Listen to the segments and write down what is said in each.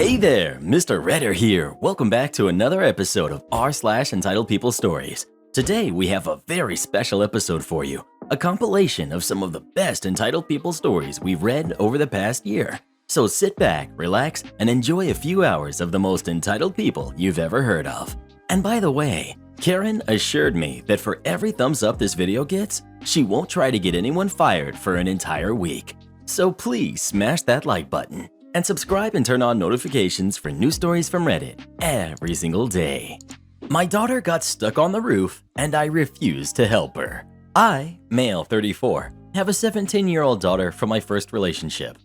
Hey there, Mr. Redder here. Welcome back to another episode of r/Entitled People Stories. Today we have a very special episode for you, a compilation of some of the best entitled people stories we've read over the past year. So sit back, relax, and enjoy a few hours of the most entitled people you've ever heard of. And by the way, Karen assured me that for every thumbs up this video gets, she won't try to get anyone fired for an entire week. So please smash that like button and subscribe and turn on notifications for new stories from Reddit every single day. My daughter got stuck on the roof and I refused to help her. I, male 34, have a 17-year-old daughter from my first relationship.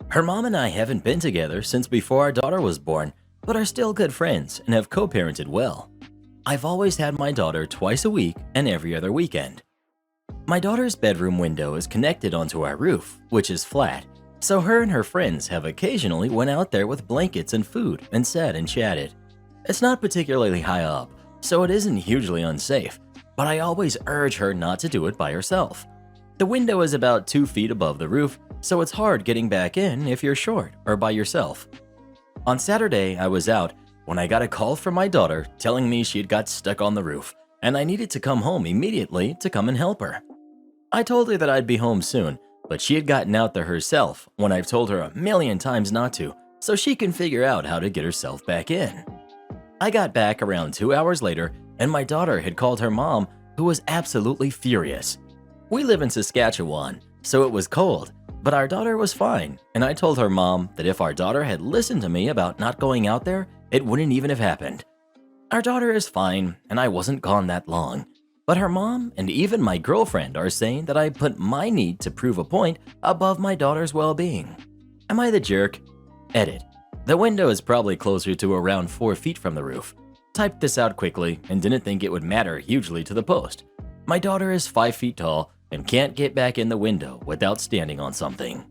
Her mom and I haven't been together since before our daughter was born, but are still good friends and have co-parented well. I've always had my daughter twice a week and every other weekend. My daughter's bedroom window is connected onto our roof, which is flat, so her and her friends have occasionally went out there with blankets and food and sat and chatted. It's not particularly high up, so it isn't hugely unsafe, but I always urge her not to do it by herself. The window is about 2 feet above the roof, so it's hard getting back in if you're short or by yourself. On Saturday, I was out when I got a call from my daughter telling me she'd got stuck on the roof and I needed to come home immediately to come and help her. I told her that I'd be home soon, but she had gotten out there herself when I've told her a million times not to, so she can figure out how to get herself back in. I got back around 2 hours later and my daughter had called her mom, who was absolutely furious. We live in Saskatchewan, so it was cold, but our daughter was fine, and I told her mom that if our daughter had listened to me about not going out there, it wouldn't even have happened. Our daughter is fine, and I wasn't gone that long, but her mom and even my girlfriend are saying that I put my need to prove a point above my daughter's well-being. Am I the jerk? Edit. The window is probably closer to around 4 feet from the roof. Typed this out quickly and didn't think it would matter hugely to the post. My daughter is 5 feet tall and can't get back in the window without standing on something.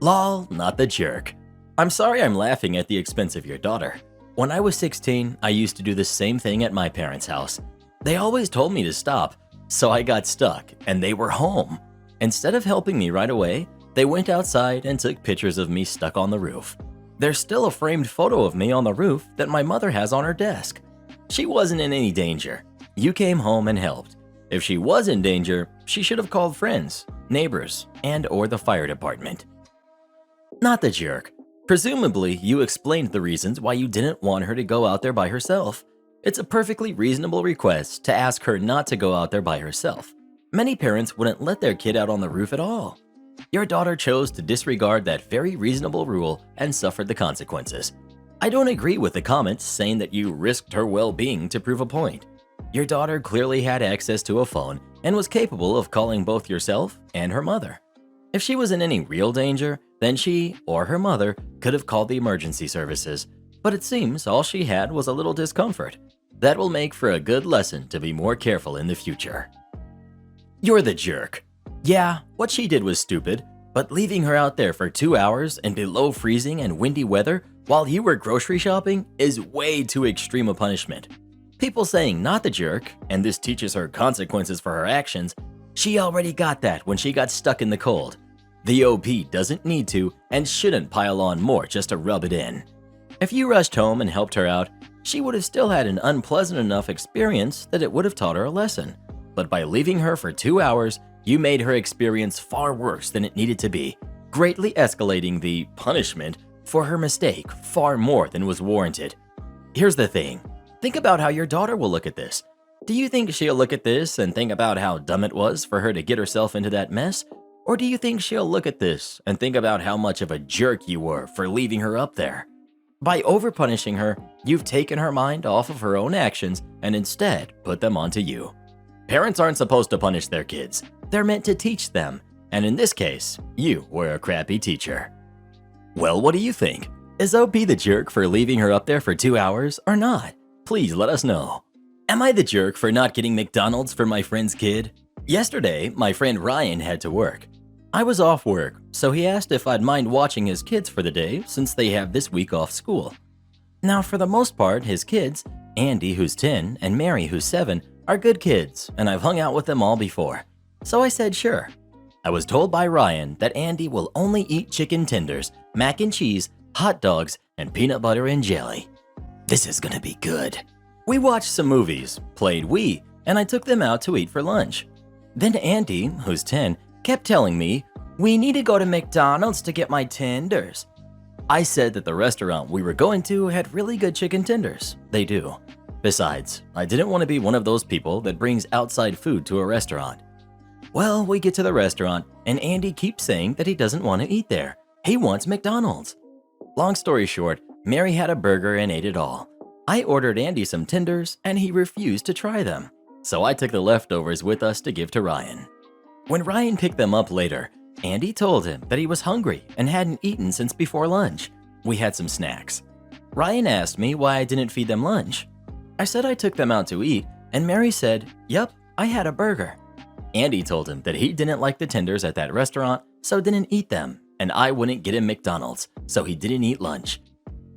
Lol, not the jerk. I'm sorry I'm laughing at the expense of your daughter. When I was 16, I used to do the same thing at my parents' house. They always told me to stop, so I got stuck and they were home. Instead of helping me right away, they went outside and took pictures of me stuck on the roof. There's still a framed photo of me on the roof that my mother has on her desk. She wasn't in any danger. You came home and helped. If she was in danger, she should have called friends, neighbors, and/or the fire department. Not the jerk. Presumably, you explained the reasons why you didn't want her to go out there by herself. It's a perfectly reasonable request to ask her not to go out there by herself. Many parents wouldn't let their kid out on the roof at all. Your daughter chose to disregard that very reasonable rule and suffered the consequences. I don't agree with the comments saying that you risked her well-being to prove a point. Your daughter clearly had access to a phone and was capable of calling both yourself and her mother. If she was in any real danger, then she or her mother could have called the emergency services, but it seems all she had was a little discomfort. That will make for a good lesson to be more careful in the future. You're the jerk. Yeah, what she did was stupid, but leaving her out there for 2 hours in below freezing and windy weather while you were grocery shopping is way too extreme a punishment. People saying not the jerk, and this teaches her consequences for her actions, she already got that when she got stuck in the cold. The OP doesn't need to and shouldn't pile on more just to rub it in. If you rushed home and helped her out, she would have still had an unpleasant enough experience that it would have taught her a lesson. But by leaving her for 2 hours, you made her experience far worse than it needed to be, greatly escalating the punishment for her mistake far more than was warranted. Here's the thing. Think about how your daughter will look at this. Do you think she'll look at this and think about how dumb it was for her to get herself into that mess? Or do you think she'll look at this and think about how much of a jerk you were for leaving her up there? By over-punishing her, you've taken her mind off of her own actions and instead put them onto you. Parents aren't supposed to punish their kids. They're meant to teach them. And in this case, you were a crappy teacher. Well, what do you think? Is OP the jerk for leaving her up there for 2 hours or not? Please let us know. Am I the jerk for not getting McDonald's for my friend's kid? Yesterday, my friend Ryan had to work. I was off work, so he asked if I'd mind watching his kids for the day since they have this week off school. Now, for the most part, his kids, Andy, who's 10, and Mary, who's 7, are good kids, and I've hung out with them all before. So I said sure. I was told by Ryan that Andy will only eat chicken tenders, mac and cheese, hot dogs, and peanut butter and jelly. This is gonna be good. We watched some movies, played Wii, and I took them out to eat for lunch. Then Andy, who's 10, kept telling me, "We need to go to McDonald's to get my tenders." I said that the restaurant we were going to had really good chicken tenders. They do. Besides, I didn't want to be one of those people that brings outside food to a restaurant. Well, we get to the restaurant, and Andy keeps saying that he doesn't want to eat there. He wants McDonald's. Long story short, Mary had a burger and ate it all. I ordered Andy some tenders, and he refused to try them. So I took the leftovers with us to give to Ryan. When Ryan picked them up later, Andy told him that he was hungry and hadn't eaten since before lunch. We had some snacks. Ryan asked me why I didn't feed them lunch. I said I took them out to eat, and Mary said, "Yup, I had a burger." Andy told him that he didn't like the tenders at that restaurant, so didn't eat them, and I wouldn't get him McDonald's, so he didn't eat lunch.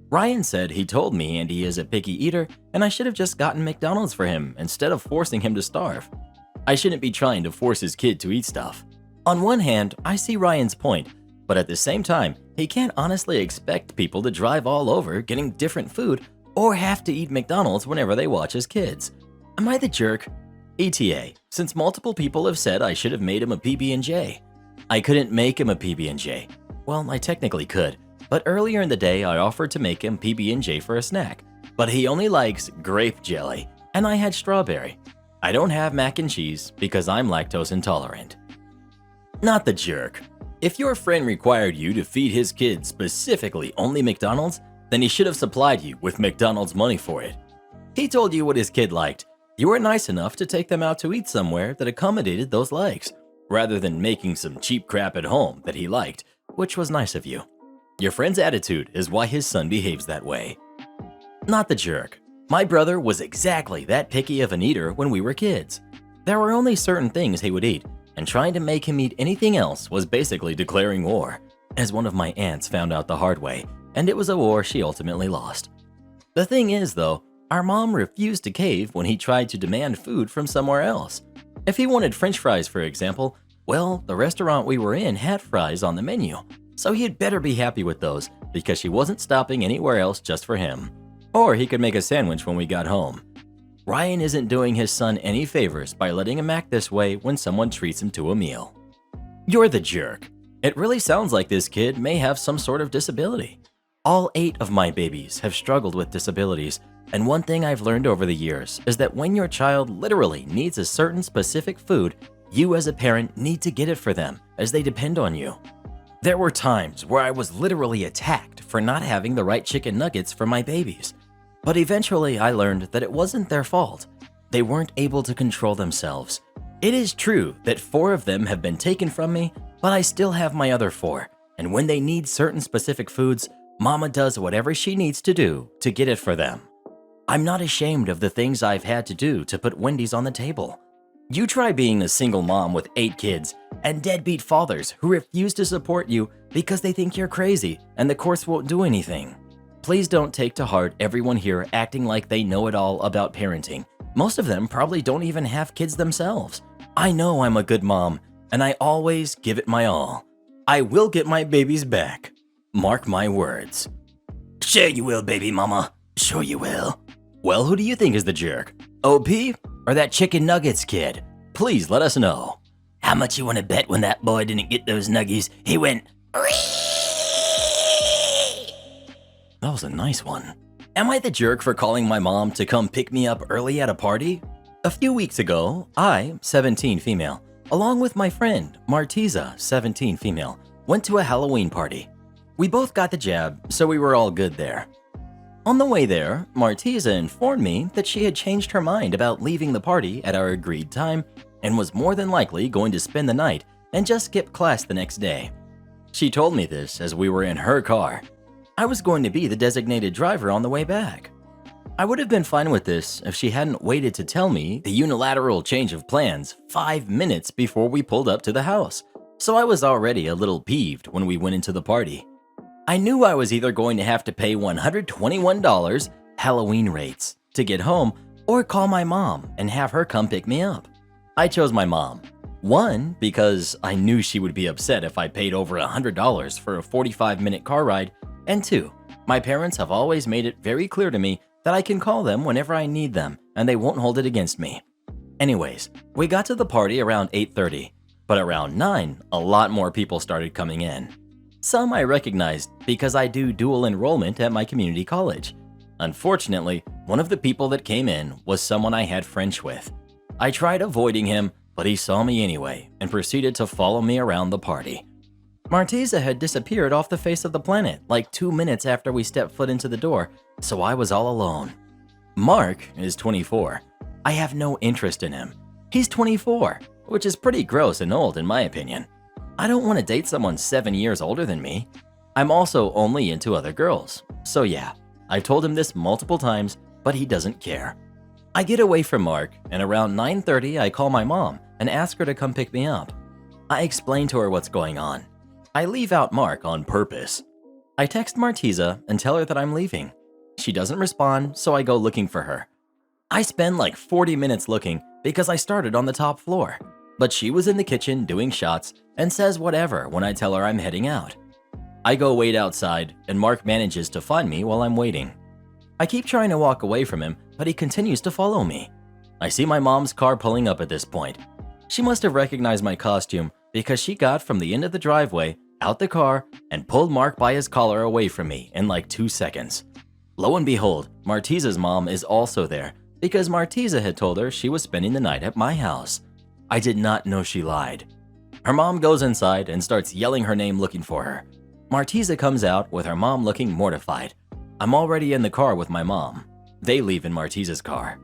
Ryan said he told me Andy is a picky eater, and I should have just gotten McDonald's for him instead of forcing him to starve. I shouldn't be trying to force his kid to eat stuff. On one hand, I see Ryan's point, but at the same time, he can't honestly expect people to drive all over getting different food or have to eat McDonald's whenever they watch his kids. Am I the jerk? ETA, since multiple people have said I should have made him a PB&J. I couldn't make him a PB&J. Well, I technically could, but earlier in the day I offered to make him PB&J for a snack, but he only likes grape jelly, and I had strawberry. I don't have mac and cheese because I'm lactose intolerant. Not the jerk. If your friend required you to feed his kids specifically only McDonald's, then he should have supplied you with McDonald's money for it. He told you what his kid liked. You were nice enough to take them out to eat somewhere that accommodated those likes, rather than making some cheap crap at home that he liked, which was nice of you. Your friend's attitude is why his son behaves that way. Not the jerk. My brother was exactly that picky of an eater when we were kids. There were only certain things he would eat, and trying to make him eat anything else was basically declaring war, as one of my aunts found out the hard way, and it was a war she ultimately lost. The thing is, though, our mom refused to cave when he tried to demand food from somewhere else. If he wanted French fries, for example, well, the restaurant we were in had fries on the menu, so he had better be happy with those because she wasn't stopping anywhere else just for him. Or he could make a sandwich when we got home. Ryan isn't doing his son any favors by letting him act this way when someone treats him to a meal. You're the jerk. It really sounds like this kid may have some sort of disability. All 8 of my babies have struggled with disabilities, and one thing I've learned over the years is that when your child literally needs a certain specific food, you as a parent need to get it for them as they depend on you. There were times where I was literally attacked for not having the right chicken nuggets for my babies. But eventually I learned that it wasn't their fault. They weren't able to control themselves. It is true that 4 of them have been taken from me, but I still have my other 4. And when they need certain specific foods, Mama does whatever she needs to do to get it for them. I'm not ashamed of the things I've had to do to put Wendy's on the table. You try being a single mom with 8 kids and deadbeat fathers who refuse to support you because they think you're crazy and the courts won't do anything. Please don't take to heart everyone here acting like they know it all about parenting. Most of them probably don't even have kids themselves. I know I'm a good mom, and I always give it my all. I will get my babies back. Mark my words. Sure you will, baby mama. Sure you will. Well, who do you think is the jerk? OP or that chicken nuggets kid? Please let us know. How much you want to bet when that boy didn't get those nuggies, he went, That was a nice one. Am I the jerk for calling my mom to come pick me up early at a party? A few weeks ago, I, 17 female, along with my friend, Martiza, 17 female, went to a Halloween party. We both got the jab, so we were all good there. On the way there, Martiza informed me that she had changed her mind about leaving the party at our agreed time and was more than likely going to spend the night and just skip class the next day. She told me this as we were in her car. I was going to be the designated driver on the way back. I would have been fine with this if she hadn't waited to tell me the unilateral change of plans 5 minutes before we pulled up to the house, so I was already a little peeved when we went into the party. I knew I was either going to have to pay $121 Halloween rates to get home or call my mom and have her come pick me up. I chose my mom. One, because I knew she would be upset if I paid over $100 for a 45-minute car ride, and two, my parents have always made it very clear to me that I can call them whenever I need them and they won't hold it against me. Anyways, we got to the party around 8:30, but around 9, a lot more people started coming in. Some I recognized because I do dual enrollment at my community college. Unfortunately, one of the people that came in was someone I had French with. I tried avoiding him, but he saw me anyway and proceeded to follow me around the party. Martiza had disappeared off the face of the planet like 2 minutes after we stepped foot into the door, so I was all alone. Mark is 24. I have no interest in him. He's 24, which is pretty gross and old in my opinion. I don't want to date someone 7 years older than me. I'm also only into other girls. So yeah, I've told him this multiple times, but he doesn't care. I get away from Mark, and around 9:30 I call my mom and ask her to come pick me up. I explain to her what's going on. I leave out Mark on purpose. I text Martiza and tell her that I'm leaving. She doesn't respond, so I go looking for her. I spend like 40 minutes looking because I started on the top floor, but she was in the kitchen doing shots and says whatever when I tell her I'm heading out. I go wait outside, and Mark manages to find me while I'm waiting. I keep trying to walk away from him, but he continues to follow me. I see my mom's car pulling up at this point. She must have recognized my costume because she got from the end of the driveway, out the car, and pulled Mark by his collar away from me in like 2 seconds. Lo and behold, Martiza's mom is also there because Martiza had told her she was spending the night at my house. I did not know she lied. Her mom goes inside and starts yelling her name looking for her. Martiza comes out with her mom looking mortified. I'm already in the car with my mom. They leave in Martiza's car.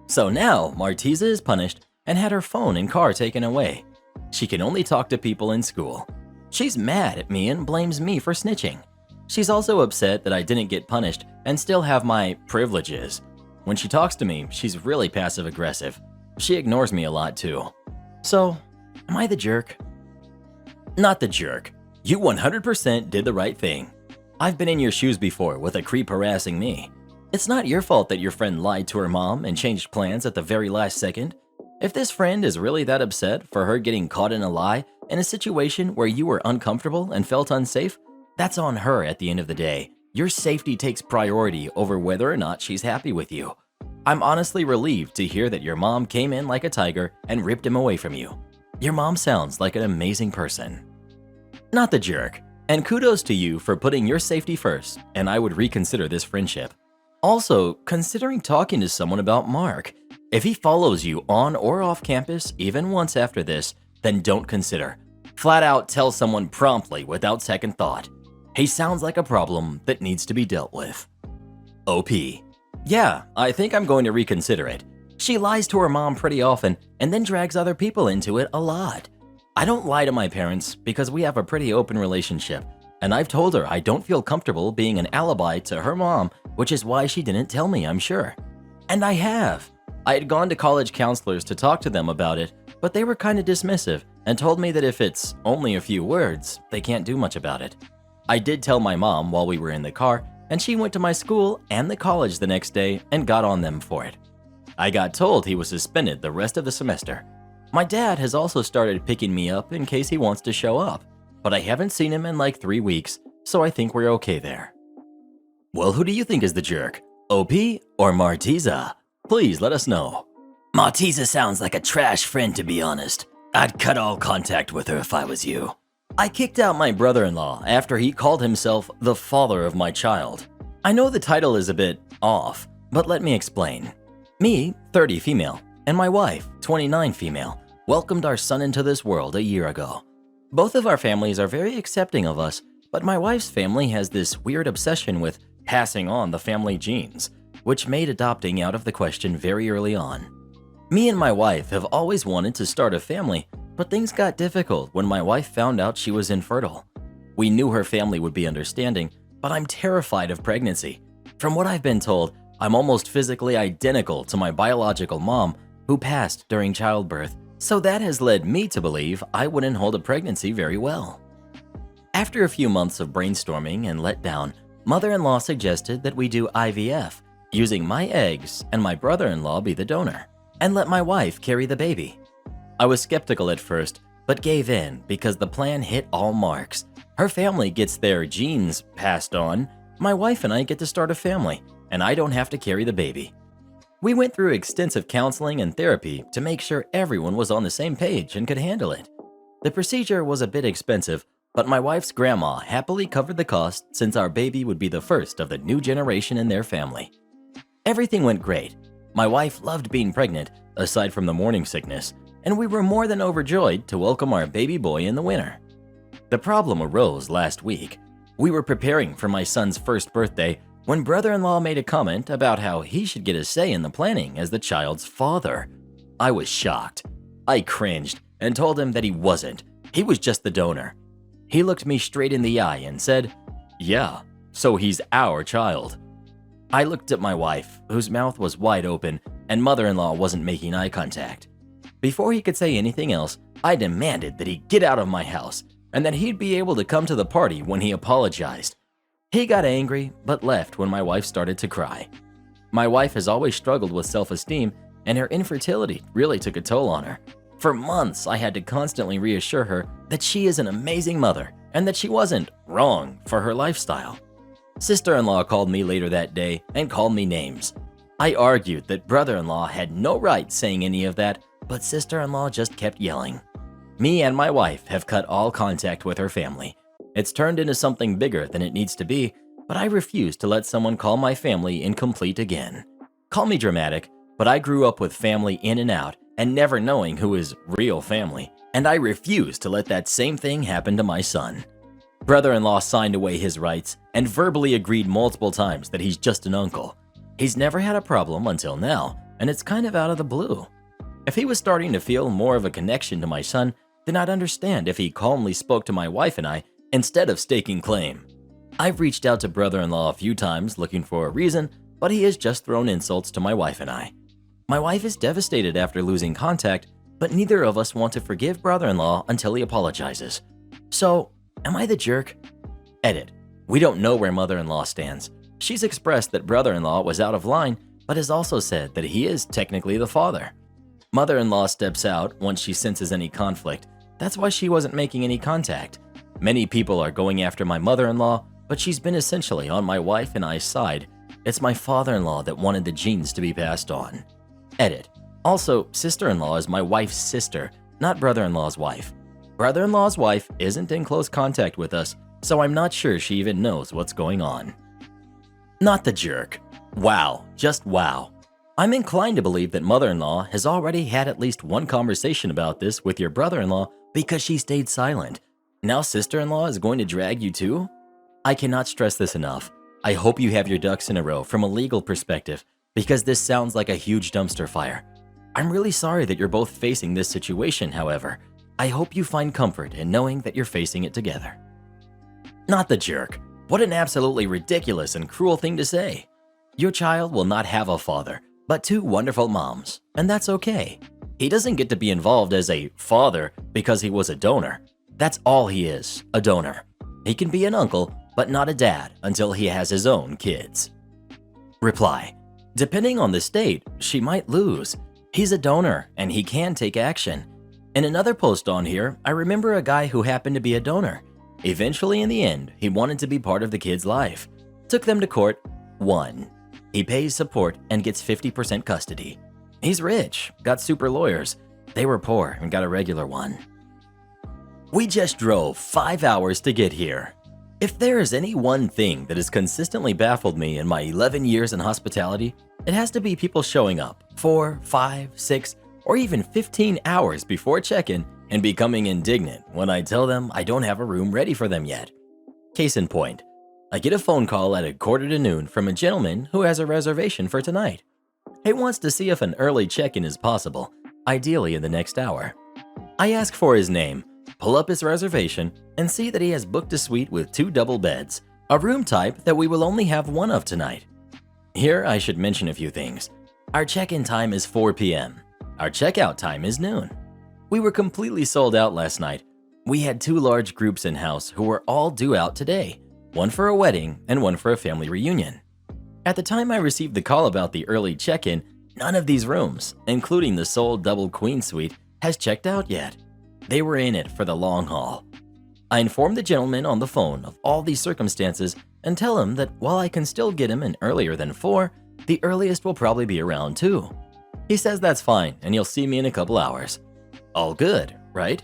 So now Martiza is punished and had her phone and car taken away. She can only talk to people in school. She's mad at me and blames me for snitching. She's also upset that I didn't get punished and still have my privileges. When she talks to me, she's really passive-aggressive. She ignores me a lot too. So, am I the jerk? Not the jerk. You 100% did the right thing. I've been in your shoes before with a creep harassing me. It's not your fault that your friend lied to her mom and changed plans at the very last second. If this friend is really that upset for her getting caught in a lie in a situation where you were uncomfortable and felt unsafe, that's on her at the end of the day. Your safety takes priority over whether or not she's happy with you. I'm honestly relieved to hear that your mom came in like a tiger and ripped him away from you. Your mom sounds like an amazing person. Not the jerk. And kudos to you for putting your safety first, and I would reconsider this friendship. Also, considering talking to someone about Mark. If he follows you on or off campus even once after this, then don't consider. Flat out tell someone promptly without second thought. He sounds like a problem that needs to be dealt with. OP. Yeah, I think I'm going to reconsider it. She lies to her mom pretty often and then drags other people into it a lot. I don't lie to my parents because we have a pretty open relationship, and I've told her I don't feel comfortable being an alibi to her mom, which is why she didn't tell me, I'm sure. And I have. I had gone to college counselors to talk to them about it, but they were kind of dismissive and told me that if it's only a few words, they can't do much about it. I did tell my mom while we were in the car, and she went to my school and the college the next day and got on them for it. I got told he was suspended the rest of the semester. My dad has also started picking me up in case he wants to show up, but I haven't seen him in like 3 weeks, so I think we're okay there. Well, who do you think is the jerk? OP or Martiza? Please let us know. Martiza sounds like a trash friend, to be honest. I'd cut all contact with her if I was you. I kicked out my brother-in-law after he called himself the father of my child. I know the title is a bit off, but let me explain. Me, 30 female, and my wife, 29 female, welcomed our son into this world a year ago. Both of our families are very accepting of us, but my wife's family has this weird obsession with passing on the family genes, which made adopting out of the question very early on. Me and my wife have always wanted to start a family, but things got difficult when my wife found out she was infertile. We knew her family would be understanding, but I'm terrified of pregnancy. From what I've been told, I'm almost physically identical to my biological mom, who passed during childbirth, so that has led me to believe I wouldn't hold a pregnancy very well. After a few months of brainstorming and letdown, mother-in-law suggested that we do IVF, using my eggs and my brother-in-law be the donor, and let my wife carry the baby. I was skeptical at first, but gave in because the plan hit all marks. Her family gets their genes passed on, my wife and I get to start a family, and I don't have to carry the baby. We went through extensive counseling and therapy to make sure everyone was on the same page and could handle it. The procedure was a bit expensive, but my wife's grandma happily covered the cost since our baby would be the first of the new generation in their family. Everything went great. My wife loved being pregnant, aside from the morning sickness, and we were more than overjoyed to welcome our baby boy in the winter. The problem arose last week. We were preparing for my son's first birthday when brother-in-law made a comment about how he should get a say in the planning as the child's father. I was shocked. I cringed and told him that he wasn't. He was just the donor. He looked me straight in the eye and said, "Yeah, so he's our child." I looked at my wife, whose mouth was wide open, and mother-in-law wasn't making eye contact. Before he could say anything else, I demanded that he get out of my house and that he'd be able to come to the party when he apologized. He got angry, but left when my wife started to cry. My wife has always struggled with self-esteem, and her infertility really took a toll on her. For months, I had to constantly reassure her that she is an amazing mother and that she wasn't wrong for her lifestyle. Sister-in-law called me later that day and called me names. I argued that brother-in-law had no right saying any of that, but sister-in-law just kept yelling. Me and my wife have cut all contact with her family. It's turned into something bigger than it needs to be, but I refuse to let someone call my family incomplete again. Call me dramatic, but I grew up with family in and out and never knowing who is real family, and I refuse to let that same thing happen to my son. Brother-in-law signed away his rights and verbally agreed multiple times that he's just an uncle. He's never had a problem until now, and it's kind of out of the blue. If he was starting to feel more of a connection to my son, then I'd understand if he calmly spoke to my wife and I instead of staking claim. I've reached out to brother-in-law a few times looking for a reason, but he has just thrown insults to my wife and I. My wife is devastated after losing contact, but neither of us want to forgive brother-in-law until he apologizes. So, am I the jerk? Edit. We don't know where mother-in-law stands. She's expressed that brother-in-law was out of line, but has also said that he is technically the father. Mother-in-law steps out once she senses any conflict. That's why she wasn't making any contact. Many people are going after my mother-in-law, but she's been essentially on my wife and I's side. It's my father-in-law that wanted the genes to be passed on. Edit. Also, sister-in-law is my wife's sister, not brother-in-law's wife. Brother-in-law's wife isn't in close contact with us, so I'm not sure she even knows what's going on. Not the jerk. Wow, just wow. I'm inclined to believe that mother-in-law has already had at least one conversation about this with your brother-in-law because she stayed silent. Now sister-in-law is going to drag you too? I cannot stress this enough. I hope you have your ducks in a row from a legal perspective because this sounds like a huge dumpster fire. I'm really sorry that you're both facing this situation, however. I hope you find comfort in knowing that you're facing it together. Not the jerk. What an absolutely ridiculous and cruel thing to say. Your child will not have a father, but two wonderful moms, and that's okay. He doesn't get to be involved as a father because he was a donor. That's all he is, a donor. He can be an uncle, but not a dad until he has his own kids. Reply. Depending on the state, she might lose. He's a donor, and he can take action. In another post on here, I remember a guy who happened to be a donor. Eventually, in the end, he wanted to be part of the kid's life. Took them to court, won. He pays support and gets 50% custody. He's rich, got super lawyers. They were poor and got a regular one. We just drove 5 hours to get here. If there is any one thing that has consistently baffled me in my 11 years in hospitality, it has to be people showing up 4, 5, 6, or even 15 hours before check-in and becoming indignant when I tell them I don't have a room ready for them yet. Case in point, I get a phone call at 12:45 from a gentleman who has a reservation for tonight. He wants to see if an early check-in is possible, ideally in the next hour. I ask for his name, pull up his reservation, and see that he has booked a suite with 2 double beds, a room type that we will only have one of tonight. Here I should mention a few things. Our check-in time is 4 p.m. Our checkout time is noon. We were completely sold out last night. We had 2 large groups in-house who were all due out today, one for a wedding and one for a family reunion. At the time I received the call about the early check-in, none of these rooms, including the sole double queen suite, has checked out yet. They were in it for the long haul. I informed the gentleman on the phone of all these circumstances and tell him that while I can still get him in earlier than 4, the earliest will probably be around 2. He says that's fine and he'll see me in a couple hours. All good, right?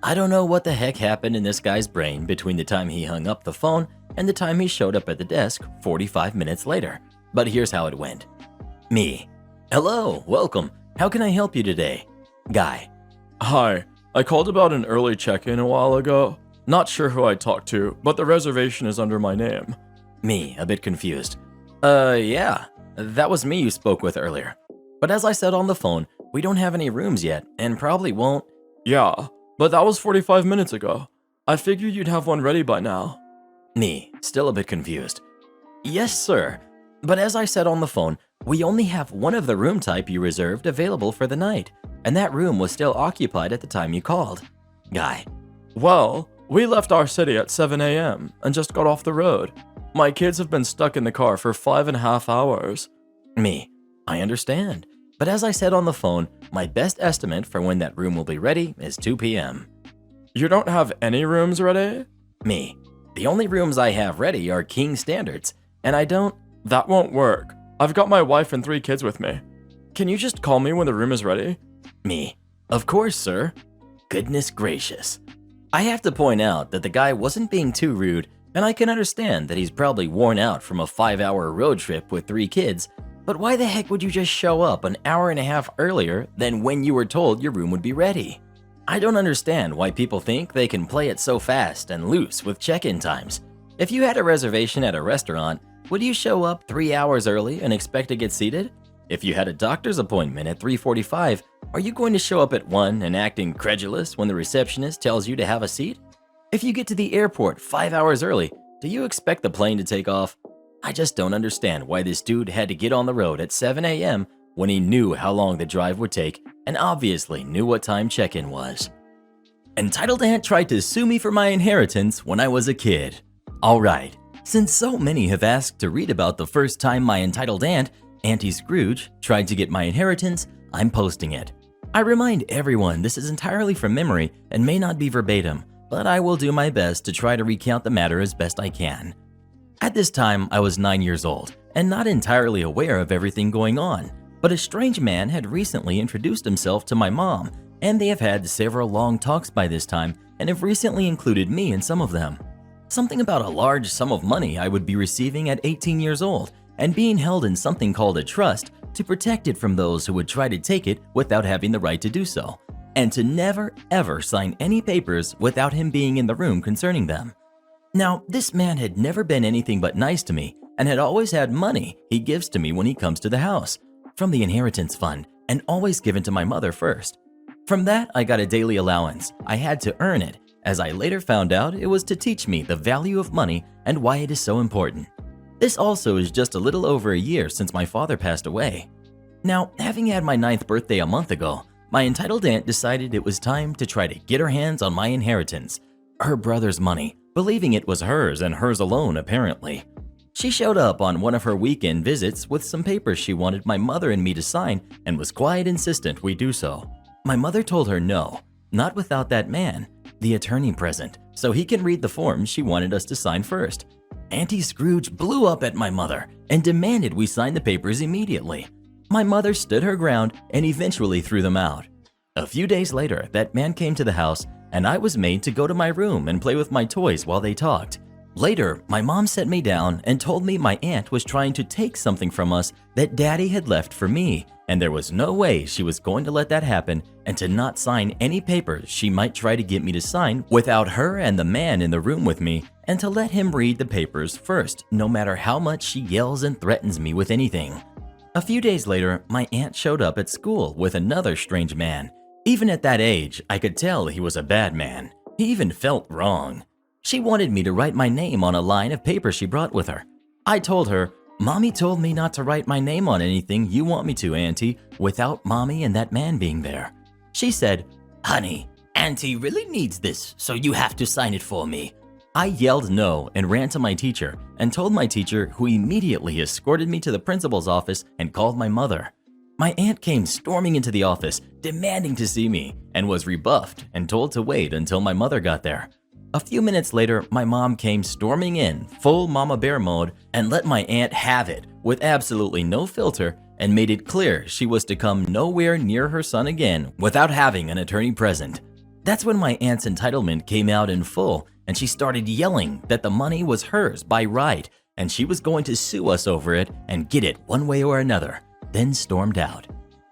I don't know what the heck happened in this guy's brain between the time he hung up the phone and the time he showed up at the desk 45 minutes later, but here's how it went. Me: hello, welcome. How can I help you today? Guy: Hi, I called about an early check-in a while ago. Not sure who I talked to, but the reservation is under my name. Me, a bit confused. Yeah, that was me you spoke with earlier. But as I said on the phone, we don't have any rooms yet and probably won't. Yeah, but that was 45 minutes ago. I figured you'd have one ready by now. Me, still a bit confused. Yes, sir. But as I said on the phone, we only have one of the room type you reserved available for the night, and that room was still occupied at the time you called. Guy: Well, we left our city at 7 a.m. and just got off the road. My kids have been stuck in the car for 5.5 hours. Me: I understand. But as I said on the phone, my best estimate for when that room will be ready is 2 p.m. You don't have any rooms ready? Me: the only rooms I have ready are king standards, and I don't... That won't work. I've got my wife and 3 kids with me. Can you just call me when the room is ready? Me: of course, sir. Goodness gracious. I have to point out that the guy wasn't being too rude, and I can understand that he's probably worn out from a 5-hour road trip with 3 kids, but why the heck would you just show up an hour and a half earlier than when you were told your room would be ready? I don't understand why people think they can play it so fast and loose with check-in times. If you had a reservation at a restaurant, would you show up 3 hours early and expect to get seated? If you had a doctor's appointment at 3:45, are you going to show up at 1 and act incredulous when the receptionist tells you to have a seat? If you get to the airport 5 hours early, do you expect the plane to take off? I just don't understand why this dude had to get on the road at 7 a.m. when he knew how long the drive would take and obviously knew what time check-in was. Entitled Aunt tried to sue me for my inheritance when I was a kid. Alright, since so many have asked to read about the first time my entitled aunt, Auntie Scrooge, tried to get my inheritance, I'm posting it. I remind everyone this is entirely from memory and may not be verbatim, but I will do my best to try to recount the matter as best I can. At this time, I was 9 years old and not entirely aware of everything going on, but a strange man had recently introduced himself to my mom, and they have had several long talks by this time and have recently included me in some of them. Something about a large sum of money I would be receiving at 18 years old and being held in something called a trust to protect it from those who would try to take it without having the right to do so, and to never ever sign any papers without him being in the room concerning them. Now, this man had never been anything but nice to me and had always had money he gives to me when he comes to the house, from the inheritance fund, and always given to my mother first. From that, I got a daily allowance. I had to earn it, as I later found out it was to teach me the value of money and why it is so important. This also is just a little over a year since my father passed away. Now, having had my 9th birthday a month ago, my entitled aunt decided it was time to try to get her hands on my inheritance, her brother's money, believing it was hers and hers alone apparently. She showed up on one of her weekend visits with some papers she wanted my mother and me to sign and was quite insistent we do so. My mother told her no, not without that man, the attorney present, so he can read the forms she wanted us to sign first. Auntie Scrooge blew up at my mother and demanded we sign the papers immediately. My mother stood her ground and eventually threw them out. A few days later, that man came to the house and I was made to go to my room and play with my toys while they talked. Later, my mom set me down and told me my aunt was trying to take something from us that Daddy had left for me, and there was no way she was going to let that happen and to not sign any papers she might try to get me to sign without her and the man in the room with me, and to let him read the papers first, no matter how much she yells and threatens me with anything. A few days later, my aunt showed up at school with another strange man. Even at that age, I could tell he was a bad man. He even felt wrong. She wanted me to write my name on a line of paper she brought with her. I told her, "Mommy told me not to write my name on anything you want me to, Auntie, without Mommy and that man being there." She said, "Honey, Auntie really needs this, so you have to sign it for me." I yelled no and ran to my teacher and told my teacher, who immediately escorted me to the principal's office and called my mother. My aunt came storming into the office, demanding to see me, and was rebuffed and told to wait until my mother got there. A few minutes later, my mom came storming in, full mama bear mode, and let my aunt have it, with absolutely no filter, and made it clear she was to come nowhere near her son again without having an attorney present. That's when my aunt's entitlement came out in full, and she started yelling that the money was hers by right, and she was going to sue us over it and get it one way or another, then stormed out.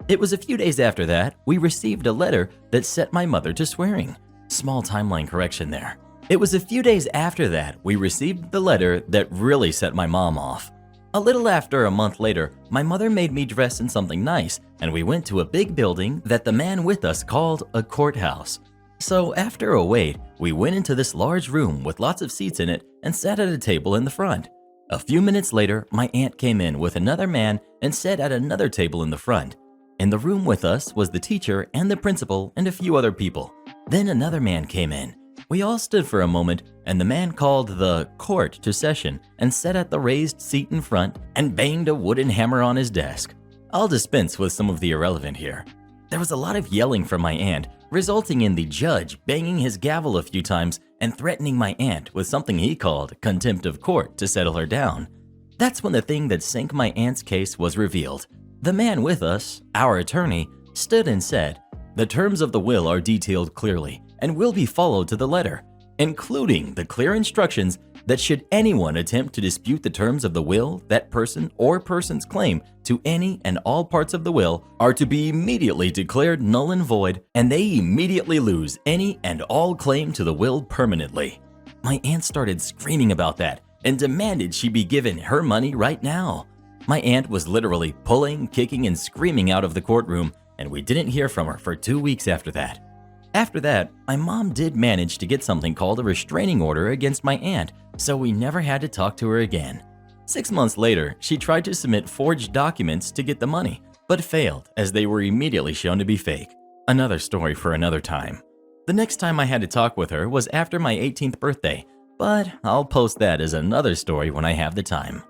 It was a few days after that, we received a letter that set my mother to swearing. Small timeline correction there. It was a few days after that we received the letter that really set my mom off. A little after a month later, my mother made me dress in something nice, and we went to a big building that the man with us called a courthouse. So after a wait, we went into this large room with lots of seats in it and sat at a table in the front. A few minutes later, my aunt came in with another man and sat at another table in the front. In the room with us was the teacher and the principal and a few other people. Then another man came in. We all stood for a moment, and the man called the court to session and sat at the raised seat in front and banged a wooden hammer on his desk. I'll dispense with some of the irrelevant here. There was a lot of yelling from my aunt, resulting in the judge banging his gavel a few times and threatening my aunt with something he called contempt of court to settle her down. That's when the thing that sank my aunt's case was revealed. The man with us, our attorney, stood and said, "The terms of the will are detailed clearly and will be followed to the letter, including the clear instructions that should anyone attempt to dispute the terms of the will, that person or person's claim to any and all parts of the will are to be immediately declared null and void, and they immediately lose any and all claim to the will permanently." My aunt started screaming about that and demanded she be given her money right now. My aunt was literally pulling, kicking, and screaming out of the courtroom, and we didn't hear from her for 2 weeks after that. After that, my mom did manage to get something called a restraining order against my aunt, so we never had to talk to her again. 6 months later, she tried to submit forged documents to get the money, but failed as they were immediately shown to be fake. Another story for another time. The next time I had to talk with her was after my 18th birthday, but I'll post that as another story when I have the time.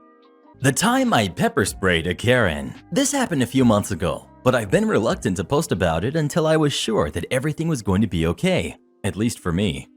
The time I pepper sprayed a Karen. This happened a few months ago, but I've been reluctant to post about it until I was sure that everything was going to be okay, at least for me.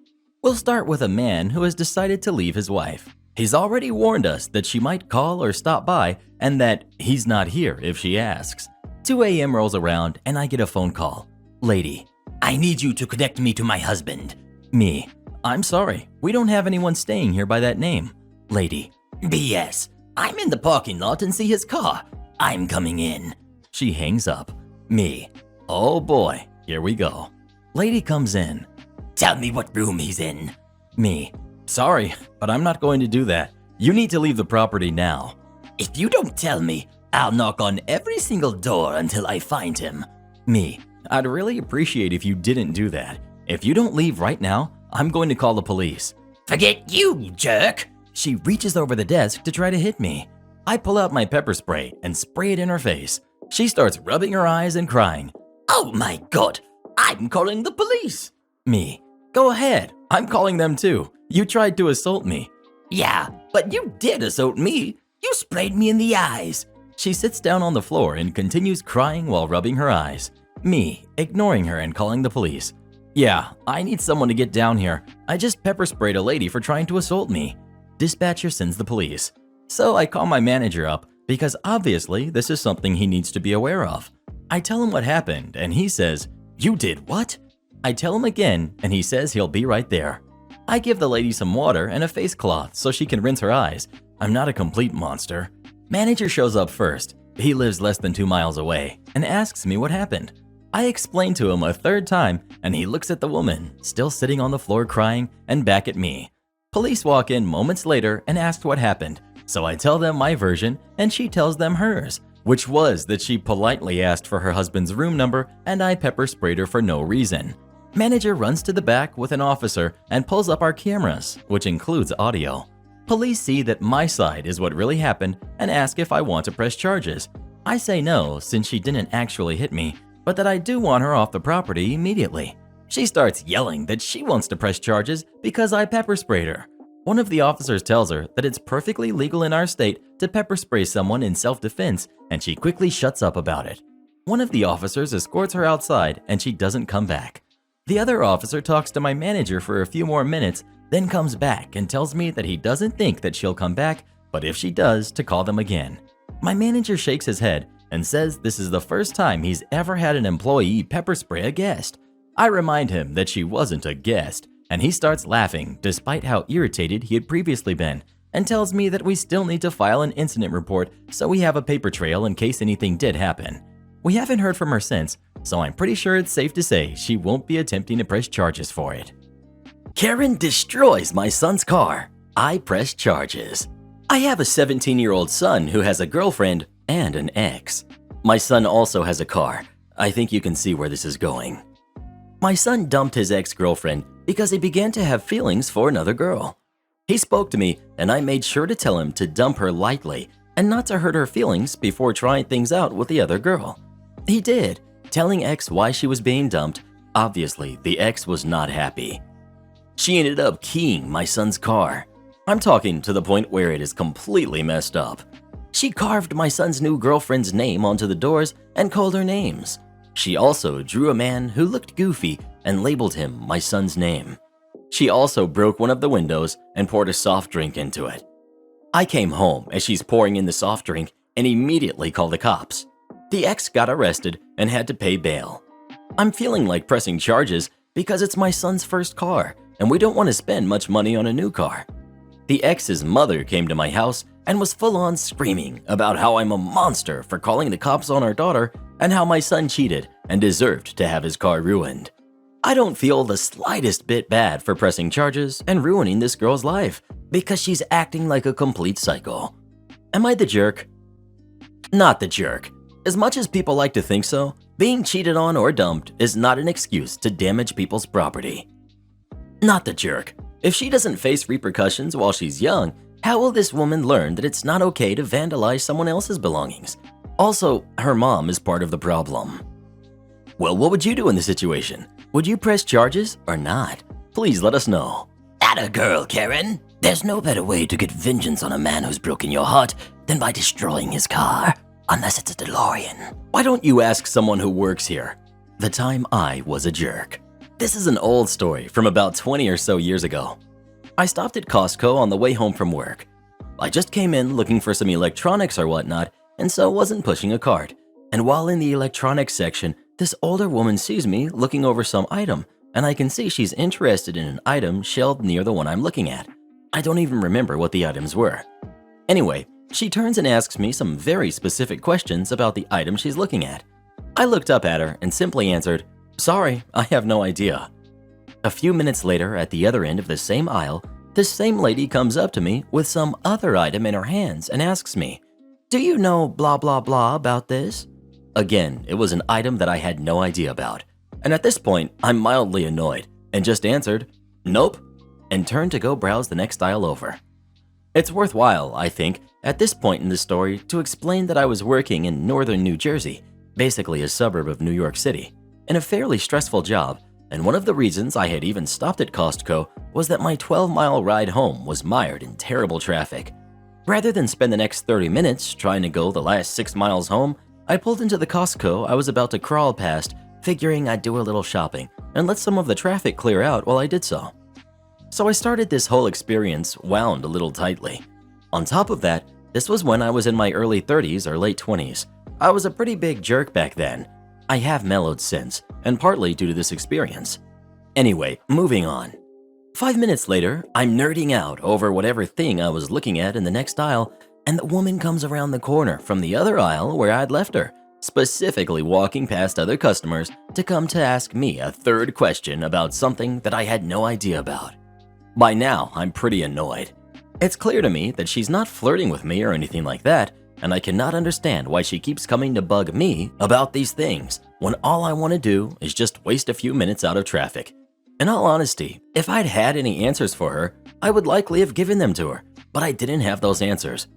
We'll start with a man who has decided to leave his wife. He's already warned us that she might call or stop by and that he's not here if she asks. 2 a.m. rolls around and I get a phone call. Lady, I need you to connect me to my husband. Me, I'm sorry, we don't have anyone staying here by that name. Lady, BS, I'm in the parking lot and see his car. I'm coming in. She hangs up. Me, oh boy, here we go. Lady comes in. Tell me what room he's in. Me, sorry, but I'm not going to do that. You need to leave the property now. If you don't tell me, I'll knock on every single door until I find him. Me, I'd really appreciate if you didn't do that. If you don't leave right now, I'm going to call the police. Forget you jerk. She reaches over the desk to try to hit me. I pull out my pepper spray and spray it in her face. She starts rubbing her eyes and crying. Oh my God, I'm calling the police. Me, go ahead, I'm calling them too. You tried to assault me. Yeah, but you did assault me. You sprayed me in the eyes. She sits down on the floor and continues crying while rubbing her eyes. Me, ignoring her and calling the police. Yeah, I need someone to get down here. I just pepper sprayed a lady for trying to assault me. Dispatcher sends the police. So I call my manager up because obviously this is something he needs to be aware of. I tell him what happened and he says, "You did what?" I tell him again and he says he'll be right there. I give the lady some water and a face cloth so she can rinse her eyes. I'm not a complete monster. Manager shows up first. He lives less than 2 miles away and asks me what happened. I explain to him a third time and he looks at the woman, still sitting on the floor crying, and back at me. Police walk in moments later and ask what happened, so I tell them my version and she tells them hers, which was that she politely asked for her husband's room number and I pepper sprayed her for no reason. Manager runs to the back with an officer and pulls up our cameras, which includes audio. Police see that my side is what really happened and ask if I want to press charges. I say no since she didn't actually hit me, but that I do want her off the property immediately. She starts yelling that she wants to press charges because I pepper sprayed her. One of the officers tells her that it's perfectly legal in our state to pepper spray someone in self-defense, and she quickly shuts up about it. One of the officers escorts her outside and she doesn't come back. The other officer talks to my manager for a few more minutes, then comes back and tells me that he doesn't think that she'll come back, but if she does, to call them again. My manager shakes his head and says this is the first time he's ever had an employee pepper spray a guest. I remind him that she wasn't a guest, and he starts laughing despite how irritated he had previously been, and tells me that we still need to file an incident report so we have a paper trail in case anything did happen. We haven't heard from her since, so I'm pretty sure it's safe to say she won't be attempting to press charges for it. Karen destroys my son's car. I press charges. I have a 17-year-old son who has a girlfriend and an ex. My son also has a car. I think you can see where this is going. My son dumped his ex-girlfriend because he began to have feelings for another girl. He spoke to me and I made sure to tell him to dump her lightly and not to hurt her feelings before trying things out with the other girl. He did, telling ex why she was being dumped. Obviously, the ex was not happy. She ended up keying my son's car. I'm talking to the point where it is completely messed up. She carved my son's new girlfriend's name onto the doors and called her names. She also drew a man who looked goofy and labeled him my son's name. She also broke one of the windows and poured a soft drink into it. I came home as she's pouring in the soft drink and immediately called the cops. The ex got arrested and had to pay bail. I'm feeling like pressing charges because it's my son's first car and we don't want to spend much money on a new car. The ex's mother came to my house and was full on screaming about how I'm a monster for calling the cops on our daughter and how my son cheated and deserved to have his car ruined. I don't feel the slightest bit bad for pressing charges and ruining this girl's life because she's acting like a complete psycho. Am I the jerk? Not the jerk. As much as people like to think so, being cheated on or dumped is not an excuse to damage people's property. Not the jerk. If she doesn't face repercussions while she's young, how will this woman learn that it's not okay to vandalize someone else's belongings? Also, her mom is part of the problem. Well, what would you do in this situation? Would you press charges or not? Please let us know. Atta girl, Karen. There's no better way to get vengeance on a man who's broken your heart than by destroying his car. Unless it's a DeLorean. Why don't you ask someone who works here? The time I was a jerk. This is an old story from about 20 or so years ago. I stopped at Costco on the way home from work. I just came in looking for some electronics or whatnot, and so wasn't pushing a cart. And while in the electronics section, this older woman sees me looking over some item, and I can see she's interested in an item shelved near the one I'm looking at. I don't even remember what the items were. Anyway, she turns and asks me some very specific questions about the item she's looking at. I looked up at her and simply answered, "Sorry, I have no idea." A few minutes later, at the other end of the same aisle, this same lady comes up to me with some other item in her hands and asks me, "Do you know blah blah blah about this?" Again, it was an item that I had no idea about. And at this point, I'm mildly annoyed and just answered, "Nope," and turned to go browse the next aisle over. It's worthwhile, I think, at this point in the story to explain that I was working in northern New Jersey, basically a suburb of New York City, in a fairly stressful job, and one of the reasons I had even stopped at Costco was that my 12-mile ride home was mired in terrible traffic. Rather than spend the next 30 minutes trying to go the last 6 miles home, I pulled into the Costco I was about to crawl past, figuring I'd do a little shopping and let some of the traffic clear out while I did so. So I started this whole experience wound a little tightly. On top of that, this was when I was in my early 30s or late 20s. I was a pretty big jerk back then. I have mellowed since, and partly due to this experience. Anyway, moving on. 5 minutes later, I'm nerding out over whatever thing I was looking at in the next aisle, and the woman comes around the corner from the other aisle where I'd left her, specifically walking past other customers to come to ask me a third question about something that I had no idea about. By now, I'm pretty annoyed. It's clear to me that she's not flirting with me or anything like that, and I cannot understand why she keeps coming to bug me about these things when all I want to do is just waste a few minutes out of traffic. In all honesty, if I'd had any answers for her, I would likely have given them to her, but I didn't have those answers.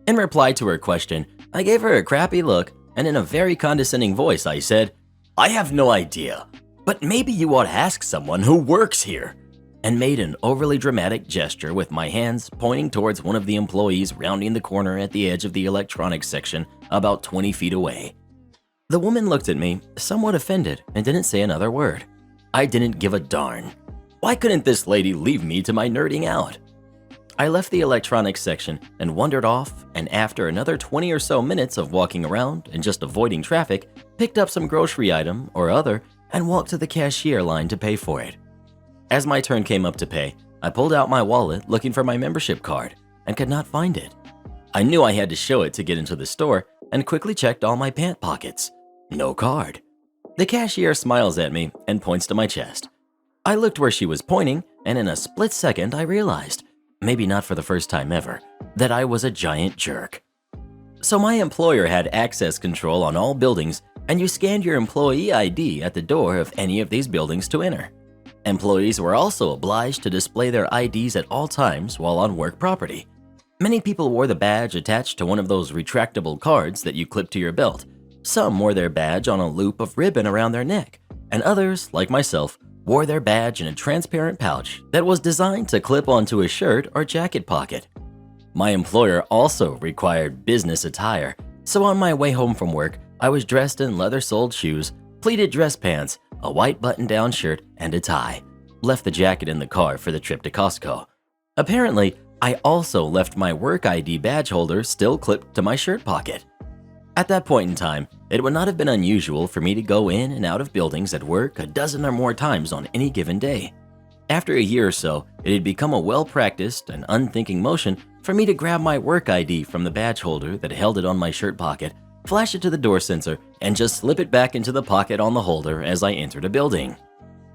In reply to her question, I gave her a crappy look, and in a very condescending voice I said, "I have no idea, but maybe you ought to ask someone who works here," and made an overly dramatic gesture with my hands pointing towards one of the employees rounding the corner at the edge of the electronics section about 20 feet away. The woman looked at me, somewhat offended, and didn't say another word. I didn't give a darn. Why couldn't this lady leave me to my nerding out? I left the electronics section and wandered off, and after another 20 or so minutes of walking around and just avoiding traffic, picked up some grocery item or other and walked to the cashier line to pay for it. As my turn came up to pay, I pulled out my wallet looking for my membership card and could not find it. I knew I had to show it to get into the store and quickly checked all my pant pockets. No card. The cashier smiles at me and points to my chest. I looked where she was pointing, and in a split second I realized, maybe not for the first time ever, that I was a giant jerk. So my employer had access control on all buildings, and you scanned your employee ID at the door of any of these buildings to enter. Employees were also obliged to display their IDs at all times while on work property. Many people wore the badge attached to one of those retractable cards that you clip to your belt. Some wore their badge on a loop of ribbon around their neck, and others, like myself, wore their badge in a transparent pouch that was designed to clip onto a shirt or jacket pocket. My employer also required business attire, so on my way home from work, I was dressed in leather-soled shoes, pleated dress pants, a white button-down shirt, and a tie. Left the jacket in the car for the trip to Costco. Apparently, I also left my work ID badge holder still clipped to my shirt pocket. At that point in time, it would not have been unusual for me to go in and out of buildings at work a dozen or more times on any given day. After a year or so, it had become a well-practiced and unthinking motion for me to grab my work ID from the badge holder that held it on my shirt pocket, flash it to the door sensor, and just slip it back into the pocket on the holder as I entered a building.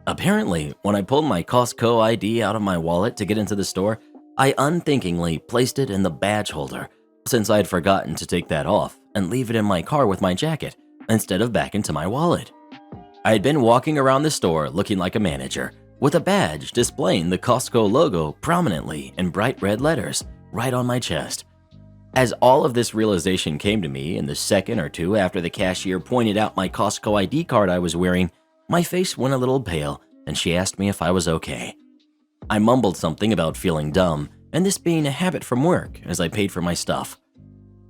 Apparently, when I pulled my Costco ID out of my wallet to get into the store, I unthinkingly placed it in the badge holder, since I had forgotten to take that off and leave it in my car with my jacket instead of back into my wallet. I had been walking around the store looking like a manager, with a badge displaying the Costco logo prominently in bright red letters right on my chest. As all of this realization came to me in the second or two after the cashier pointed out my Costco ID card I was wearing, my face went a little pale and she asked me if I was okay. I mumbled something about feeling dumb and this being a habit from work as I paid for my stuff.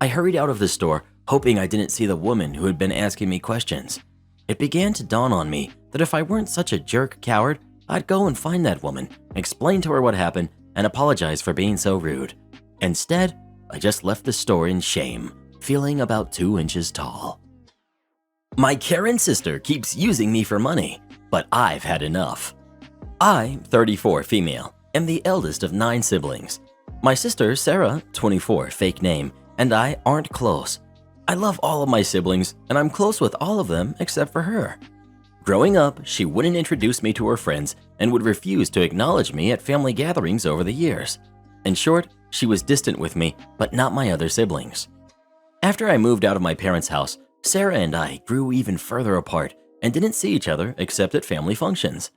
I hurried out of the store, hoping I didn't see the woman who had been asking me questions. It began to dawn on me that if I weren't such a jerk coward, I'd go and find that woman, explain to her what happened, and apologize for being so rude. Instead, I just left the store in shame, feeling about 2 inches tall. My Karen sister keeps using me for money, but I've had enough. I, 34 female, am the eldest of 9 siblings. My sister, Sarah, 24, fake name, and I aren't close. I love all of my siblings, and I'm close with all of them except for her. Growing up, she wouldn't introduce me to her friends and would refuse to acknowledge me at family gatherings over the years. In short, she was distant with me, but not my other siblings. After I moved out of my parents' house, Sarah and I grew even further apart and didn't see each other except at family functions.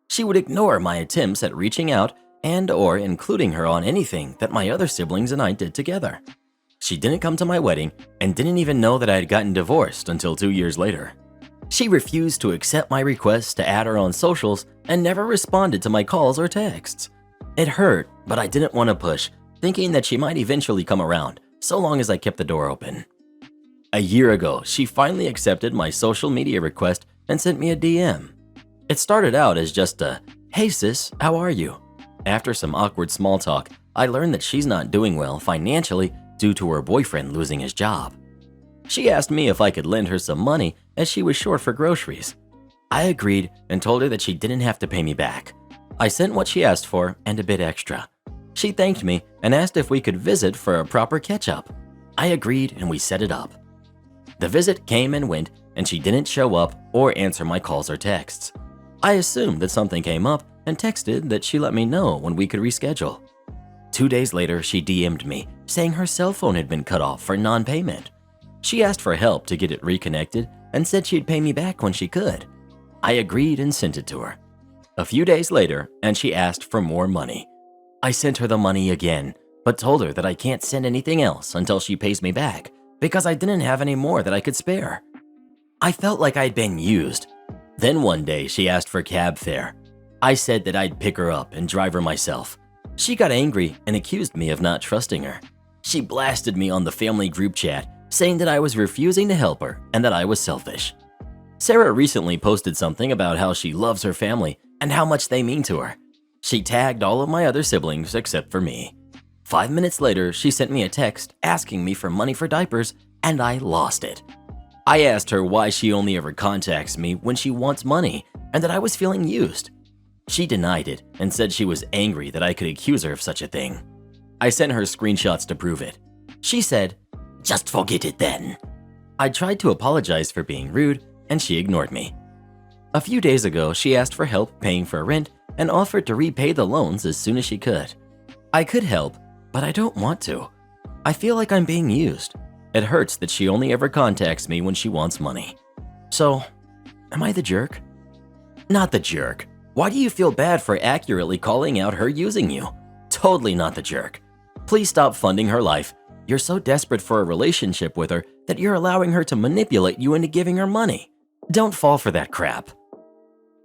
She would ignore my attempts at reaching out and/or including her on anything that my other siblings and I did together. She didn't come to my wedding and didn't even know that I had gotten divorced until 2 years later. She refused to accept my requests to add her on socials and never responded to my calls or texts. It hurt, but I didn't want to push, thinking that she might eventually come around, so long as I kept the door open. A year ago, she finally accepted my social media request and sent me a DM. It started out as just a, "Hey sis, how are you?" After some awkward small talk, I learned that she's not doing well financially due to her boyfriend losing his job. She asked me if I could lend her some money as she was short for groceries. I agreed and told her that she didn't have to pay me back. I sent what she asked for and a bit extra. She thanked me and asked if we could visit for a proper catch-up. I agreed and we set it up. The visit came and went and she didn't show up or answer my calls or texts. I assumed that something came up and texted that she let me know when we could reschedule. 2 days later, she DM'd me saying her cell phone had been cut off for non-payment. She asked for help to get it reconnected and said she'd pay me back when she could. I agreed and sent it to her. A few days later, and she asked for more money. I sent her the money again, but told her that I can't send anything else until she pays me back because I didn't have any more that I could spare. I felt like I'd been used. Then one day she asked for cab fare. I said that I'd pick her up and drive her myself. She got angry and accused me of not trusting her. She blasted me on the family group chat saying that I was refusing to help her and that I was selfish. Sarah recently posted something about how she loves her family and how much they mean to her. She tagged all of my other siblings except for me. 5 minutes later, she sent me a text asking me for money for diapers, and I lost it. I asked her why she only ever contacts me when she wants money and that I was feeling used. She denied it and said she was angry that I could accuse her of such a thing. I sent her screenshots to prove it. She said, "Just forget it then." I tried to apologize for being rude, and she ignored me. A few days ago, she asked for help paying for rent and offered to repay the loans as soon as she could. I could help, but I don't want to. I feel like I'm being used. It hurts that she only ever contacts me when she wants money. So, am I the jerk? Not the jerk. Why do you feel bad for accurately calling out her using you? Totally not the jerk. Please stop funding her life. You're so desperate for a relationship with her that you're allowing her to manipulate you into giving her money. Don't fall for that crap.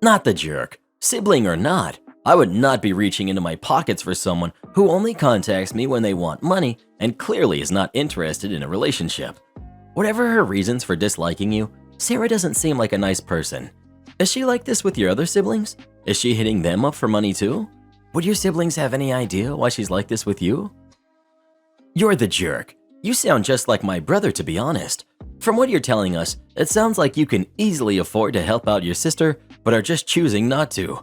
Not the jerk. Sibling or not, I would not be reaching into my pockets for someone who only contacts me when they want money and clearly is not interested in a relationship. Whatever her reasons for disliking you, Sarah doesn't seem like a nice person. Is she like this with your other siblings? Is she hitting them up for money too? Would your siblings have any idea why she's like this with you? You're the jerk. You sound just like my brother, to be honest. From what you're telling us, it sounds like you can easily afford to help out your sister, but are just choosing not to.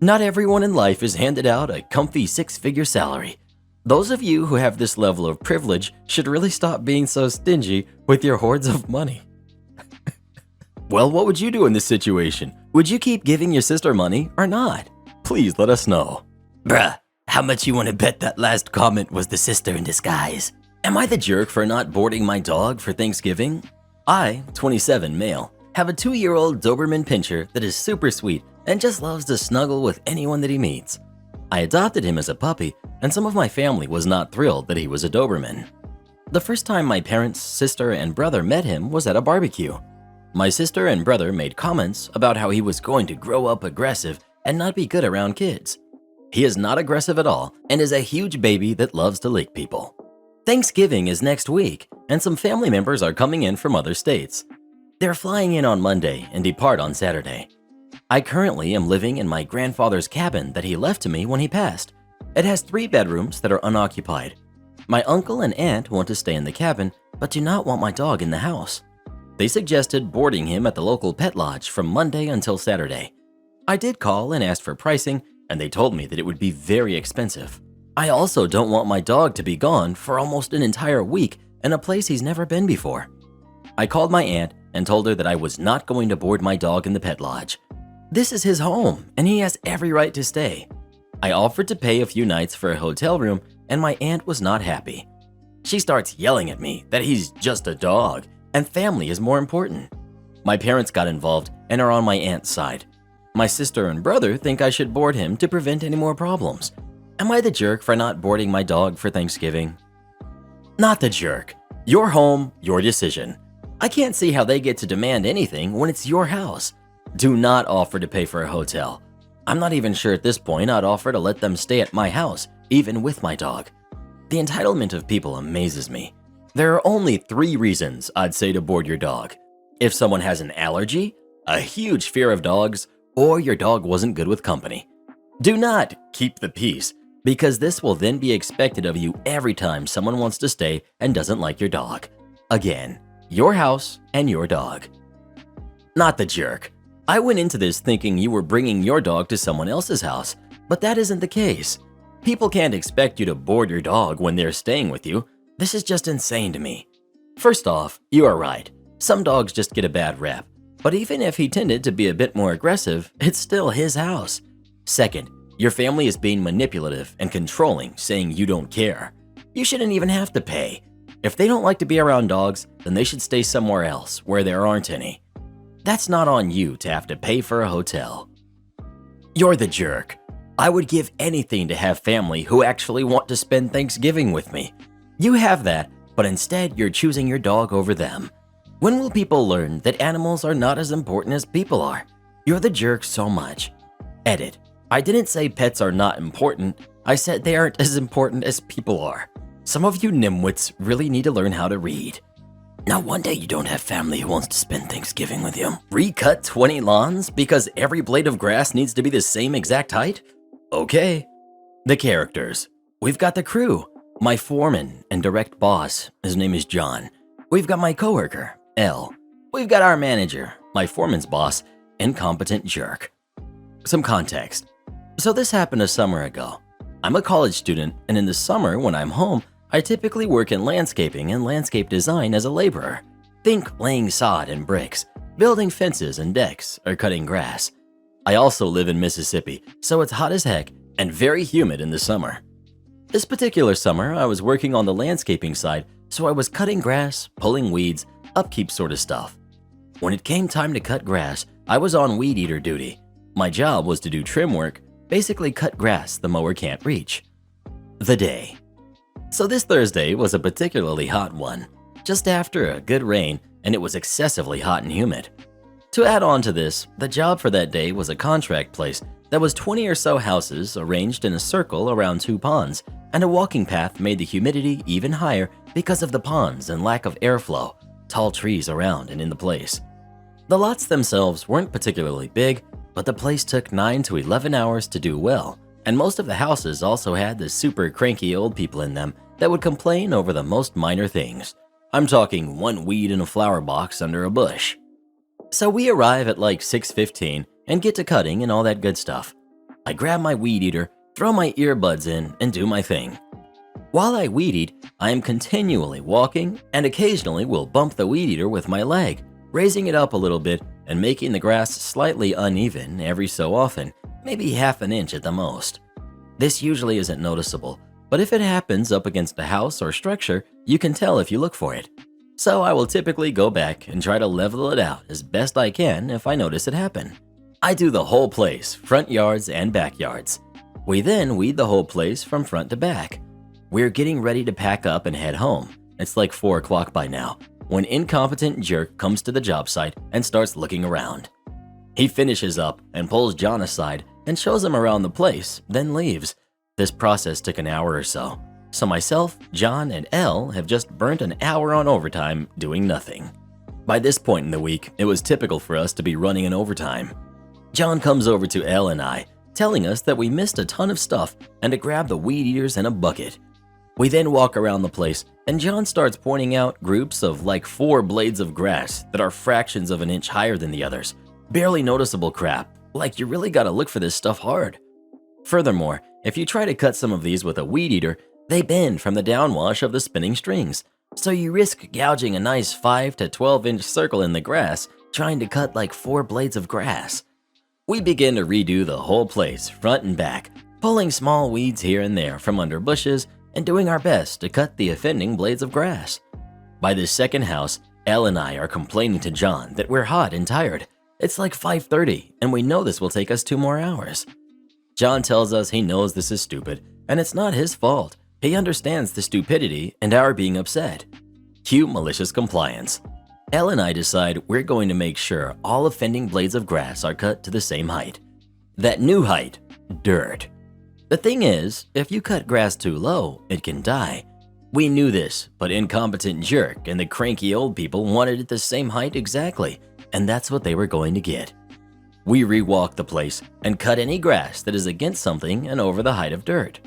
Not everyone in life is handed out a comfy 6-figure salary. Those of you who have this level of privilege should really stop being so stingy with your hordes of money. Well, what would you do in this situation? Would you keep giving your sister money or not? Please let us know. Bruh, how much you want to bet that last comment was the sister in disguise? Am I the jerk for not boarding my dog for Thanksgiving? I, 27 male, have a 2-year-old Doberman Pinscher that is super sweet and just loves to snuggle with anyone that he meets. I adopted him as a puppy, and some of my family was not thrilled that he was a Doberman. The first time my parents, sister, and brother met him was at a barbecue. My sister and brother made comments about how he was going to grow up aggressive and not be good around kids. He is not aggressive at all and is a huge baby that loves to lick people. Thanksgiving is next week, and some family members are coming in from other states. They're flying in on Monday and depart on Saturday. I currently am living in my grandfather's cabin that he left to me when he passed. It has 3 bedrooms that are unoccupied. My uncle and aunt want to stay in the cabin, but do not want my dog in the house. They suggested boarding him at the local pet lodge from Monday until Saturday. I did call and asked for pricing, and they told me that it would be very expensive. I also don't want my dog to be gone for almost an entire week in a place he's never been before. I called my aunt and told her that I was not going to board my dog in the pet lodge. This is his home, and he has every right to stay. I offered to pay a few nights for a hotel room, and my aunt was not happy. She starts yelling at me that he's just a dog, and family is more important. My parents got involved and are on my aunt's side. My sister and brother think I should board him to prevent any more problems. Am I the jerk for not boarding my dog for Thanksgiving? Not the jerk. Your home, your decision. I can't see how they get to demand anything when it's your house. Do not offer to pay for a hotel. I'm not even sure at this point I'd offer to let them stay at my house, even with my dog. The entitlement of people amazes me. There are only 3 reasons I'd say to board your dog. If someone has an allergy, a huge fear of dogs, or your dog wasn't good with company. Do not keep the peace, because this will then be expected of you every time someone wants to stay and doesn't like your dog. Again, your house and your dog. Not the jerk. I went into this thinking you were bringing your dog to someone else's house, but that isn't the case. People can't expect you to board your dog when they're staying with you. This is just insane to me. First off, you are right. Some dogs just get a bad rep, but even if he tended to be a bit more aggressive, it's still his house. Second, your family is being manipulative and controlling, saying you don't care. You shouldn't even have to pay. If they don't like to be around dogs, then they should stay somewhere else where there aren't any. That's not on you to have to pay for a hotel. You're the jerk. I would give anything to have family who actually want to spend Thanksgiving with me. You have that, but instead you're choosing your dog over them. When will people learn that animals are not as important as people are? You're the jerk so much. Edit. I didn't say pets are not important. I said they aren't as important as people are. Some of you nimwits really need to learn how to read. Now one day you don't have family who wants to spend Thanksgiving with you. Recut 20 lawns because every blade of grass needs to be the same exact height? Okay. The characters. We've got the crew. My foreman and direct boss, his name is John. We've got my coworker, L. We've got our manager, my foreman's boss, incompetent jerk. Some context. So this happened a summer ago. I'm a college student, and in the summer when I'm home, I typically work in landscaping and landscape design as a laborer. Think laying sod and bricks, building fences and decks, or cutting grass. I also live in Mississippi, so it's hot as heck and very humid in the summer. This particular summer, I was working on the landscaping side, so I was cutting grass, pulling weeds, upkeep sort of stuff. When it came time to cut grass, I was on weed eater duty. My job was to do trim work, basically cut grass the mower can't reach. The day. So this Thursday was a particularly hot one, just after a good rain, and it was excessively hot and humid. To add on to this, the job for that day was a contract place that was 20 or so houses arranged in a circle around 2 ponds, and a walking path made the humidity even higher because of the ponds and lack of airflow, tall trees around and in the place. The lots themselves weren't particularly big, but the place took 9 to 11 hours to do well, and most of the houses also had the super cranky old people in them that would complain over the most minor things. I'm talking one weed in a flower box under a bush. So we arrive at like 6:15 and get to cutting and all that good stuff. I grab my weed eater, throw my earbuds in, and do my thing. While I weed eat, I am continually walking and occasionally will bump the weed eater with my leg, raising it up a little bit and making the grass slightly uneven every so often, maybe half an inch at the most. This usually isn't noticeable, but if it happens up against a house or structure, you can tell if you look for it. So I will typically go back and try to level it out as best I can if I notice it happen. I do the whole place, front yards and backyards. We then weed the whole place from front to back. We're getting ready to pack up and head home. It's like 4 o'clock by now, when incompetent jerk comes to the job site and starts looking around. He finishes up and pulls John aside and shows him around the place, then leaves. This process took an hour or so. So myself, John, and Elle have just burnt an hour on overtime doing nothing. By this point in the week, it was typical for us to be running an overtime. John comes over to Elle and I, telling us that we missed a ton of stuff and to grab the weed eaters and a bucket. We then walk around the place, and John starts pointing out groups of like 4 blades of grass that are fractions of an inch higher than the others. Barely noticeable crap, like you really gotta look for this stuff hard. Furthermore, if you try to cut some of these with a weed eater, they bend from the downwash of the spinning strings, so you risk gouging a nice 5 to 12-inch circle in the grass trying to cut like 4 blades of grass. We begin to redo the whole place, front and back, pulling small weeds here and there from under bushes and doing our best to cut the offending blades of grass. By the second house, Elle and I are complaining to John that we're hot and tired. It's like 5:30 and we know this will take us 2 more hours. John tells us he knows this is stupid and it's not his fault. He understands the stupidity and our being upset. Cue malicious compliance. Elle and I decide we're going to make sure all offending blades of grass are cut to the same height. That new height, dirt. The thing is, if you cut grass too low, it can die. We knew this, but incompetent jerk and the cranky old people wanted it the same height exactly, and that's what they were going to get. We re-walk the place and cut any grass that is against something and over the height of dirt.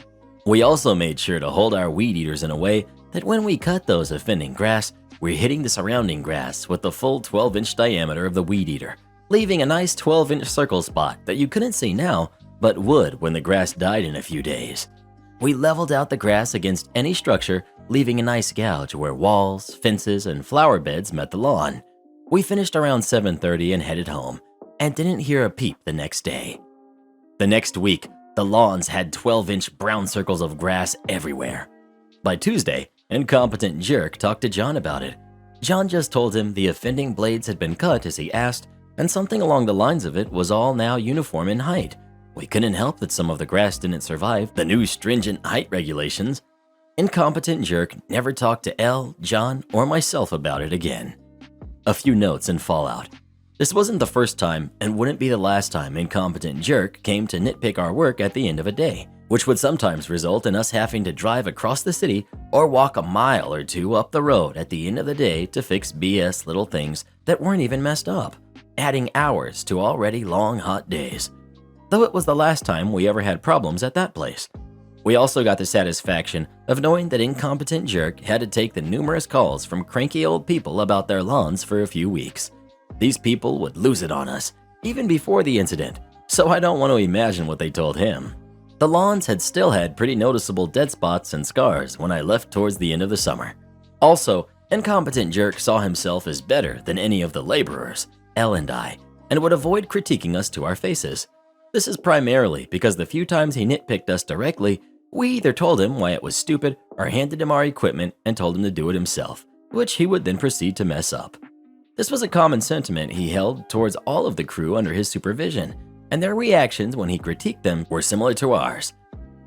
We also made sure to hold our weed eaters in a way that when we cut those offending grass, we're hitting the surrounding grass with the full 12-inch diameter of the weed eater, leaving a nice 12-inch circle spot that you couldn't see now, but would when the grass died in a few days. We leveled out the grass against any structure, leaving a nice gouge where walls, fences, and flower beds met the lawn. We finished around 7:30 and headed home, and didn't hear a peep the next day. The next week, the lawns had 12-inch brown circles of grass everywhere. By Tuesday, incompetent jerk talked to John about it. John just told him the offending blades had been cut as he asked, and something along the lines of it was all now uniform in height. We couldn't help that some of the grass didn't survive the new stringent height regulations. Incompetent jerk never talked to Elle, John, or myself about it again. A few notes and fallout. This wasn't the first time and wouldn't be the last time incompetent jerk came to nitpick our work at the end of a day, which would sometimes result in us having to drive across the city or walk a mile or two up the road at the end of the day to fix BS little things that weren't even messed up, adding hours to already long hot days. Though it was the last time we ever had problems at that place. We also got the satisfaction of knowing that incompetent jerk had to take the numerous calls from cranky old people about their lawns for a few weeks. These people would lose it on us, even before the incident, so I don't want to imagine what they told him. The lawns had still had pretty noticeable dead spots and scars when I left towards the end of the summer. Also, incompetent jerk saw himself as better than any of the laborers, Elle and I, and would avoid critiquing us to our faces. This is primarily because the few times he nitpicked us directly, we either told him why it was stupid or handed him our equipment and told him to do it himself, which he would then proceed to mess up. This was a common sentiment he held towards all of the crew under his supervision, and their reactions when he critiqued them were similar to ours.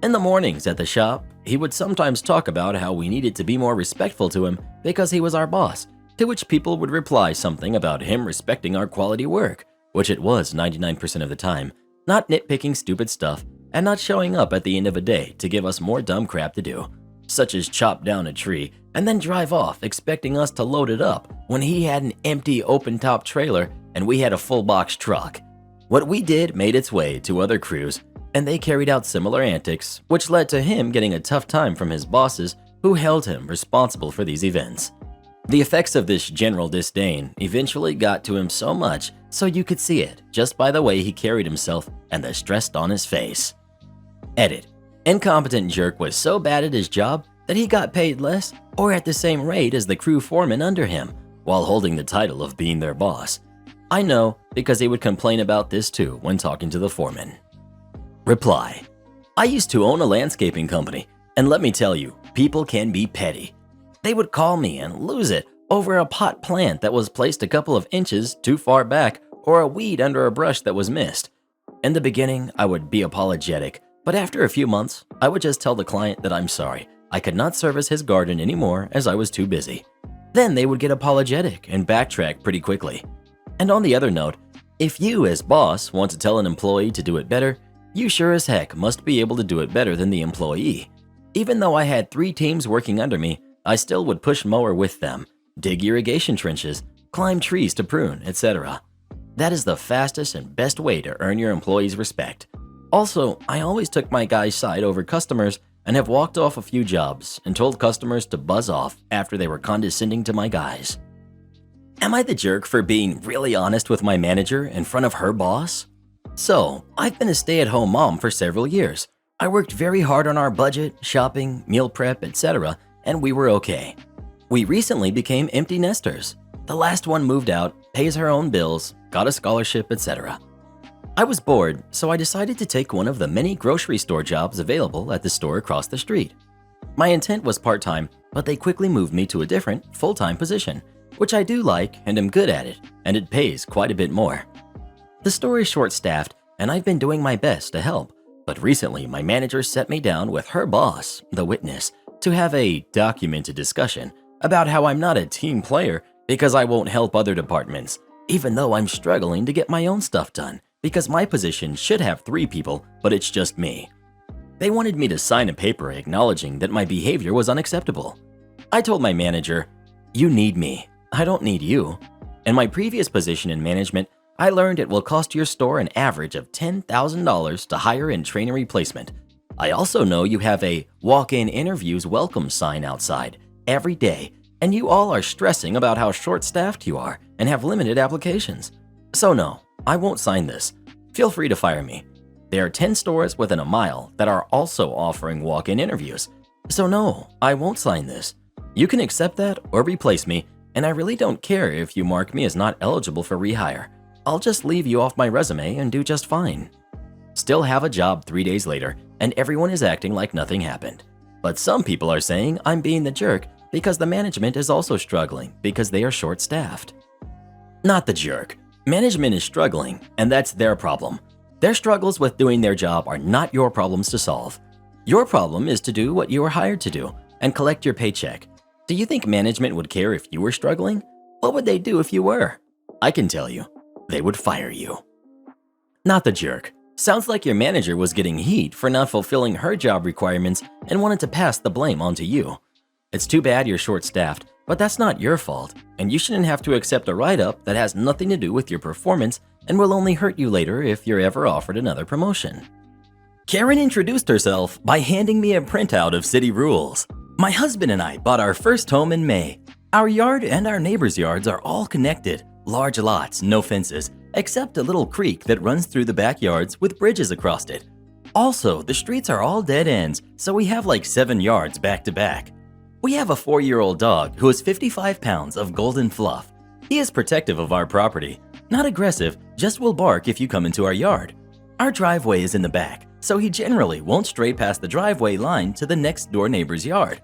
In the mornings at the shop, he would sometimes talk about how we needed to be more respectful to him because he was our boss, to which people would reply something about him respecting our quality work, which it was 99% of the time, not nitpicking stupid stuff, and not showing up at the end of a day to give us more dumb crap to do, such as chop down a tree and then drive off expecting us to load it up when he had an empty open-top trailer and we had a full-box truck. What we did made its way to other crews, and they carried out similar antics, which led to him getting a tough time from his bosses who held him responsible for these events. The effects of this general disdain eventually got to him so much so you could see it just by the way he carried himself and the stress on his face. Edit. Incompetent jerk was so bad at his job that he got paid less or at the same rate as the crew foreman under him while holding the title of being their boss. I know because he would complain about this too when talking to the foreman. Reply. I used to own a landscaping company, and let me tell you, people can be petty. They would call me and lose it over a pot plant that was placed a couple of inches too far back or a weed under a brush that was missed. In the beginning, I would be apologetic, but after a few months, I would just tell the client that I'm sorry, I could not service his garden anymore as I was too busy. Then they would get apologetic and backtrack pretty quickly. And on the other note, if you as boss want to tell an employee to do it better, you sure as heck must be able to do it better than the employee. Even though I had 3 teams working under me, I still would push mower with them, dig irrigation trenches, climb trees to prune, etc. That is the fastest and best way to earn your employees' respect. Also, I always took my guy's side over customers and have walked off a few jobs and told customers to buzz off after they were condescending to my guys. Am I the jerk for being really honest with my manager in front of her boss? So, I've been a stay-at-home mom for several years. I worked very hard on our budget, shopping, meal prep, etc., and we were okay. We recently became empty nesters. The last one moved out, pays her own bills, got a scholarship, etc. I was bored, so I decided to take one of the many grocery store jobs available at the store across the street. My intent was part-time, but they quickly moved me to a different, full-time position, which I do like and am good at it, and it pays quite a bit more. The store is short-staffed, and I've been doing my best to help, but recently my manager set me down with her boss, the witness, to have a documented discussion about how I'm not a team player because I won't help other departments, even though I'm struggling to get my own stuff done because my position should have 3 people, but it's just me. They wanted me to sign a paper acknowledging that my behavior was unacceptable. I told my manager, "You need me, I don't need you." In my previous position in management, I learned it will cost your store an average of $10,000 to hire and train a replacement. I also know you have a walk-in interviews welcome sign outside every day, and you all are stressing about how short-staffed you are and have limited applications. So no, I won't sign this. Feel free to fire me. There are 10 stores within a mile that are also offering walk-in interviews. So no, I won't sign this. You can accept that or replace me, and I really don't care if you mark me as not eligible for rehire. I'll just leave you off my resume and do just fine. Still have a job 3 days later, and everyone is acting like nothing happened. But some people are saying I'm being the jerk because the management is also struggling because they are short-staffed. Not the jerk. Management is struggling, and that's their problem. Their struggles with doing their job are not your problems to solve. Your problem is to do what you were hired to do and collect your paycheck. Do you think management would care if you were struggling? What would they do if you were? I can tell you. they would fire you. Not the jerk. Sounds like your manager was getting heat for not fulfilling her job requirements and wanted to pass the blame onto you. It's too bad you're short-staffed, but that's not your fault, and you shouldn't have to accept a write-up that has nothing to do with your performance and will only hurt you later if you're ever offered another promotion. Karen introduced herself by handing me a printout of city rules. My husband and I bought our first home in May. Our yard and our neighbors' yards are all connected, large lots, no fences, except a little creek that runs through the backyards with bridges across it. Also, the streets are all dead ends, so we have like 7 yards back to back. We have a 4-year-old dog who is 55 pounds of golden fluff. He is protective of our property, not aggressive, just will bark if you come into our yard. Our driveway is in the back, so he generally won't stray past the driveway line to the next door neighbor's yard.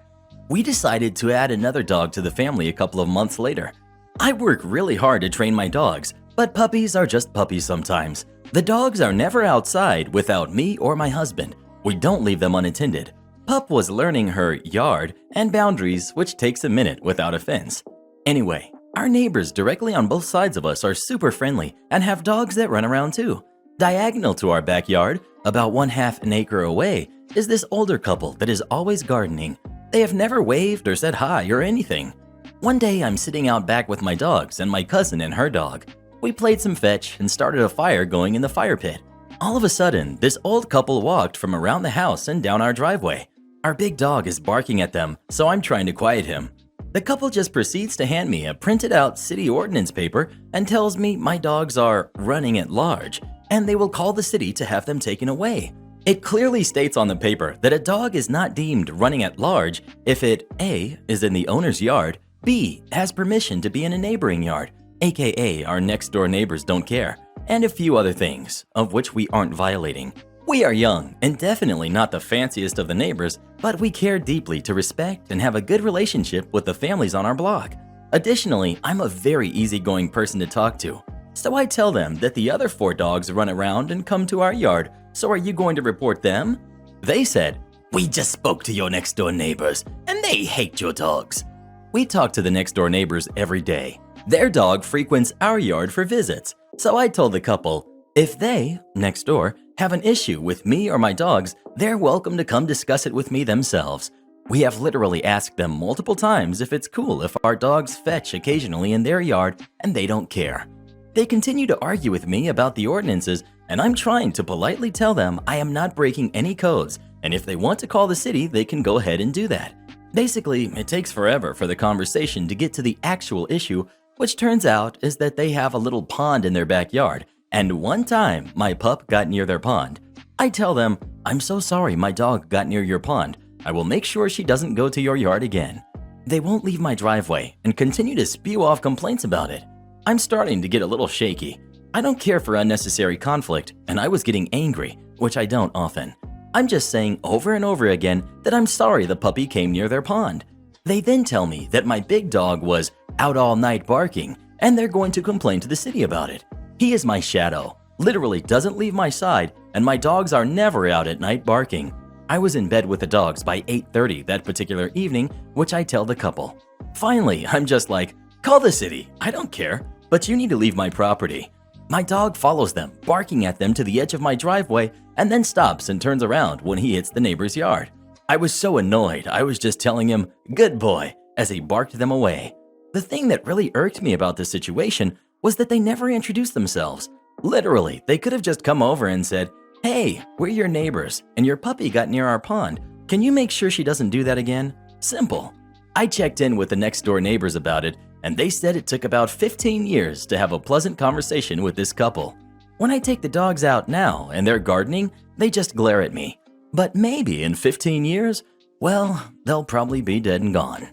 We decided to add another dog to the family a couple of months later. I work really hard to train my dogs, but puppies are just puppies sometimes. The dogs are never outside without me or my husband. We don't leave them unattended. Pup was learning her yard and boundaries, which takes a minute without a fence. Anyway, our neighbors directly on both sides of us are super friendly and have dogs that run around too. Diagonal to our backyard, about 1/2 an acre away, is this older couple that is always gardening. They have never waved or said hi or anything. One day I'm sitting out back with my dogs and my cousin and her dog. We played some fetch and started a fire going in the fire pit. All of a sudden, this old couple walked from around the house and down our driveway. Our big dog is barking at them, so I'm trying to quiet him. The couple just proceeds to hand me a printed out city ordinance paper and tells me my dogs are running at large and they will call the city to have them taken away. It clearly states on the paper that a dog is not deemed running at large if it A. is in the owner's yard, B. has permission to be in a neighboring yard, aka our next door neighbors don't care, and a few other things, of which we aren't violating. We are young and definitely not the fanciest of the neighbors, but we care deeply to respect and have a good relationship with the families on our block. Additionally, I'm a very easygoing person to talk to, so I tell them that the other 4 dogs run around and come to our yard, so are you going to report them? They said, "We just spoke to your next door neighbors and they hate your dogs." We talk to the next door neighbors every day. Their dog frequents our yard for visits, so I told the couple, if they, next door, have an issue with me or my dogs, they're welcome to come discuss it with me themselves. We have literally asked them multiple times if it's cool if our dogs fetch occasionally in their yard and they don't care. They continue to argue with me about the ordinances and I'm trying to politely tell them I am not breaking any codes and if they want to call the city, they can go ahead and do that. Basically, it takes forever for the conversation to get to the actual issue, which turns out is that they have a little pond in their backyard, and one time my pup got near their pond. I tell them, "I'm so sorry my dog got near your pond. I will make sure she doesn't go to your yard again." They won't leave my driveway and continue to spew off complaints about it. I'm starting to get a little shaky. I don't care for unnecessary conflict, and I was getting angry, which I don't often. I'm just saying over and over again that I'm sorry the puppy came near their pond. They then tell me that my big dog was out all night barking and they're going to complain to the city about it. He is my shadow, literally doesn't leave my side, and my dogs are never out at night barking. I was in bed with the dogs by 8:30 that particular evening, which I tell the couple. Finally, I'm just like, call the city, I don't care, but you need to leave my property. My dog follows them, barking at them to the edge of my driveway, and then stops and turns around when he hits the neighbor's yard. I was so annoyed, I was just telling him, "Good boy," as he barked them away. The thing that really irked me about this situation was that they never introduced themselves. Literally, they could have just come over and said, "Hey, we're your neighbors, and your puppy got near our pond. Can you make sure she doesn't do that again?" Simple. I checked in with the next door neighbors about it, and they said it took about 15 years to have a pleasant conversation with this couple. When I take the dogs out now and they're gardening, they just glare at me. But maybe in 15 years, well, they'll probably be dead and gone.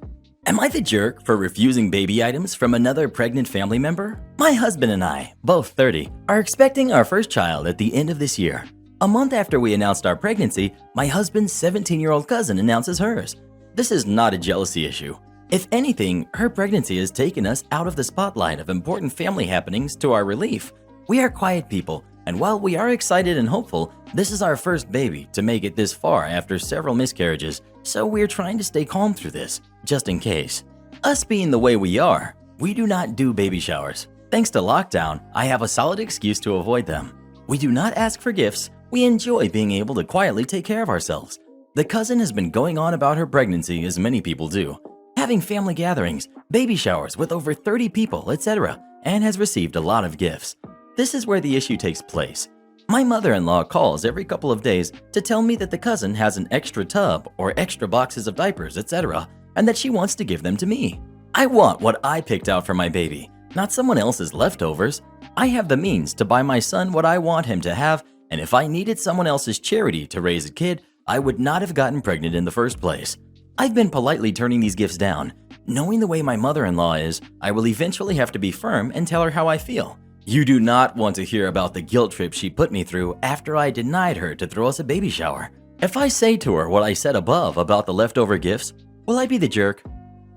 Am I the jerk for refusing baby items from another pregnant family member? My husband and I, both 30, are expecting our first child at the end of this year. A month after we announced our pregnancy, my husband's 17-year-old cousin announces hers. This is not a jealousy issue. If anything, her pregnancy has taken us out of the spotlight of important family happenings to our relief. We are quiet people, and while we are excited and hopeful, this is our first baby to make it this far after several miscarriages, so we're trying to stay calm through this, just in case. Us being the way we are, we do not do baby showers. Thanks to lockdown, I have a solid excuse to avoid them. We do not ask for gifts. We enjoy being able to quietly take care of ourselves. The cousin has been going on about her pregnancy as many people do, having family gatherings, baby showers with over 30 people, etc., and has received a lot of gifts. This is where the issue takes place. My mother-in-law calls every couple of days to tell me that the cousin has an extra tub or extra boxes of diapers, etc., and that she wants to give them to me. I want what I picked out for my baby, not someone else's leftovers. I have the means to buy my son what I want him to have, and if I needed someone else's charity to raise a kid, I would not have gotten pregnant in the first place. I've been politely turning these gifts down. Knowing the way my mother-in-law is, I will eventually have to be firm and tell her how I feel. You do not want to hear about the guilt trip she put me through after I denied her to throw us a baby shower. If I say to her what I said above about the leftover gifts, will I be the jerk?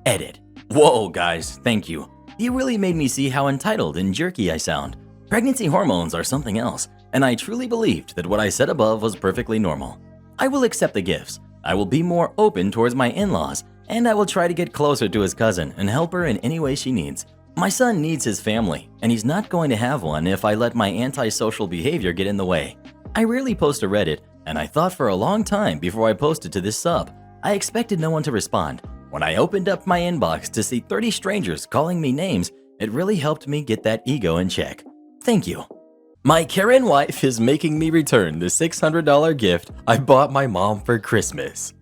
Edit. Whoa, guys, thank you. You really made me see how entitled and jerky I sound. Pregnancy hormones are something else, and I truly believed that what I said above was perfectly normal. I will accept the gifts. I will be more open towards my in-laws, and I will try to get closer to his cousin and help her in any way she needs. My son needs his family, and he's not going to have one if I let my antisocial behavior get in the way. I rarely post to Reddit, and I thought for a long time before I posted to this sub. I expected no one to respond. When I opened up my inbox to see 30 strangers calling me names, it really helped me get that ego in check. Thank you. My Karen wife is making me return the $600 gift I bought my mom for Christmas.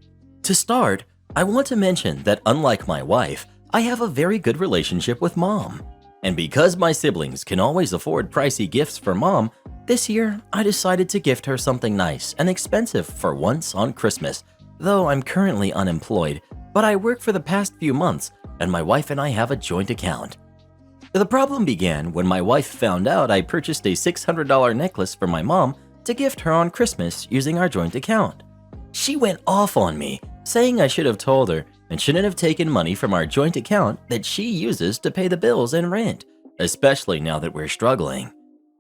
To start, I want to mention that unlike my wife, I have a very good relationship with mom. And because my siblings can always afford pricey gifts for mom, this year I decided to gift her something nice and expensive for once on Christmas. Though I'm currently unemployed, but I work for the past few months and my wife and I have a joint account. The problem began when my wife found out I purchased a $600 necklace for my mom to gift her on Christmas using our joint account. She went off on me, saying I should have told her and shouldn't have taken money from our joint account that she uses to pay the bills and rent, especially now that we're struggling.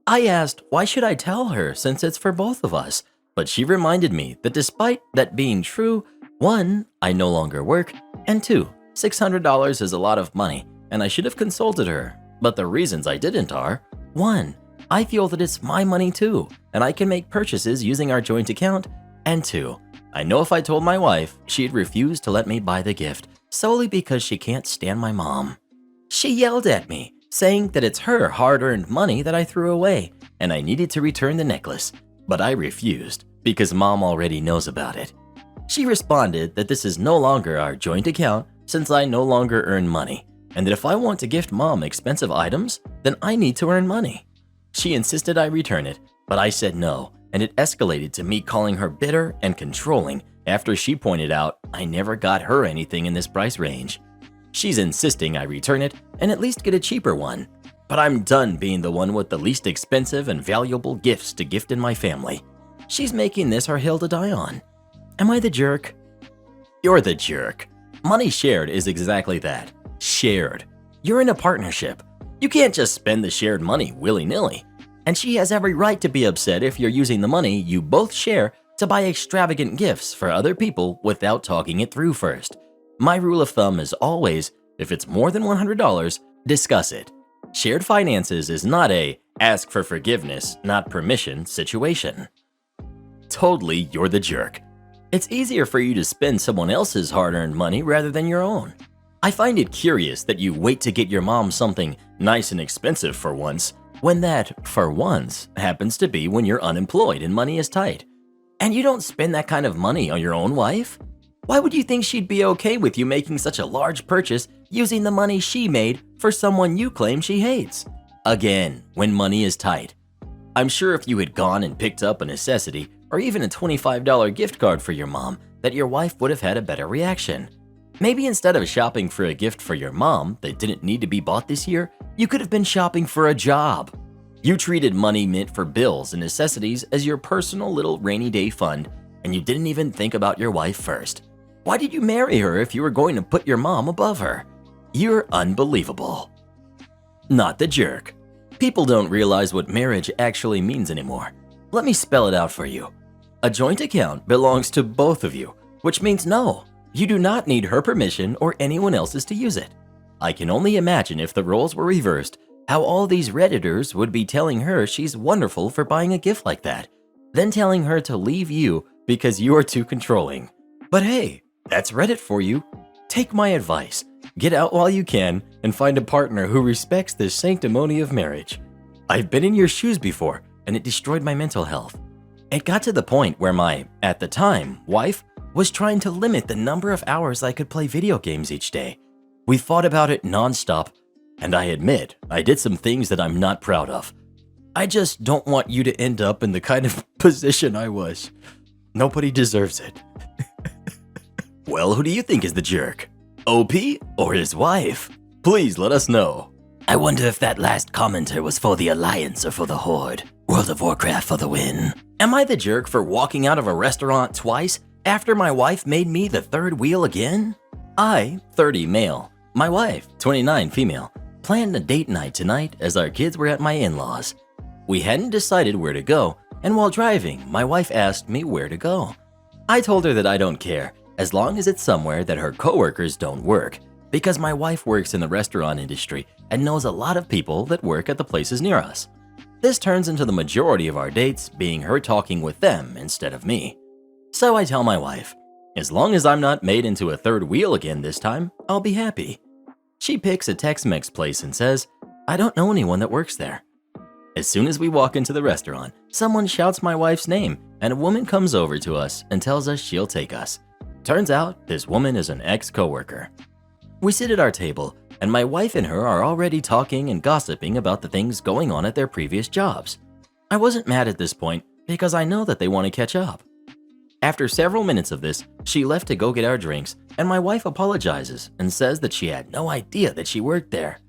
I asked why should I tell her since it's for both of us, but she reminded me that despite that being true, 1, I no longer work, and 2, $600 is a lot of money, and I should have consulted her. But the reasons I didn't are, 1, I feel that it's my money too, and I can make purchases using our joint account, and 2, I know if I told my wife, she'd refuse to let me buy the gift solely because she can't stand my mom. She yelled at me, saying that it's her hard-earned money that I threw away, and I needed to return the necklace, but I refused because mom already knows about it. She responded that this is no longer our joint account since I no longer earn money, and that if I want to gift mom expensive items, then I need to earn money. She insisted I return it, but I said no, and it escalated to me calling her bitter and controlling after she pointed out I never got her anything in this price range. She's insisting I return it and at least get a cheaper one, but I'm done being the one with the least expensive and valuable gifts to gift in my family. She's making this her hill to die on. Am I the jerk? You're the jerk. Money shared is exactly that. Shared. You're in a partnership. You can't just spend the shared money willy-nilly. And she has every right to be upset if you're using the money you both share to buy extravagant gifts for other people without talking it through first. My rule of thumb is always, if it's more than $100, discuss it. Shared finances is not a ask for forgiveness, not permission situation. Totally, you're the jerk. It's easier for you to spend someone else's hard-earned money rather than your own. I find it curious that you wait to get your mom something nice and expensive for once, when that, for once, happens to be when you're unemployed and money is tight. And you don't spend that kind of money on your own wife? Why would you think she'd be okay with you making such a large purchase using the money she made for someone you claim she hates? Again, when money is tight. I'm sure if you had gone and picked up a necessity or even a $25 gift card for your mom, that your wife would have had a better reaction. Maybe instead of shopping for a gift for your mom that didn't need to be bought this year, you could have been shopping for a job. You treated money meant for bills and necessities as your personal little rainy day fund, and you didn't even think about your wife first. Why did you marry her if you were going to put your mom above her? You're unbelievable. Not the jerk. People don't realize what marriage actually means anymore. Let me spell it out for you. A joint account belongs to both of you, which means no, you do not need her permission or anyone else's to use it. I can only imagine if the roles were reversed, How all these Redditors would be telling her she's wonderful for buying a gift like that, then telling her to leave you because you are too controlling. But hey, that's Reddit for you. Take my advice. Get out while you can and find a partner who respects the sanctimony of marriage. I've been in your shoes before, and it destroyed my mental health. It got to the point where my, at the time, wife was trying to limit the number of hours I could play video games each day. We fought about it nonstop, and I admit I did some things that I'm not proud of. I just don't want you to end up in the kind of position I was. Nobody deserves it. Well, who do you think is the jerk? OP or his wife? Please let us know. I wonder if that last commenter was for the Alliance or for the Horde. World of Warcraft for the win. Am I the jerk for walking out of a restaurant twice after my wife made me the third wheel again? I, 30 male, my wife, 29 female, planned a date night tonight as our kids were at my in-laws. We hadn't decided where to go, and while driving, my wife asked me where to go. I told her that I don't care, as long as it's somewhere that her coworkers don't work, because my wife works in the restaurant industry and knows a lot of people that work at the places near us. This turns into the majority of our dates being her talking with them instead of me. So I tell my wife, as long as I'm not made into a third wheel again this time, I'll be happy. She picks a Tex-Mex place and says, I don't know anyone that works there. As soon as we walk into the restaurant, someone shouts my wife's name and a woman comes over to us and tells us she'll take us. Turns out this woman is an ex-coworker. We sit at our table and my wife and her are already talking and gossiping about the things going on at their previous jobs. I wasn't mad at this point because I know that they want to catch up. After several minutes of this, she left to go get our drinks and my wife apologizes and says that she had no idea that she worked there.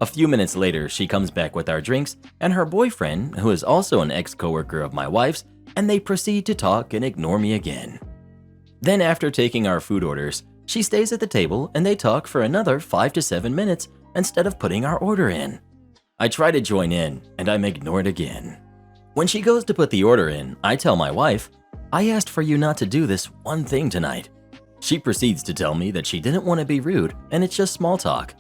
A few minutes later, she comes back with our drinks and her boyfriend, who is also an ex-coworker of my wife's, and they proceed to talk and ignore me again. Then after taking our food orders, she stays at the table and they talk for another 5 to 7 minutes instead of putting our order in. I try to join in and I'm ignored again. When she goes to put the order in, I tell my wife, I asked for you not to do this one thing tonight. She proceeds to tell me that she didn't want to be rude and it's just small talk.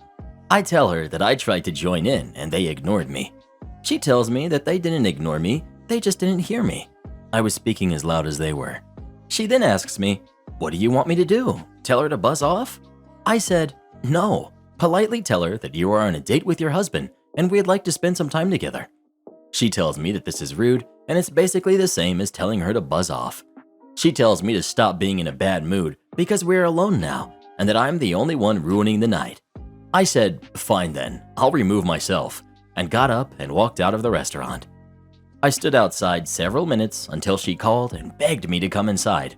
I tell her that I tried to join in and they ignored me. She tells me that they didn't ignore me, they just didn't hear me. I was speaking as loud as they were. She then asks me, what do you want me to do? Tell her to buzz off? I said, no. Politely tell her that you are on a date with your husband and we'd like to spend some time together. She tells me that this is rude and it's basically the same as telling her to buzz off. She tells me to stop being in a bad mood because we're alone now and that I'm the only one ruining the night. I said, fine then, I'll remove myself, and got up and walked out of the restaurant. I stood outside several minutes until she called and begged me to come inside.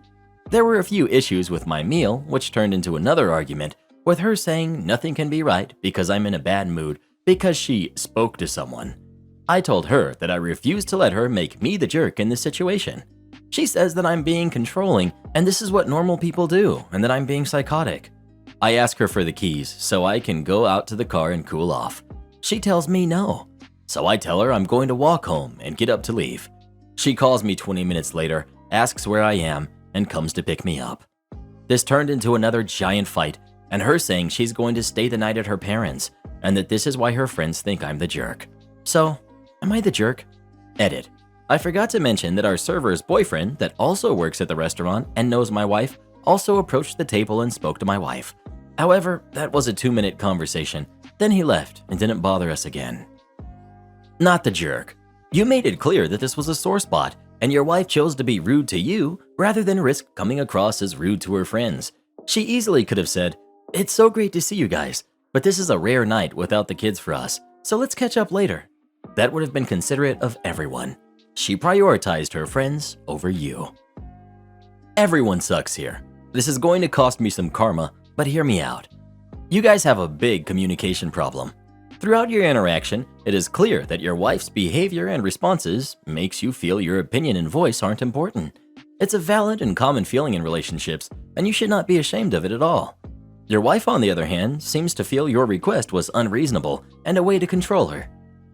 There were a few issues with my meal, which turned into another argument, with her saying nothing can be right because I'm in a bad mood because she spoke to someone. I told her that I refused to let her make me the jerk in this situation. She says that I'm being controlling and this is what normal people do and that I'm being psychotic. I ask her for the keys so I can go out to the car and cool off. She tells me no. So I tell her I'm going to walk home and get up to leave. She calls me 20 minutes later, asks where I am, and comes to pick me up. This turned into another giant fight and her saying she's going to stay the night at her parents and that this is why her friends think I'm the jerk. So, am I the jerk? Edit. I forgot to mention that our server's boyfriend that also works at the restaurant and knows my wife also approached the table and spoke to my wife. However, that was a 2-minute conversation. Then he left and didn't bother us again. Not the jerk. You made it clear that this was a sore spot and your wife chose to be rude to you rather than risk coming across as rude to her friends. She easily could have said, it's so great to see you guys, but this is a rare night without the kids for us, so let's catch up later. That would have been considerate of everyone. She prioritized her friends over you. Everyone sucks here. This is going to cost me some karma, but hear me out. You guys have a big communication problem. Throughout your interaction, it is clear that your wife's behavior and responses makes you feel your opinion and voice aren't important. It's a valid and common feeling in relationships, and you should not be ashamed of it at all. Your wife, on the other hand, seems to feel your request was unreasonable and a way to control her.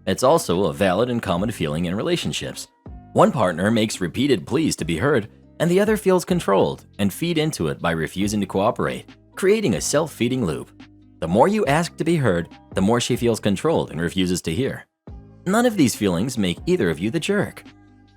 It's also a valid and common feeling in relationships. One partner makes repeated pleas to be heard, and the other feels controlled and feed into it by refusing to cooperate, creating a self-feeding loop. The more you ask to be heard, the more she feels controlled and refuses to hear. None of these feelings make either of you the jerk.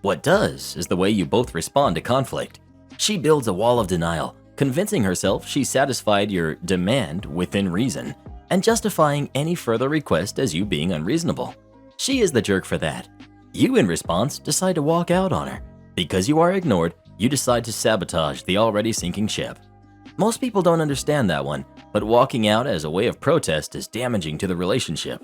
What does is the way you both respond to conflict. She builds a wall of denial, convincing herself she satisfied your demand within reason, and justifying any further request as you being unreasonable. She is the jerk for that. You, in response, decide to walk out on her. Because you are ignored, you decide to sabotage the already sinking ship. Most people don't understand that one, but walking out as a way of protest is damaging to the relationship.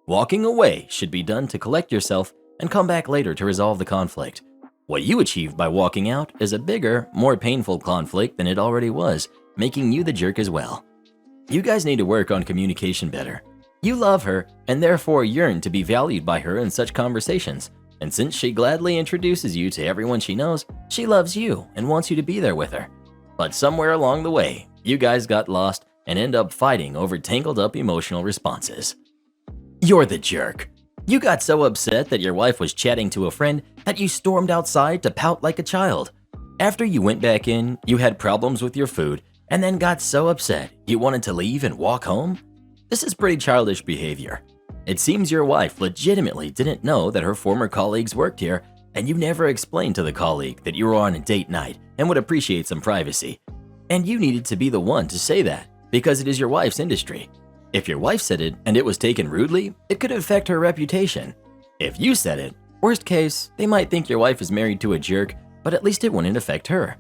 Walking away should be done to collect yourself and come back later to resolve the conflict. What you achieved by walking out is a bigger, more painful conflict than it already was, making you the jerk as well. You guys need to work on communication better. You love her and therefore yearn to be valued by her in such conversations. And since she gladly introduces you to everyone she knows, she loves you and wants you to be there with her. But somewhere along the way, you guys got lost and end up fighting over tangled up emotional responses. You're the jerk. You got so upset that your wife was chatting to a friend that you stormed outside to pout like a child. After you went back in, you had problems with your food and then got so upset you wanted to leave and walk home? This is pretty childish behavior. It seems your wife legitimately didn't know that her former colleagues worked here, and you never explained to the colleague that you were on a date night and would appreciate some privacy. And you needed to be the one to say that, because it is your wife's industry. If your wife said it and it was taken rudely, it could affect her reputation. If you said it, worst case, they might think your wife is married to a jerk, but at least it wouldn't affect her.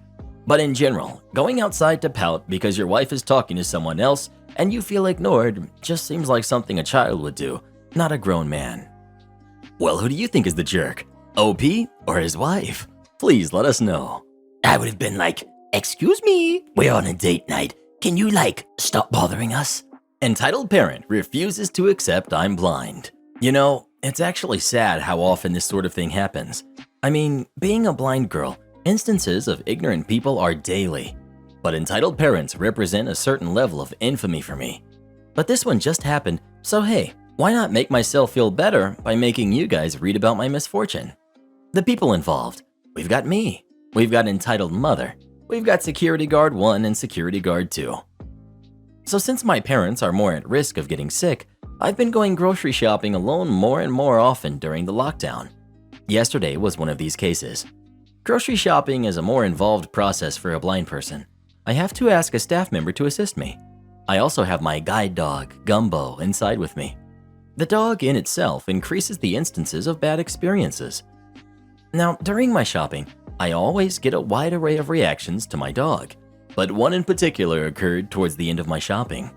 But in general, going outside to pout because your wife is talking to someone else and you feel ignored just seems like something a child would do, not a grown man. Well, who do you think is the jerk? OP or his wife? Please let us know. I would have been like, "Excuse me, we're on a date night. Can you, stop bothering us?" Entitled parent refuses to accept I'm blind. You know, it's actually sad how often this sort of thing happens. I mean, being a blind girl, instances of ignorant people are daily. But entitled parents represent a certain level of infamy for me. But this one just happened, so hey, why not make myself feel better by making you guys read about my misfortune? The people involved. We've got me. We've got entitled mother. We've got security guard 1 and security guard 2. So since my parents are more at risk of getting sick, I've been going grocery shopping alone more and more often during the lockdown. Yesterday was one of these cases. Grocery shopping is a more involved process for a blind person. I have to ask a staff member to assist me. I also have my guide dog, Gumbo, inside with me. The dog in itself increases the instances of bad experiences. Now, during my shopping, I always get a wide array of reactions to my dog, but one in particular occurred towards the end of my shopping.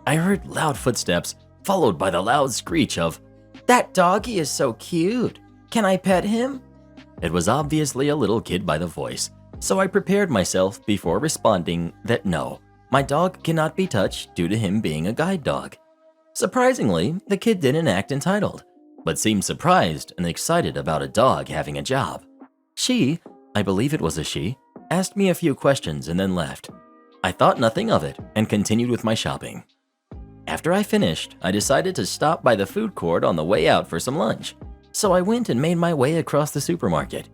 I heard loud footsteps, followed by the loud screech of, "That doggy is so cute. Can I pet him?" It was obviously a little kid by the voice, so I prepared myself before responding that no, my dog cannot be touched due to him being a guide dog. Surprisingly, the kid didn't act entitled, but seemed surprised and excited about a dog having a job. She, I believe it was a she, asked me a few questions and then left. I thought nothing of it and continued with my shopping. After I finished, I decided to stop by the food court on the way out for some lunch, so I went and made my way across the supermarket.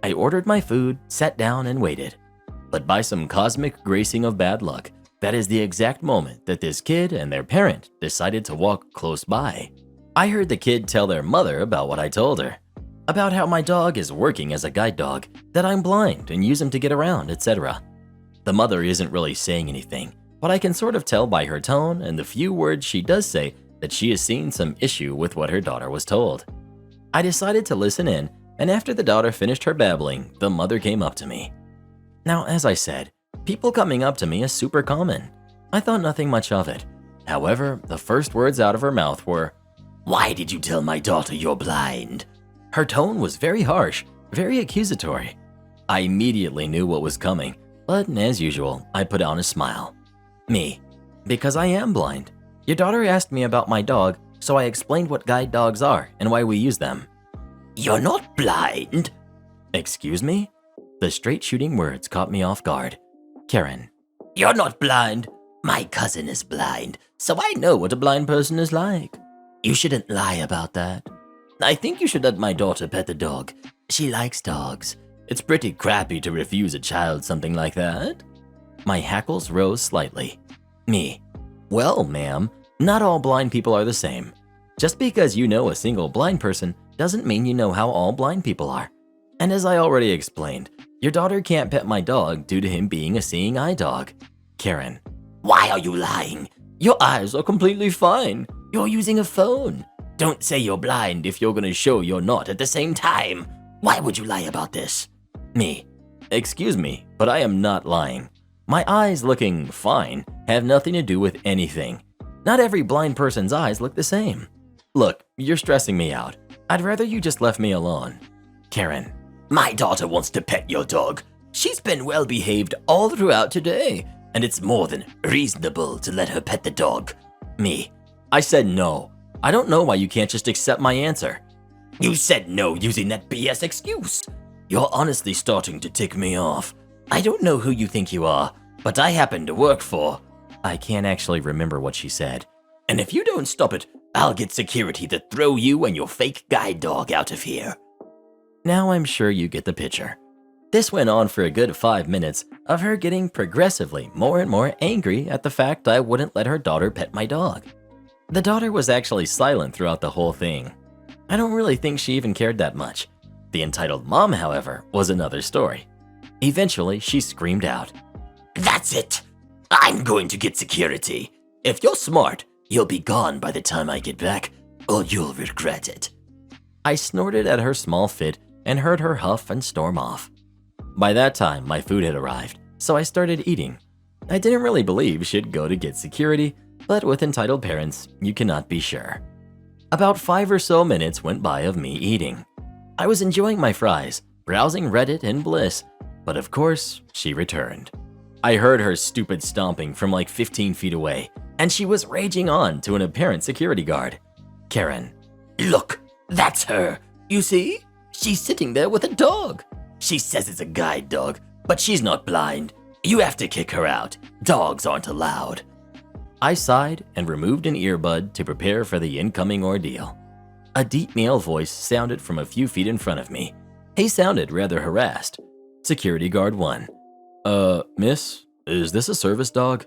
I ordered my food, sat down, and waited. But by some cosmic gracing of bad luck, that is the exact moment that this kid and their parent decided to walk close by. I heard the kid tell their mother about what I told her, about how my dog is working as a guide dog, that I'm blind and use him to get around, etc. The mother isn't really saying anything, but I can sort of tell by her tone and the few words she does say that she has seen some issue with what her daughter was told. I decided to listen in, and after the daughter finished her babbling, the mother came up to me. Now, as I said, people coming up to me is super common. I thought nothing much of it. However, the first words out of her mouth were, "Why did you tell my daughter you're blind?" Her tone was very harsh, very accusatory. I immediately knew what was coming, but as usual, I put on a smile. Me, because I am blind. Your daughter asked me about my dog, so I explained what guide dogs are and why we use them. "You're not blind." Excuse me? The straight shooting words caught me off guard. Karen. "You're not blind. My cousin is blind, so I know what a blind person is like. You shouldn't lie about that. I think you should let my daughter pet the dog. She likes dogs. It's pretty crappy to refuse a child something like that." My hackles rose slightly. Me. Well, ma'am, not all blind people are the same. Just because you know a single blind person doesn't mean you know how all blind people are. And as I already explained, your daughter can't pet my dog due to him being a seeing eye dog. Karen, why are you lying? Your eyes are completely fine. You're using a phone. Don't say you're blind if you're gonna show you're not at the same time. Why would you lie about this? Me, excuse me, but I am not lying. My eyes looking fine have nothing to do with anything. Not every blind person's eyes look the same. Look, you're stressing me out. I'd rather you just left me alone. Karen, my daughter wants to pet your dog. She's been well behaved all throughout today, and it's more than reasonable to let her pet the dog. Me, I said no. I don't know why you can't just accept my answer. You said no using that BS excuse. You're honestly starting to tick me off. I don't know who you think you are, but I happen to work for. I can't actually remember what she said. And if you don't stop it, I'll get security to throw you and your fake guide dog out of here. Now I'm sure you get the picture. This went on for a good 5 minutes of her getting progressively more and more angry at the fact I wouldn't let her daughter pet my dog. The daughter was actually silent throughout the whole thing. I don't really think she even cared that much. The entitled mom, however, was another story. Eventually, she screamed out, "That's it! I'm going to get security. If you're smart, you'll be gone by the time I get back, or you'll regret it." I snorted at her small fit and heard her huff and storm off. By that time, my food had arrived, so I started eating. I didn't really believe she'd go to get security, but with entitled parents, you cannot be sure. About 5 or so minutes went by of me eating. I was enjoying my fries, browsing Reddit in bliss, but of course, she returned. I heard her stupid stomping from like 15 feet away, and she was raging on to an apparent security guard. Karen, look, that's her. You see? She's sitting there with a dog. She says it's a guide dog, but she's not blind. You have to kick her out. Dogs aren't allowed. I sighed and removed an earbud to prepare for the incoming ordeal. A deep male voice sounded from a few feet in front of me. He sounded rather harassed. Security guard 1. Miss, is this a service dog?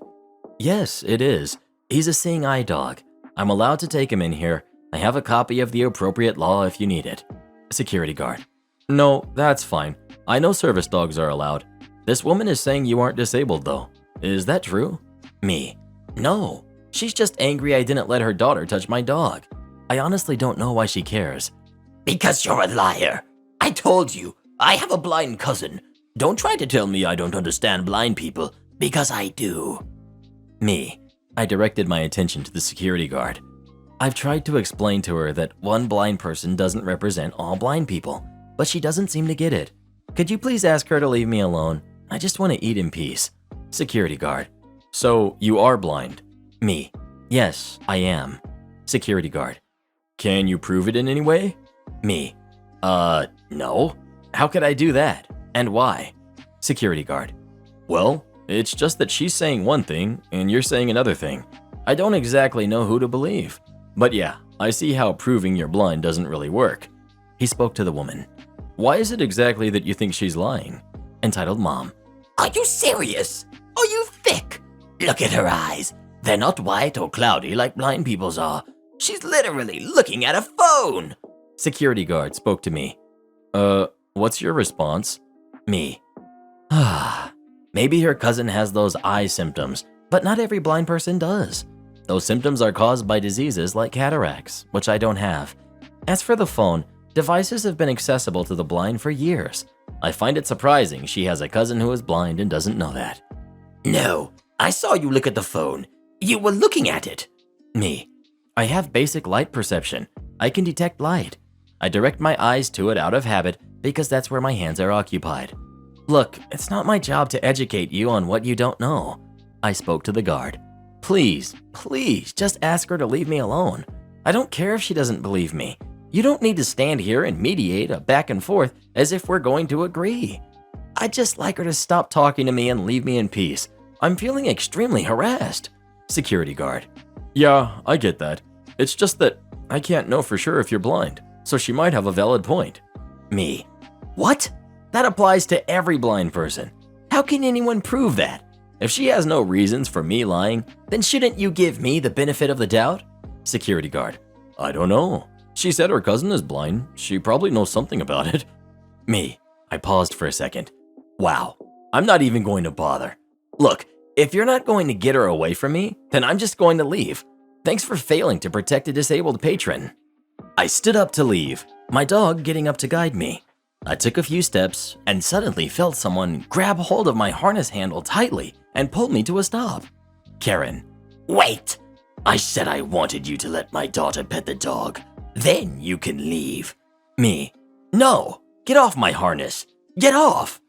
Yes, it is. He's a seeing eye dog. I'm allowed to take him in here. I have a copy of the appropriate law if you need it. Security guard. No, that's fine. I know service dogs are allowed. This woman is saying you aren't disabled though. Is that true? Me. No, she's just angry I didn't let her daughter touch my dog. I honestly don't know why she cares. Because you're a liar. I told you, I have a blind cousin. Don't try to tell me I don't understand blind people, because I do. Me. I directed my attention to the security guard. I've tried to explain to her that one blind person doesn't represent all blind people, but she doesn't seem to get it. Could you please ask her to leave me alone? I just want to eat in peace. Security guard. So, you are blind? Me. Yes, I am. Security guard. Can you prove it in any way? Me. No. How could I do that? And why? Security guard. Well, it's just that she's saying one thing and you're saying another thing. I don't exactly know who to believe. But yeah, I see how proving you're blind doesn't really work. He spoke to the woman. Why is it exactly that you think she's lying? Entitled mom. Are you serious? Are you thick? Look at her eyes. They're not white or cloudy like blind people's are. She's literally looking at a phone. Security guard spoke to me. What's your response? Me. Maybe her cousin has those eye symptoms, but not every blind person does. Those symptoms are caused by diseases like cataracts, which I don't have. As for the phone, devices have been accessible to the blind for years. I find it surprising she has a cousin who is blind and doesn't know that. No, I saw you look at the phone. You were looking at it. Me. I have basic light perception. I can detect light. I direct my eyes to it out of habit because that's where my hands are occupied. Look, it's not my job to educate you on what you don't know. I spoke to the guard. Please, just ask her to leave me alone. I don't care if she doesn't believe me. You don't need to stand here and mediate a back and forth as if we're going to agree. I'd just like her to stop talking to me and leave me in peace. I'm feeling extremely harassed. Security guard. Yeah, I get that. It's just that I can't know for sure if you're blind, so she might have a valid point. Me. What? That applies to every blind person. How can anyone prove that? If she has no reasons for me lying, then shouldn't you give me the benefit of the doubt? Security guard. I don't know. She said her cousin is blind. She probably knows something about it. Me. I paused for a second. Wow. I'm not even going to bother. Look, if you're not going to get her away from me, then I'm just going to leave. Thanks for failing to protect a disabled patron. I stood up to leave, my dog getting up to guide me. I took a few steps and suddenly felt someone grab hold of my harness handle tightly and pulled me to a stop. Karen. Wait! I said I wanted you to let my daughter pet the dog. Then you can leave. Me. No! Get off my harness! Get off!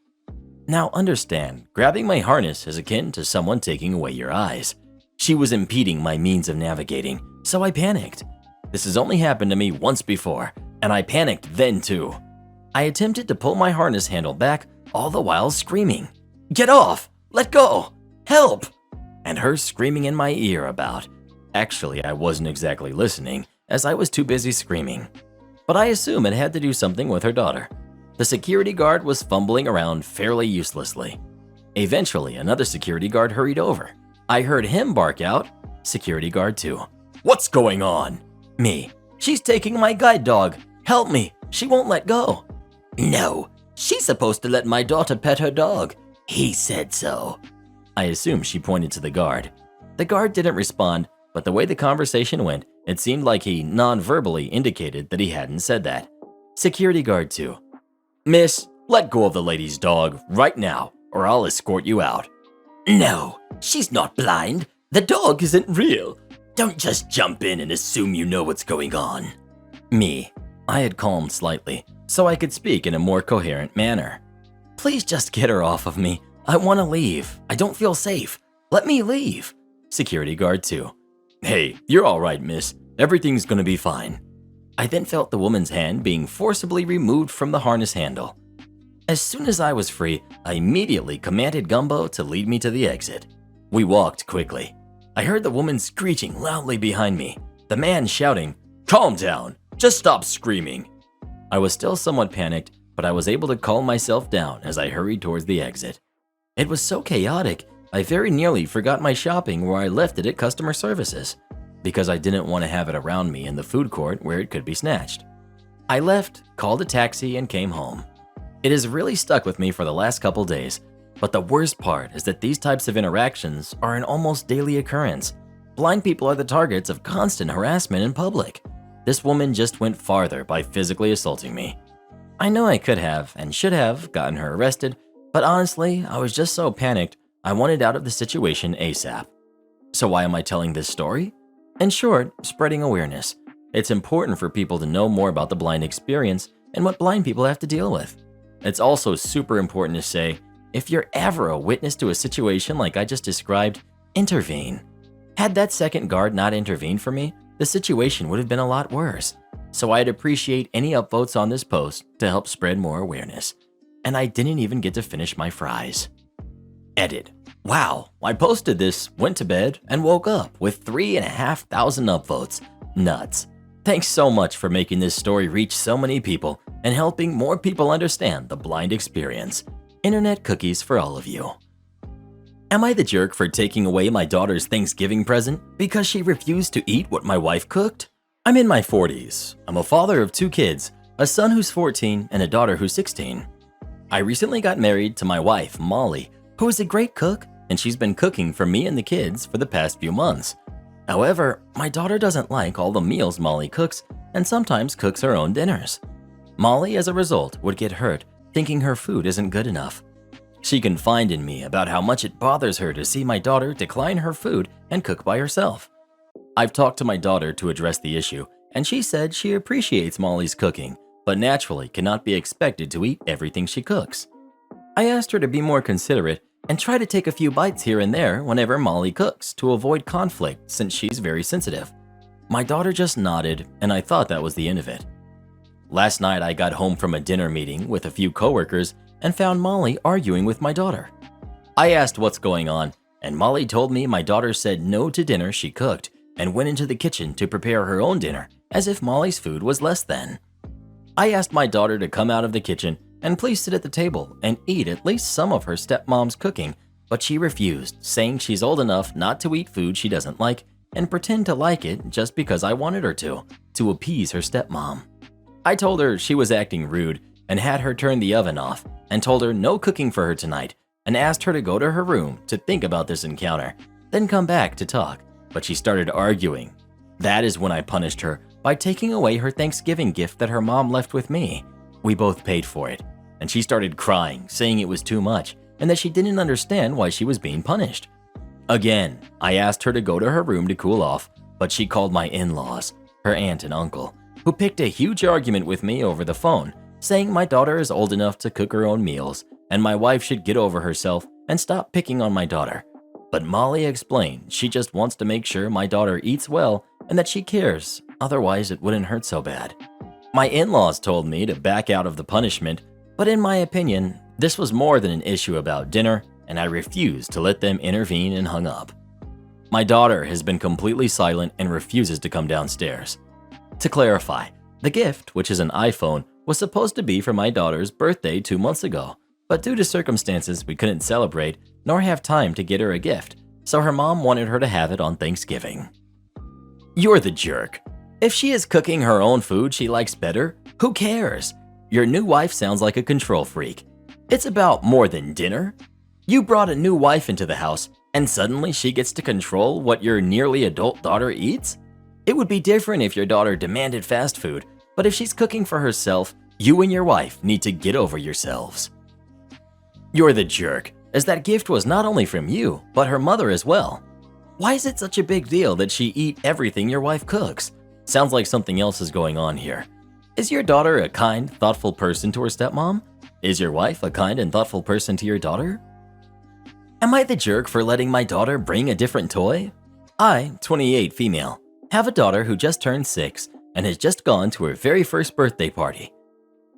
Now understand, grabbing my harness is akin to someone taking away your eyes. She was impeding my means of navigating, so I panicked. This has only happened to me once before, and I panicked then too. I attempted to pull my harness handle back, all the while screaming, "Get off! Let go! Help!" And her screaming in my ear about. Actually, I wasn't exactly listening, as I was too busy screaming. But I assume it had to do something with her daughter. The security guard was fumbling around fairly uselessly. Eventually, another security guard hurried over. I heard him bark out, "Security guard 2. What's going on?" Me. She's taking my guide dog. Help me. She won't let go. No, she's supposed to let my daughter pet her dog. He said so. I assume she pointed to the guard. The guard didn't respond, but the way the conversation went, it seemed like he non-verbally indicated that he hadn't said that. Security guard 2. Miss, let go of the lady's dog right now, or I'll escort you out. No, she's not blind. The dog isn't real. Don't just jump in and assume you know what's going on. Me. I had calmed slightly, so I could speak in a more coherent manner. Please just get her off of me. I want to leave. I don't feel safe. Let me leave. Security guard 2. Hey, you're all right, miss. Everything's gonna be fine. I then felt the woman's hand being forcibly removed from the harness handle. As soon as I was free, I immediately commanded Gumbo to lead me to the exit. We walked quickly. I heard the woman screeching loudly behind me, the man shouting, "Calm down, just stop screaming." I was still somewhat panicked, but I was able to calm myself down as I hurried towards the exit. It was so chaotic, I very nearly forgot my shopping where I left it at customer services, because I didn't want to have it around me in the food court where it could be snatched. I left, called a taxi, and came home. It has really stuck with me for the last couple days, but the worst part is that these types of interactions are an almost daily occurrence. Blind people are the targets of constant harassment in public. This woman just went farther by physically assaulting me. I know I could have and should have gotten her arrested, but honestly, I was just so panicked, I wanted out of the situation ASAP. So why am I telling this story? In short, spreading awareness. It's important for people to know more about the blind experience and what blind people have to deal with. It's also super important to say, if you're ever a witness to a situation like I just described, intervene. Had that second guard not intervened for me, the situation would have been a lot worse. So I'd appreciate any upvotes on this post to help spread more awareness. And I didn't even get to finish my fries. Edit. Wow, I posted this, went to bed, and woke up with 3,500 upvotes. Nuts. Thanks so much for making this story reach so many people and helping more people understand the blind experience. Internet cookies for all of you. Am I the jerk for taking away my daughter's Thanksgiving present because she refused to eat what my wife cooked? I'm in my 40s. I'm a father of 2 kids, a son who's 14 and a daughter who's 16. I recently got married to my wife, Molly, who is a great cook, and she's been cooking for me and the kids for the past few months. However, my daughter doesn't like all the meals Molly cooks and sometimes cooks her own dinners. Molly, as a result, would get hurt thinking her food isn't good enough. She confided in me about how much it bothers her to see my daughter decline her food and cook by herself. I've talked to my daughter to address the issue, and she said she appreciates Molly's cooking, but naturally cannot be expected to eat everything she cooks. I asked her to be more considerate and try to take a few bites here and there whenever Molly cooks to avoid conflict since she's very sensitive. My daughter just nodded, and I thought that was the end of it. Last night I got home from a dinner meeting with a few coworkers and found Molly arguing with my daughter. I asked what's going on, and Molly told me my daughter said no to dinner she cooked and went into the kitchen to prepare her own dinner as if Molly's food was less than. I asked my daughter to come out of the kitchen and please sit at the table and eat at least some of her stepmom's cooking but she refused, saying she's old enough not to eat food she doesn't like and pretend to like it just because I wanted her to appease her stepmom. I told her she was acting rude and had her turn the oven off and told her no cooking for her tonight and asked her to go to her room to think about this encounter, then come back to talk, but she started arguing. That is when I punished her by taking away her Thanksgiving gift that her mom left with me. We both paid for it, and she started crying, saying it was too much and that she didn't understand why she was being punished. Again, I asked her to go to her room to cool off, but she called my in-laws, her aunt and uncle, who picked a huge argument with me over the phone, saying my daughter is old enough to cook her own meals and my wife should get over herself and stop picking on my daughter. But Molly explained she just wants to make sure my daughter eats well and that she cares, otherwise it wouldn't hurt so bad. My in-laws told me to back out of the punishment, but in my opinion, this was more than an issue about dinner, and I refused to let them intervene and hung up. My daughter has been completely silent and refuses to come downstairs. To clarify, the gift, which is an iPhone, was supposed to be for my daughter's birthday 2 months ago, but due to circumstances we couldn't celebrate nor have time to get her a gift, so her mom wanted her to have it on Thanksgiving. You're the jerk. If she is cooking her own food she likes better, who cares? Your new wife sounds like a control freak. It's about more than dinner. You brought a new wife into the house, and suddenly she gets to control what your nearly adult daughter eats? It would be different if your daughter demanded fast food, but if she's cooking for herself, you and your wife need to get over yourselves. You're the jerk, as that gift was not only from you, but her mother as well. Why is it such a big deal that she eat everything your wife cooks? Sounds like something else is going on here. Is your daughter a kind, thoughtful person to her stepmom? Is your wife a kind and thoughtful person to your daughter? Am I the jerk for letting my daughter bring a different toy? I, 28 female, have a daughter who just turned 6 and has just gone to her very first birthday party.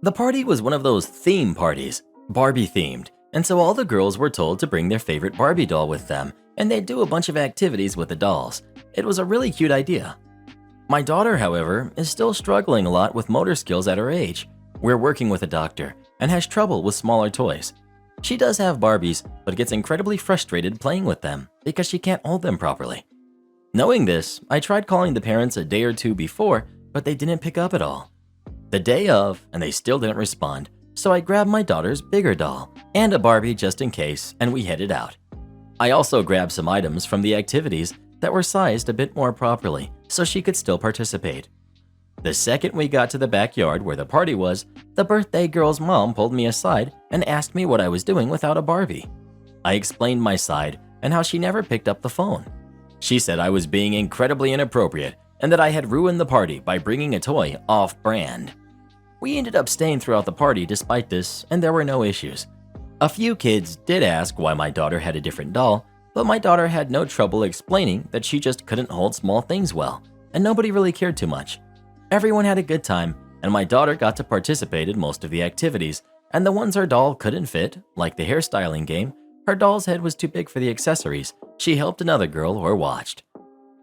The party was one of those theme parties, Barbie themed, and so all the girls were told to bring their favorite Barbie doll with them and they'd do a bunch of activities with the dolls. It was a really cute idea. My daughter, however, is still struggling a lot with motor skills at her age. We're working with a doctor and has trouble with smaller toys. She does have Barbies, but gets incredibly frustrated playing with them because she can't hold them properly. Knowing this, I tried calling the parents a day or two before, but they didn't pick up at all. The day of, and they still didn't respond, so I grabbed my daughter's bigger doll and a Barbie just in case, and we headed out. I also grabbed some items from the activities that were sized a bit more properly so she could still participate. The second we got to the backyard where the party was, the birthday girl's mom pulled me aside and asked me what I was doing without a Barbie. I explained my side and how she never picked up the phone. She said I was being incredibly inappropriate and that I had ruined the party by bringing a toy off-brand. We ended up staying throughout the party despite this, and there were no issues. A few kids did ask why my daughter had a different doll, but my daughter had no trouble explaining that she just couldn't hold small things well, and nobody really cared too much. Everyone had a good time, and my daughter got to participate in most of the activities, and the ones her doll couldn't fit, like the hairstyling game, her doll's head was too big for the accessories, she helped another girl or watched.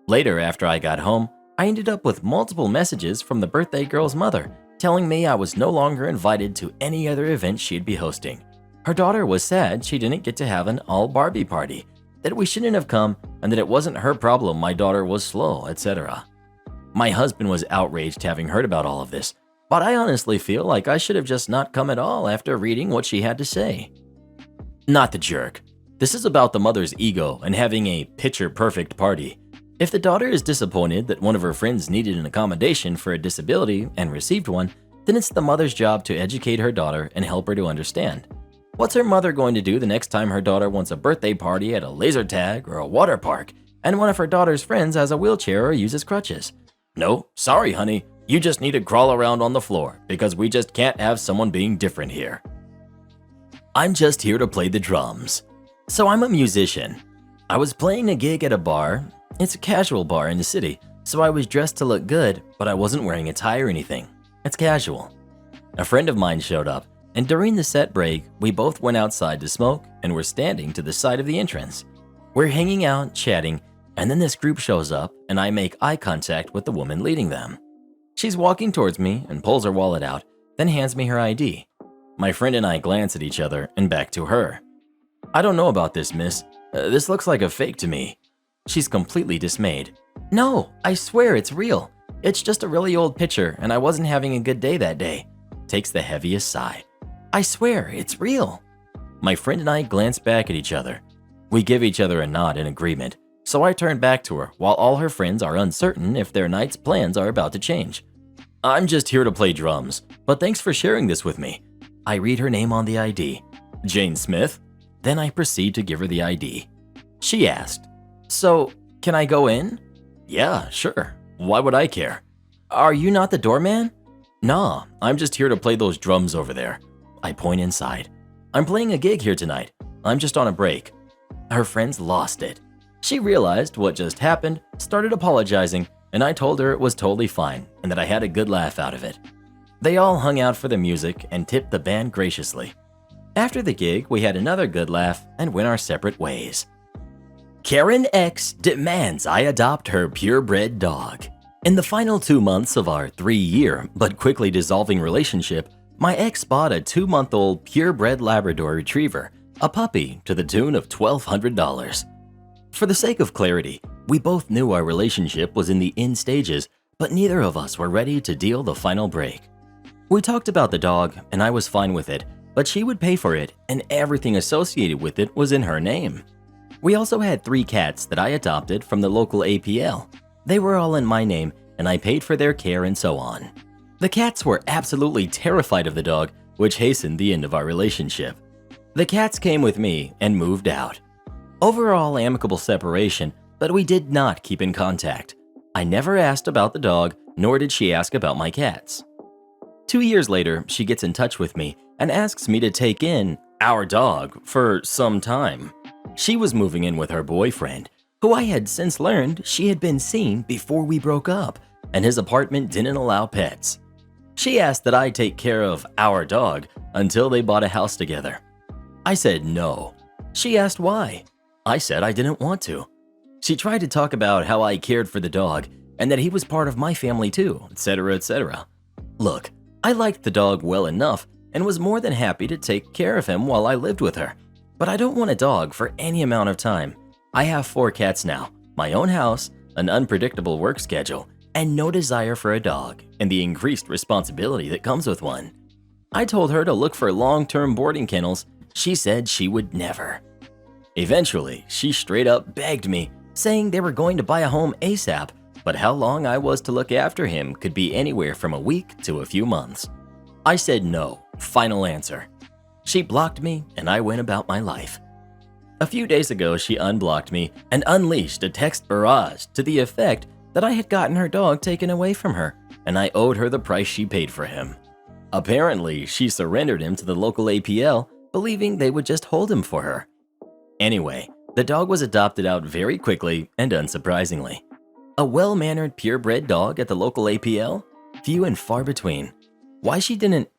Later, after I got home, I ended up with multiple messages from the birthday girl's mother telling me I was no longer invited to any other event she'd be hosting. Her daughter was sad she didn't get to have an all-Barbie party, that we shouldn't have come, and that it wasn't her problem my daughter was slow, etc. My husband was outraged having heard about all of this, but I honestly feel like I should have just not come at all after reading what she had to say. Not the jerk. This is about the mother's ego and having a picture-perfect party. If the daughter is disappointed that one of her friends needed an accommodation for a disability and received one, then it's the mother's job to educate her daughter and help her to understand. What's her mother going to do the next time her daughter wants a birthday party at a laser tag or a water park and one of her daughter's friends has a wheelchair or uses crutches? No, sorry honey, you just need to crawl around on the floor because we just can't have someone being different here. I'm just here to play the drums. So I'm a musician. I was playing a gig at a bar. It's a casual bar in the city, so I was dressed to look good, but I wasn't wearing a tie or anything. It's casual. A friend of mine showed up, and during the set break, we both went outside to smoke and were standing to the side of the entrance. We're hanging out, chatting, and then this group shows up and I make eye contact with the woman leading them. She's walking towards me and pulls her wallet out, then hands me her ID. My friend and I glance at each other and back to her. I don't know about this, miss. This looks like a fake to me. She's completely dismayed. No, I swear it's real. It's just a really old picture and I wasn't having a good day that day. Takes the heaviest sigh. I swear it's real. My friend and I glance back at each other. We give each other a nod in agreement, so I turn back to her while all her friends are uncertain if their night's plans are about to change. I'm just here to play drums, but thanks for sharing this with me. I read her name on the ID. Jane Smith. Then I proceed to give her the ID. She asked, so, can I go in? Yeah, sure. Why would I care? Are you not the doorman? Nah, I'm just here to play those drums over there. I point inside. I'm playing a gig here tonight. I'm just on a break. Her friends lost it. She realized what just happened, started apologizing, and I told her it was totally fine and that I had a good laugh out of it. They all hung out for the music and tipped the band graciously. After the gig, we had another good laugh and went our separate ways. Karen X demands I adopt her purebred dog. In the final 2 months of our 3-year but quickly dissolving relationship, my ex bought a 2-month-old purebred Labrador Retriever, a puppy, to the tune of $1,200. For the sake of clarity, we both knew our relationship was in the end stages, but neither of us were ready to deal the final break. We talked about the dog, and I was fine with it, but she would pay for it, and everything associated with it was in her name. We also had 3 cats that I adopted from the local APL. They were all in my name, and I paid for their care and so on. The cats were absolutely terrified of the dog, which hastened the end of our relationship. The cats came with me and moved out. Overall amicable separation, but we did not keep in contact. I never asked about the dog, nor did she ask about my cats. 2 years later, she gets in touch with me and asks me to take in our dog for some time. She was moving in with her boyfriend, who I had since learned she had been seen before we broke up, and his apartment didn't allow pets. She asked that I take care of our dog until they bought a house together. I said no. She asked why. I said I didn't want to. She tried to talk about how I cared for the dog and that he was part of my family too, etc., etc. Look, I liked the dog well enough and was more than happy to take care of him while I lived with her. But I don't want a dog for any amount of time. I have 4 cats now, my own house, an unpredictable work schedule, and no desire for a dog and the increased responsibility that comes with one. I told her to look for long-term boarding kennels. She said she would never. Eventually, she straight up begged me, saying they were going to buy a home ASAP, but how long I was to look after him could be anywhere from a week to a few months. I said no, final answer. She blocked me and I went about my life. A few days ago, she unblocked me and unleashed a text barrage to the effect that I had gotten her dog taken away from her and I owed her the price she paid for him. Apparently, she surrendered him to the local APL, believing they would just hold him for her. Anyway, the dog was adopted out very quickly and unsurprisingly. A well-mannered purebred dog at the local APL? Few and far between. Why she didn't,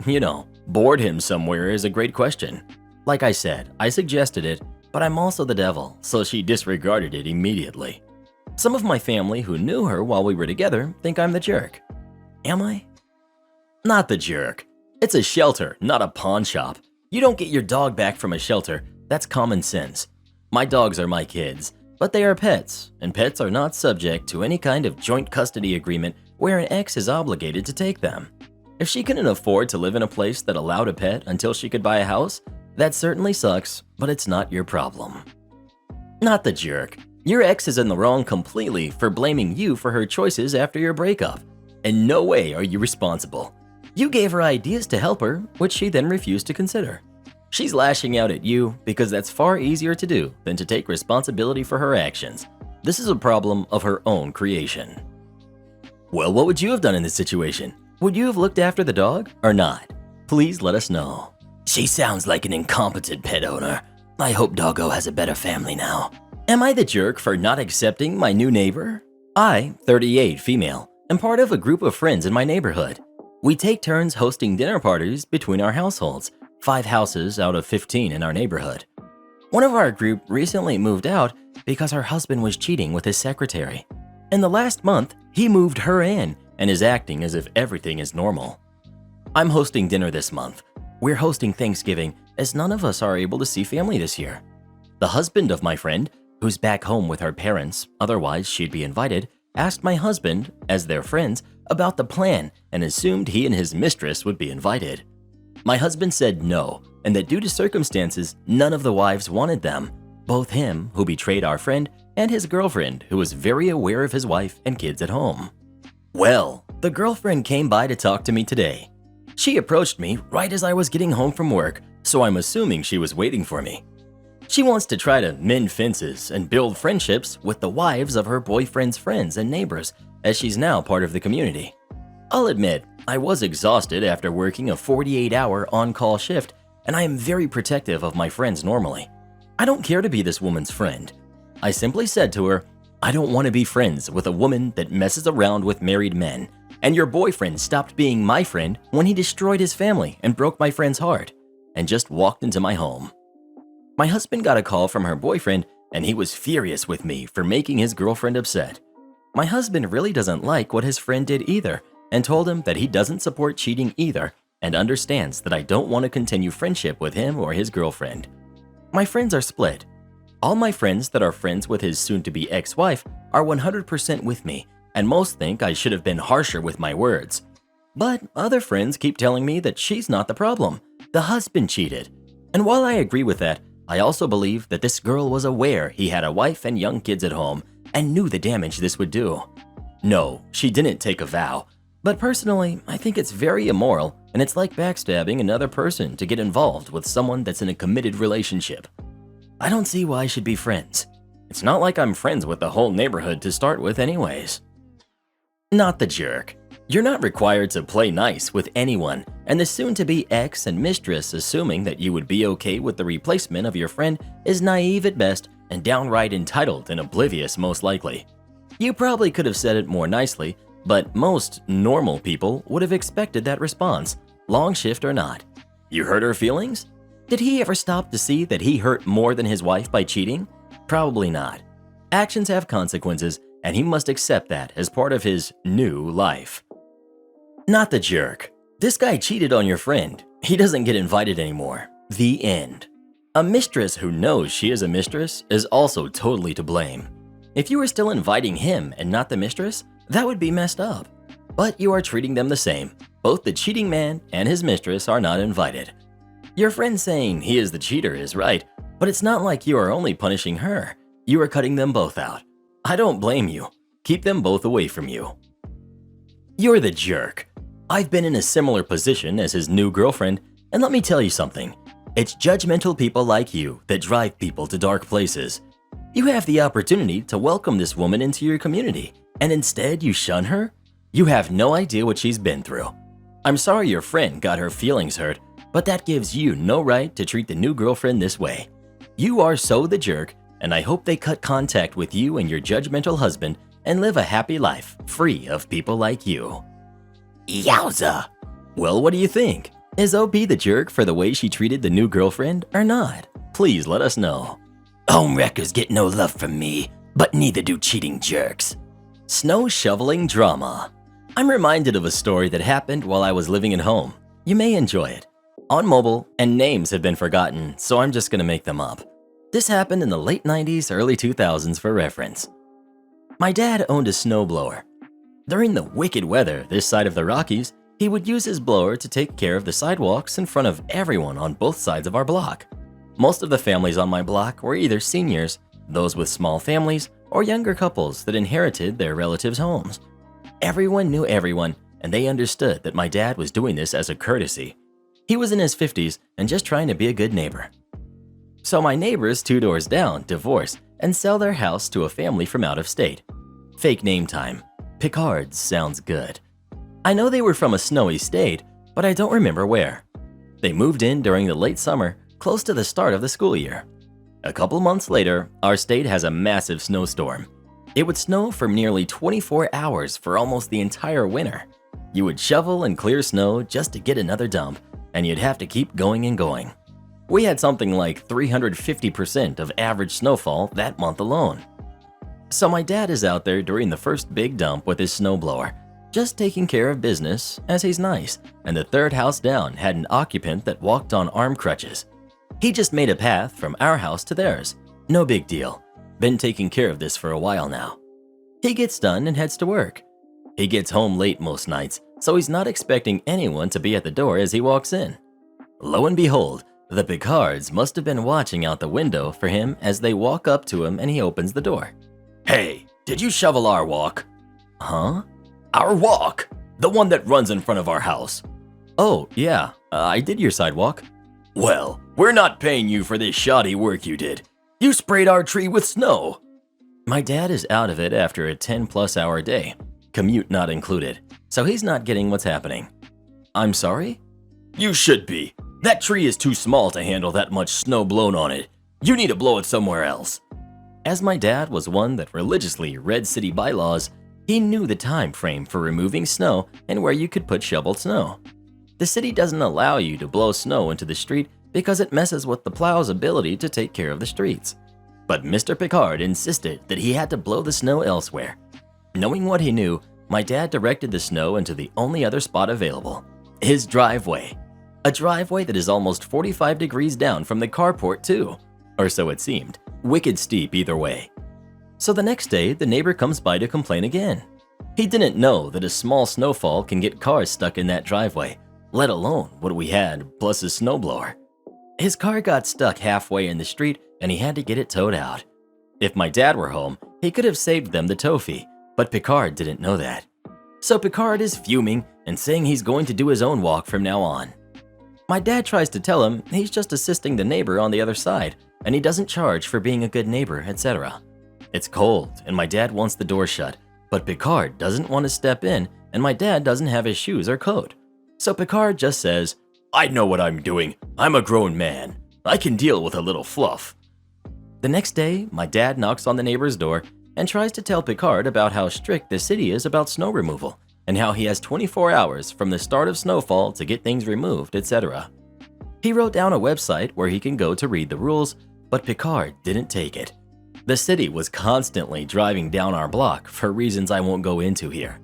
board him somewhere is a great question. Like I said, I suggested it, but I'm also the devil, so she disregarded it immediately. Some of my family who knew her while we were together think I'm the jerk. Am I? Not the jerk. It's a shelter, not a pawn shop. You don't get your dog back from a shelter. That's common sense. My dogs are my kids, but they are pets, and pets are not subject to any kind of joint custody agreement where an ex is obligated to take them. If she couldn't afford to live in a place that allowed a pet until she could buy a house, that certainly sucks, but it's not your problem. Not the jerk. Your ex is in the wrong completely for blaming you for her choices after your breakup. In no way are you responsible. You gave her ideas to help her, which she then refused to consider. She's lashing out at you because that's far easier to do than to take responsibility for her actions. This is a problem of her own creation. Well, what would you have done in this situation? Would you have looked after the dog or not? Please let us know. She sounds like an incompetent pet owner. I hope Doggo has a better family now. Am I the jerk for not accepting my new neighbor? I, 38 female, am part of a group of friends in my neighborhood. We take turns hosting dinner parties between our households, 5 houses out of 15 in our neighborhood. One of our group recently moved out because her husband was cheating with his secretary. In the last month, he moved her in and is acting as if everything is normal. I'm hosting dinner this month. We're hosting Thanksgiving as none of us are able to see family this year. The husband of my friend, who's back home with her parents, otherwise she'd be invited, asked my husband, as their friends, about the plan and assumed he and his mistress would be invited. My husband said no, and that due to circumstances, none of the wives wanted them. Both him, who betrayed our friend, and his girlfriend, who was very aware of his wife and kids at home. Well, the girlfriend came by to talk to me today. She approached me right as I was getting home from work, so I'm assuming she was waiting for me. She wants to try to mend fences and build friendships with the wives of her boyfriend's friends and neighbors, as she's now part of the community. I'll admit, I was exhausted after working a 48-hour on-call shift, and I am very protective of my friends normally. I don't care to be this woman's friend. I simply said to her, I don't want to be friends with a woman that messes around with married men, and your boyfriend stopped being my friend when he destroyed his family and broke my friend's heart, and just walked into my home. My husband got a call from her boyfriend, and he was furious with me for making his girlfriend upset. My husband really doesn't like what his friend did either, and told him that he doesn't support cheating either, and understands that I don't want to continue friendship with him or his girlfriend. My friends are split. All my friends that are friends with his soon-to-be ex-wife are 100% with me, and most think I should have been harsher with my words. But other friends keep telling me that she's not the problem. The husband cheated. And while I agree with that, I also believe that this girl was aware he had a wife and young kids at home and knew the damage this would do. No, she didn't take a vow, but personally, I think it's very immoral, and it's like backstabbing another person to get involved with someone that's in a committed relationship. I don't see why I should be friends. It's not like I'm friends with the whole neighborhood to start with anyways. Not the jerk. You're not required to play nice with anyone, and the soon-to-be ex and mistress assuming that you would be okay with the replacement of your friend is naive at best and downright entitled and oblivious most likely. You probably could have said it more nicely, but most normal people would have expected that response, long shift or not. You hurt her feelings? Did he ever stop to see that he hurt more than his wife by cheating? Probably not. Actions have consequences, and he must accept that as part of his new life. Not the jerk. This guy cheated on your friend. He doesn't get invited anymore. The end. A mistress who knows she is a mistress is also totally to blame. If you were still inviting him and not the mistress, that would be messed up. But you are treating them the same. Both the cheating man and his mistress are not invited. Your friend saying he is the cheater is right, but it's not like you are only punishing her. You are cutting them both out. I don't blame you. Keep them both away from you. You're the jerk. I've been in a similar position as his new girlfriend, and let me tell you something. It's judgmental people like you that drive people to dark places. You have the opportunity to welcome this woman into your community, and instead you shun her? You have no idea what she's been through. I'm sorry your friend got her feelings hurt, but that gives you no right to treat the new girlfriend this way. You are so the jerk, and I hope they cut contact with you and your judgmental husband and live a happy life free of people like you. Yowza! Well, what do you think? Is OP the jerk for the way she treated the new girlfriend or not? Please let us know. Home wreckers get no love from me, but neither do cheating jerks. Snow shoveling drama. I'm reminded of a story that happened while I was living at home. You may enjoy it. On mobile, and names have been forgotten, so I'm just gonna make them up. This happened in the late 90s, early 2000s for reference. My dad owned a snowblower. During the wicked weather this side of the Rockies, he would use his blower to take care of the sidewalks in front of everyone on both sides of our block. Most of the families on my block were either seniors, those with small families, or younger couples that inherited their relatives' homes. Everyone knew everyone, and they understood that my dad was doing this as a courtesy. He was in his 50s and just trying to be a good neighbor. So my neighbors 2 doors down divorce and sell their house to a family from out of state. Fake name time. Picard sounds good. I know they were from a snowy state, but I don't remember where. They moved in during the late summer, close to the start of the school year. A couple months later, our state has a massive snowstorm. It would snow for nearly 24 hours for almost the entire winter. You would shovel and clear snow just to get another dump, and you'd have to keep going and going. We had something like 350% of average snowfall that month alone. So my dad is out there during the first big dump with his snowblower, just taking care of business as he's nice, and the third house down had an occupant that walked on arm crutches. He just made a path from our house to theirs, No big deal. Been taking care of this for a while now. He gets done and heads to work. He gets home late most nights, so he's not expecting anyone to be at the door as he walks in. Lo and behold, the Picards must have been watching out the window for him as they walk up to him and he opens the door. "Hey, did you shovel our walk?" "Huh?" "Our walk! The one that runs in front of our house." "Oh, yeah, I did your sidewalk." "Well, we're not paying you for this shoddy work you did. You sprayed our tree with snow." My dad is out of it after a 10-plus hour day, commute not included, so he's not getting what's happening. "I'm sorry?" "You should be. That tree is too small to handle that much snow blown on it. You need to blow it somewhere else." As my dad was one that religiously read city bylaws, he knew the time frame for removing snow and where you could put shoveled snow. The city doesn't allow you to blow snow into the street because it messes with the plow's ability to take care of the streets. But Mr. Picard insisted that he had to blow the snow elsewhere. Knowing what he knew, my dad directed the snow into the only other spot available, his driveway. A driveway that is almost 45 degrees down from the carport too, or so it seemed. Wicked steep either way. So the next day, the neighbor comes by to complain again. He didn't know that a small snowfall can get cars stuck in that driveway, let alone what we had plus his snowblower. His car got stuck halfway in the street and he had to get it towed out. If my dad were home, he could have saved them the tow fee, but Picard didn't know that. So Picard is fuming and saying he's going to do his own walk from now on. My dad tries to tell him he's just assisting the neighbor on the other side and he doesn't charge for being a good neighbor, etc. It's cold and my dad wants the door shut, but Picard doesn't want to step in and my dad doesn't have his shoes or coat. So Picard just says, "I know what I'm doing. I'm a grown man. I can deal with a little fluff." The next day, my dad knocks on the neighbor's door and tries to tell Picard about how strict the city is about snow removal and how he has 24 hours from the start of snowfall to get things removed, etc. He wrote down a website where he can go to read the rules, but Picard didn't take it. The city was constantly driving down our block for reasons I won't go into here.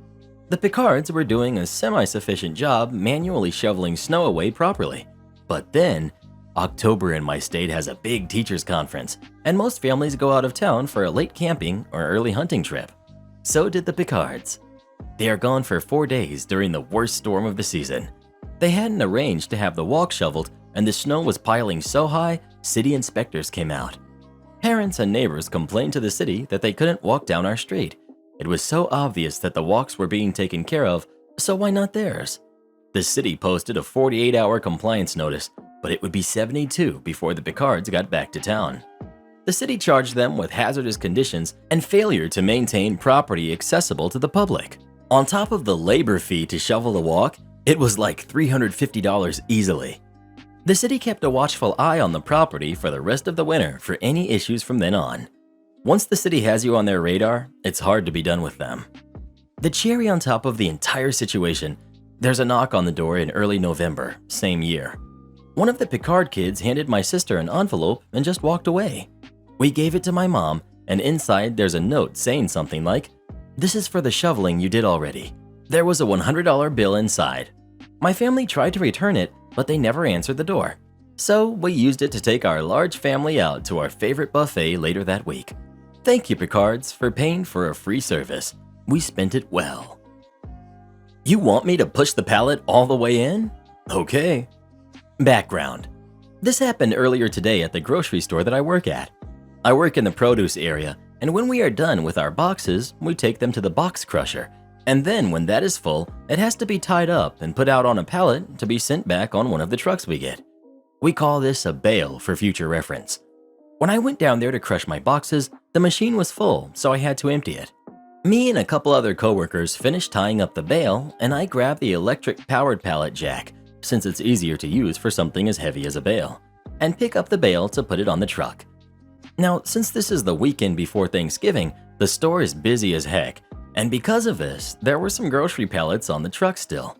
The Picards were doing a semi-sufficient job manually shoveling snow away properly. But then, October in my state has a big teachers' conference, and most families go out of town for a late camping or early hunting trip. So did the Picards. They are gone for 4 days during the worst storm of the season. They hadn't arranged to have the walk shoveled, and the snow was piling so high, city inspectors came out. Parents and neighbors complained to the city that they couldn't walk down our street. It was so obvious that the walks were being taken care of, so why not theirs? The city posted a 48-hour compliance notice, but it would be 72 before the Picards got back to town. The city charged them with hazardous conditions and failure to maintain property accessible to the public. On top of the labor fee to shovel the walk, it was like $350 easily. The city kept a watchful eye on the property for the rest of the winter for any issues from then on. Once the city has you on their radar, it's hard to be done with them. The cherry on top of the entire situation, there's a knock on the door in early November, same year. One of the Picard kids handed my sister an envelope and just walked away. We gave it to my mom, and inside there's a note saying something like, "This is for the shoveling you did already." There was a $100 bill inside. My family tried to return it, but they never answered the door. So we used it to take our large family out to our favorite buffet later that week. Thank you, Picards, for paying for a free service. We spent it well. You want me to push the pallet all the way in? Okay. Background. This happened earlier today at the grocery store that I work at. I work in the produce area, and when we are done with our boxes, we take them to the box crusher. And then when that is full, it has to be tied up and put out on a pallet to be sent back on one of the trucks we get. We call this a bale for future reference. When I went down there to crush my boxes, the machine was full, so I had to empty it. Me and a couple other coworkers finished tying up the bale, and I grabbed the electric-powered pallet jack, since it's easier to use for something as heavy as a bale, and pick up the bale to put it on the truck. Now, since this is the weekend before Thanksgiving, the store is busy as heck, and because of this, there were some grocery pallets on the truck still.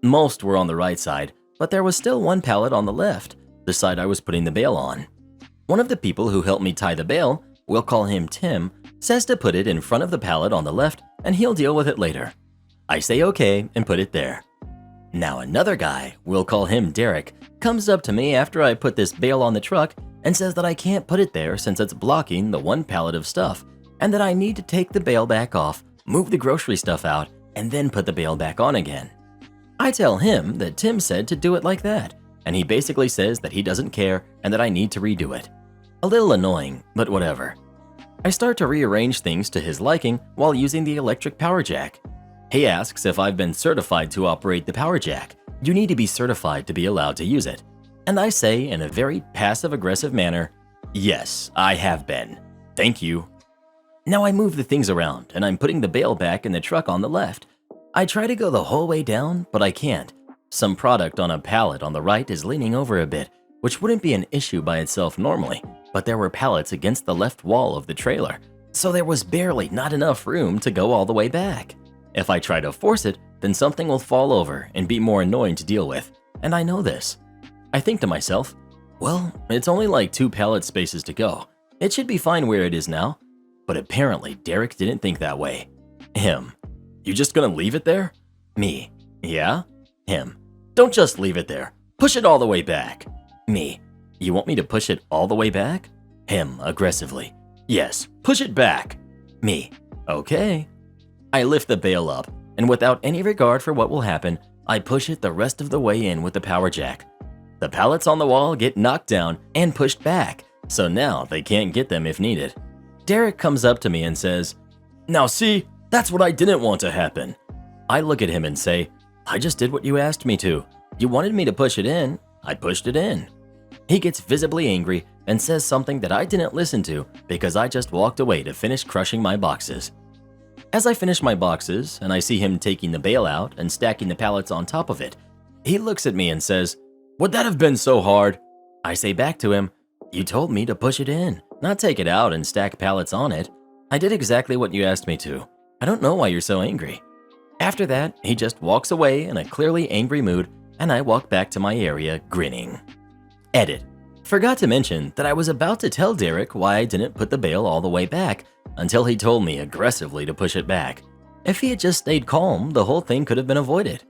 Most were on the right side, but there was still one pallet on the left, the side I was putting the bale on. One of the people who helped me tie the bale, we'll call him Tim, says to put it in front of the pallet on the left and he'll deal with it later. I say okay and put it there. Now another guy, we'll call him Derek, comes up to me after I put this bale on the truck and says that I can't put it there since it's blocking the one pallet of stuff, and that I need to take the bale back off, move the grocery stuff out, and then put the bale back on again. I tell him that Tim said to do it like that, and he basically says that he doesn't care and that I need to redo it. A little annoying, but whatever. I start to rearrange things to his liking while using the electric power jack. He asks if I've been certified to operate the power jack. You need to be certified to be allowed to use it. And I say in a very passive-aggressive manner, yes, I have been. Thank you. Now I move the things around and I'm putting the bale back in the truck on the left. I try to go the whole way down, but I can't. Some product on a pallet on the right is leaning over a bit, which wouldn't be an issue by itself normally, but there were pallets against the left wall of the trailer, so there was barely not enough room to go all the way back. If I try to force it, then something will fall over and be more annoying to deal with, and I know this. I think to myself, well, it's only like 2 pallet spaces to go. It should be fine where it is now. But apparently Derek didn't think that way. Him. You just gonna leave it there? Me. Yeah? Him. Don't just leave it there. Push it all the way back. Me. You want me to push it all the way back? Him, aggressively. Yes, push it back. Me. Okay. I lift the bale up, and without any regard for what will happen, I push it the rest of the way in with the power jack. The pallets on the wall get knocked down and pushed back, so now they can't get them if needed. Derek comes up to me and says, "Now see, that's what I didn't want to happen." I look at him and say, "I just did what you asked me to. You wanted me to push it in, I pushed it in." He gets visibly angry and says something that I didn't listen to because I just walked away to finish crushing my boxes. As I finish my boxes and I see him taking the bale out and stacking the pallets on top of it, he looks at me and says, "Would that have been so hard?" I say back to him, "You told me to push it in, not take it out and stack pallets on it. I did exactly what you asked me to. I don't know why you're so angry." After that, he just walks away in a clearly angry mood, and I walk back to my area grinning. Edit. Forgot to mention that I was about to tell Derek why I didn't put the bale all the way back until he told me aggressively to push it back. If he had just stayed calm, the whole thing could have been avoided.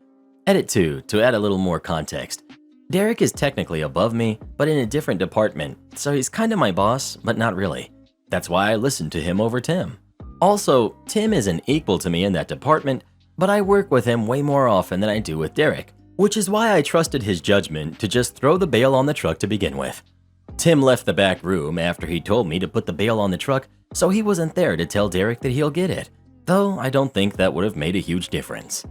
Edit 2, to add a little more context. Derek is technically above me, but in a different department, so he's kinda my boss, but not really. That's why I listen to him over Tim. Also, Tim isn't equal to me in that department, but I work with him way more often than I do with Derek, which is why I trusted his judgment to just throw the bale on the truck to begin with. Tim left the back room after he told me to put the bale on the truck, so he wasn't there to tell Derek that he'll get it, though I don't think that would have made a huge difference.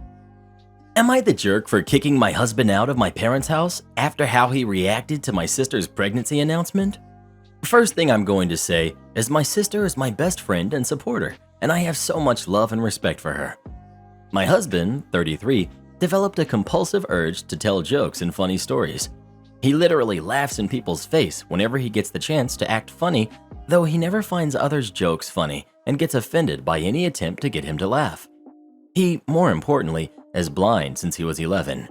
Am I the jerk for kicking my husband out of my parents' house after how he reacted to my sister's pregnancy announcement? First thing I'm going to say is my sister is my best friend and supporter, and I have so much love and respect for her. My husband, 33, developed a compulsive urge to tell jokes and funny stories. He literally laughs in people's face whenever he gets the chance to act funny, though he never finds others' jokes funny and gets offended by any attempt to get him to laugh. He, more importantly, is blind since he was 11.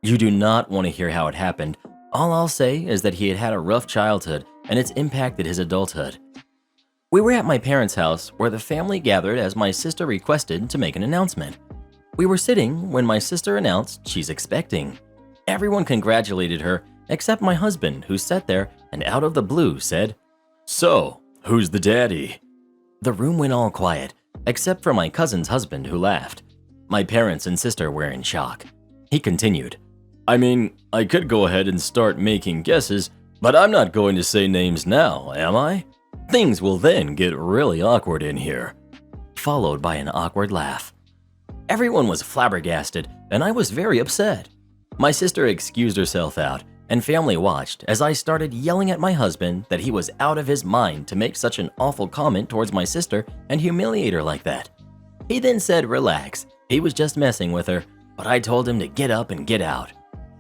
You do not want to hear how it happened. All I'll say is that he had had a rough childhood and it's impacted his adulthood. We were at my parents' house where the family gathered as my sister requested to make an announcement. We were sitting when my sister announced she's expecting. Everyone congratulated her except my husband, who sat there and out of the blue said, "So, who's the daddy?" The room went all quiet, except for my cousin's husband, who laughed. My parents and sister were in shock. He continued, "I mean, I could go ahead and start making guesses, but I'm not going to say names now, am I? Things will then get really awkward in here." Followed by an awkward laugh. Everyone was flabbergasted, and I was very upset. My sister excused herself out, and family watched as I started yelling at my husband that he was out of his mind to make such an awful comment towards my sister and humiliate her like that. He then said relax, he was just messing with her, but I told him to get up and get out.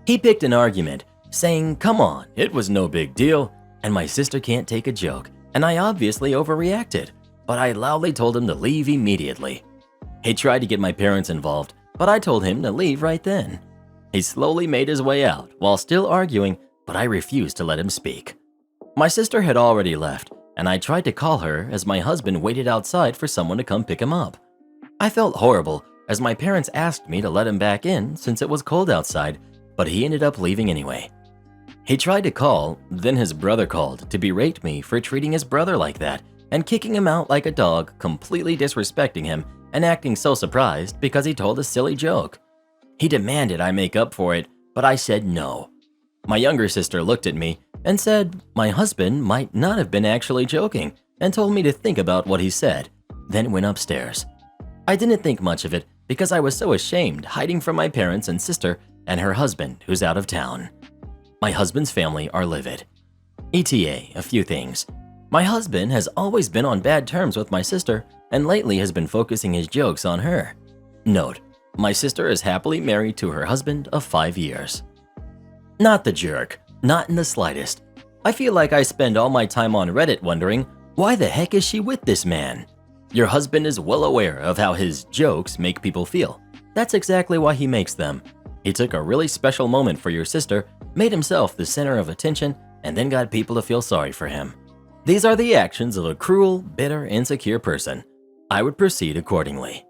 He picked an argument, saying, "Come on, it was no big deal, and my sister can't take a joke," and I obviously overreacted, but I loudly told him to leave immediately. He tried to get my parents involved, but I told him to leave right then. He slowly made his way out while still arguing, but I refused to let him speak. My sister had already left, and I tried to call her as my husband waited outside for someone to come pick him up. I felt horrible as my parents asked me to let him back in since it was cold outside, but he ended up leaving anyway. He tried to call, then his brother called to berate me for treating his brother like that and kicking him out like a dog, completely disrespecting him and acting so surprised because he told a silly joke. He demanded I make up for it, but I said no. My younger sister looked at me and said my husband might not have been actually joking and told me to think about what he said, then went upstairs. I didn't think much of it because I was so ashamed hiding from my parents and sister and her husband who's out of town. My husband's family are livid. ETA, a few things. My husband has always been on bad terms with my sister and lately has been focusing his jokes on her. Note, my sister is happily married to her husband of 5 years. Not the jerk, not in the slightest. I feel like I spend all my time on Reddit wondering, why the heck is she with this man? Your husband is well aware of how his jokes make people feel. That's exactly why he makes them. He took a really special moment for your sister, made himself the center of attention, and then got people to feel sorry for him. These are the actions of a cruel, bitter, insecure person. I would proceed accordingly.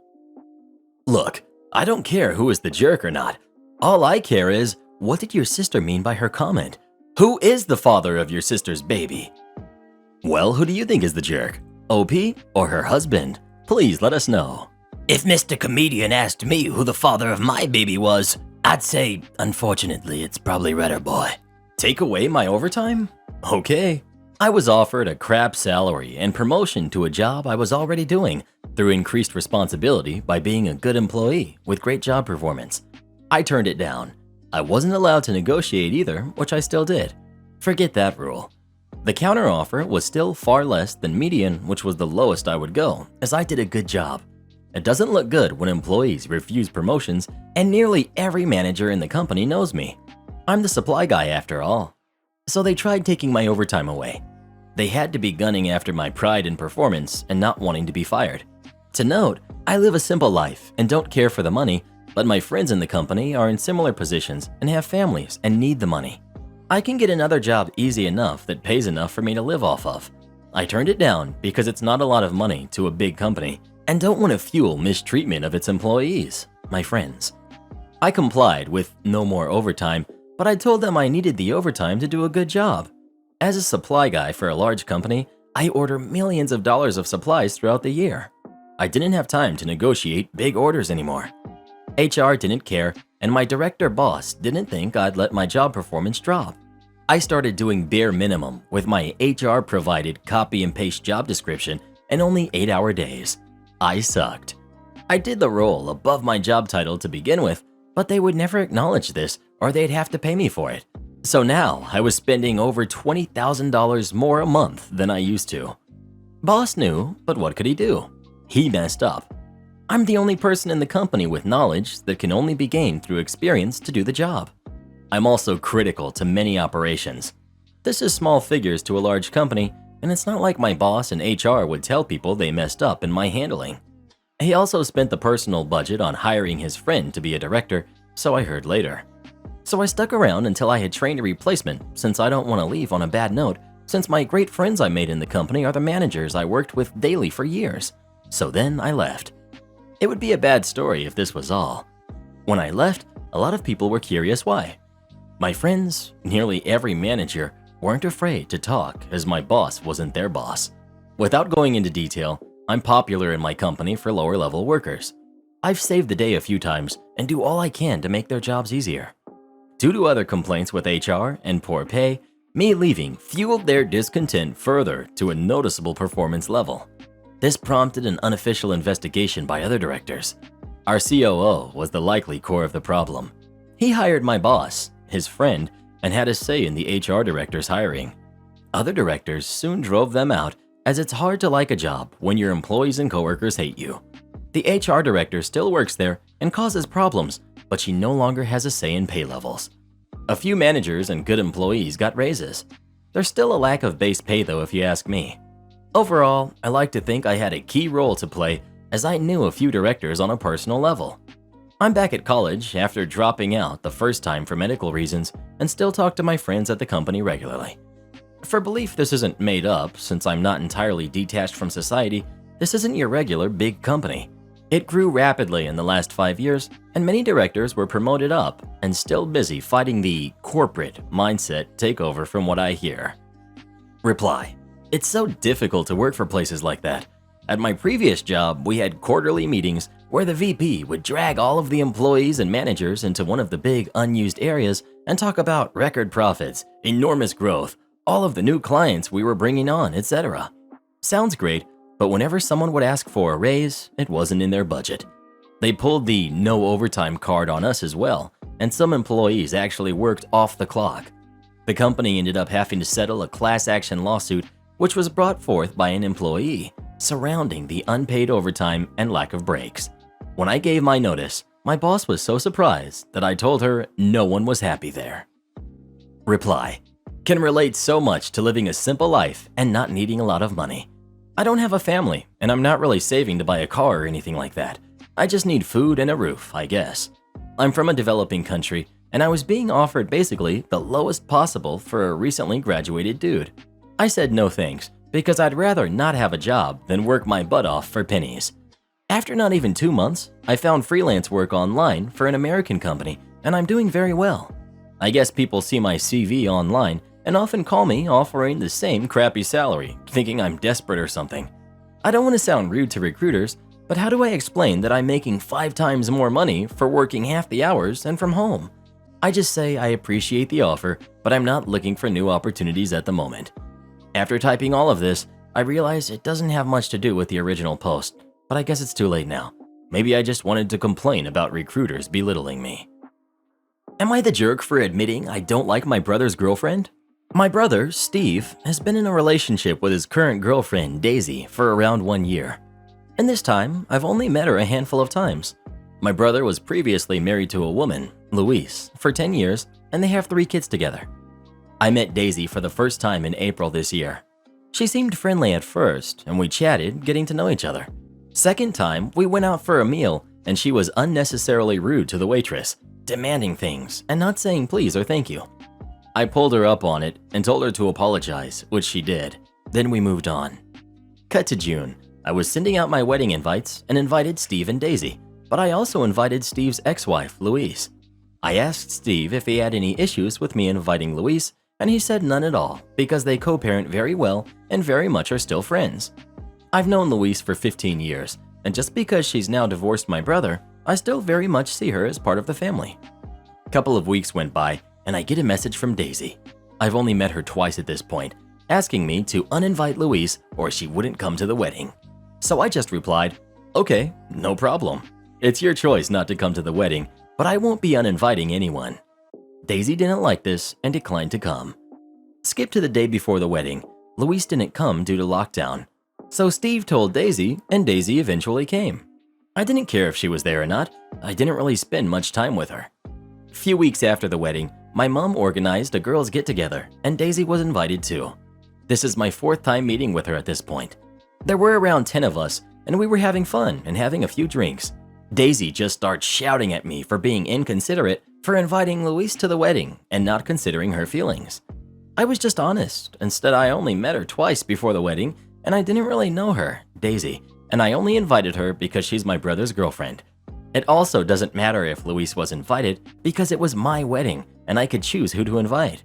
Look, I don't care who is the jerk or not. All I care is, what did your sister mean by her comment? Who is the father of your sister's baby? Well, who do you think is the jerk? OP or her husband? Please let us know. If Mr. Comedian asked me who the father of my baby was, I'd say, unfortunately, it's probably Redder Boy. Take away my overtime? Okay. I was offered a crap salary and promotion to a job I was already doing through increased responsibility by being a good employee with great job performance. I turned it down. I wasn't allowed to negotiate either, which I still did. Forget that rule. The counteroffer was still far less than median, which was the lowest I would go, as I did a good job. It doesn't look good when employees refuse promotions, and nearly every manager in the company knows me. I'm the supply guy after all. So they tried taking my overtime away. They had to be gunning after my pride and performance and not wanting to be fired. To note, I live a simple life and don't care for the money, but my friends in the company are in similar positions and have families and need the money. I can get another job easy enough that pays enough for me to live off of. I turned it down because it's not a lot of money to a big company and don't want to fuel mistreatment of its employees, my friends. I complied with no more overtime, but I told them I needed the overtime to do a good job. As a supply guy for a large company, I order millions of dollars of supplies throughout the year. I didn't have time to negotiate big orders anymore. HR didn't care, and my director boss didn't think I'd let my job performance drop. I started doing bare minimum with my HR-provided copy and paste job description and only 8-hour days. I sucked. I did the role above my job title to begin with, but they would never acknowledge this or they'd have to pay me for it. So now I was spending over $20,000 more a month than I used to. Boss knew, but what could he do? He messed up. I'm the only person in the company with knowledge that can only be gained through experience to do the job. I'm also critical to many operations. This is small figures to a large company, and it's not like my boss and HR would tell people they messed up in my handling. He also spent the personal budget on hiring his friend to be a director, so I heard later. So I stuck around until I had trained a replacement, since I don't want to leave on a bad note, since my great friends I made in the company are the managers I worked with daily for years. So then I left. It would be a bad story if this was all. When I left, a lot of people were curious why. My friends, nearly every manager, weren't afraid to talk as my boss wasn't their boss. Without going into detail, I'm popular in my company for lower level workers. I've saved the day a few times and do all I can to make their jobs easier. Due to other complaints with HR and poor pay, me leaving fueled their discontent further to a noticeable performance level. This prompted an unofficial investigation by other directors. Our COO was the likely core of the problem. He hired my boss, his friend, and had a say in the HR director's hiring. Other directors soon drove them out, as it's hard to like a job when your employees and coworkers hate you. The HR director still works there and causes problems, but she no longer has a say in pay levels. A few managers and good employees got raises. There's still a lack of base pay though, if you ask me. Overall, I like to think I had a key role to play, as I knew a few directors on a personal level. I'm back at college after dropping out the first time for medical reasons and still talk to my friends at the company regularly. For belief this isn't made up, since I'm not entirely detached from society, this isn't your regular big company. It grew rapidly in the last 5 years, and many directors were promoted up and still busy fighting the corporate mindset takeover from what I hear. Reply: It's so difficult to work for places like that. At my previous job, we had quarterly meetings where the VP would drag all of the employees and managers into one of the big unused areas and talk about record profits, enormous growth, all of the new clients we were bringing on, etc. Sounds great, but whenever someone would ask for a raise, it wasn't in their budget. They pulled the no overtime card on us as well, and some employees actually worked off the clock. The company ended up having to settle a class action lawsuit which was brought forth by an employee surrounding the unpaid overtime and lack of breaks. When I gave my notice, my boss was so surprised that I told her no one was happy there. Reply: Can relate so much to living a simple life and not needing a lot of money. I don't have a family, and I'm not really saving to buy a car or anything like that. I just need food and a roof, I guess. I'm from a developing country, and I was being offered basically the lowest possible for a recently graduated dude. I said no thanks, because I'd rather not have a job than work my butt off for pennies. After not even 2 months, I found freelance work online for an American company, and I'm doing very well. I guess people see my CV online and often call me offering the same crappy salary, thinking I'm desperate or something. I don't want to sound rude to recruiters, but how do I explain that I'm making 5 times more money for working half the hours and from home? I just say I appreciate the offer, but I'm not looking for new opportunities at the moment. After typing all of this, I realize it doesn't have much to do with the original post, but I guess it's too late now. Maybe I just wanted to complain about recruiters belittling me. Am I the jerk for admitting I don't like my brother's girlfriend? My brother, Steve, has been in a relationship with his current girlfriend, Daisy, for around 1 year. And this time, I've only met her a handful of times. My brother was previously married to a woman, Louise, for 10 years, and they have 3 kids together. I met Daisy for the first time in April this year. She seemed friendly at first, and we chatted, getting to know each other. Second time, we went out for a meal, and she was unnecessarily rude to the waitress, demanding things and not saying please or thank you. I pulled her up on it and told her to apologize, which she did. Then we moved on. Cut to June. I was sending out my wedding invites and invited Steve and Daisy, but I also invited Steve's ex-wife, Louise. I asked Steve if he had any issues with me inviting Louise, and he said none at all because they co-parent very well and very much are still friends. I've known Louise for 15 years, and just because she's now divorced my brother, I still very much see her as part of the family. A couple of weeks went by, and I get a message from Daisy. I've only met her twice at this point, asking me to uninvite Louise or she wouldn't come to the wedding. So I just replied, "Okay, no problem. It's your choice not to come to the wedding, but I won't be uninviting anyone." Daisy didn't like this and declined to come. Skip to the day before the wedding. Louise didn't come due to lockdown. So Steve told Daisy, and Daisy eventually came. I didn't care if she was there or not. I didn't really spend much time with her. A few weeks after the wedding, my mom organized a girls' get-together, and Daisy was invited too. This is my 4th time meeting with her at this point. There were around 10 of us, and we were having fun and having a few drinks. Daisy just starts shouting at me for being inconsiderate for inviting Louise to the wedding and not considering her feelings. I was just honest. Instead, I only met her twice before the wedding, and I didn't really know her, Daisy, and I only invited her because she's my brother's girlfriend. It also doesn't matter if Louise was invited because it was my wedding and I could choose who to invite.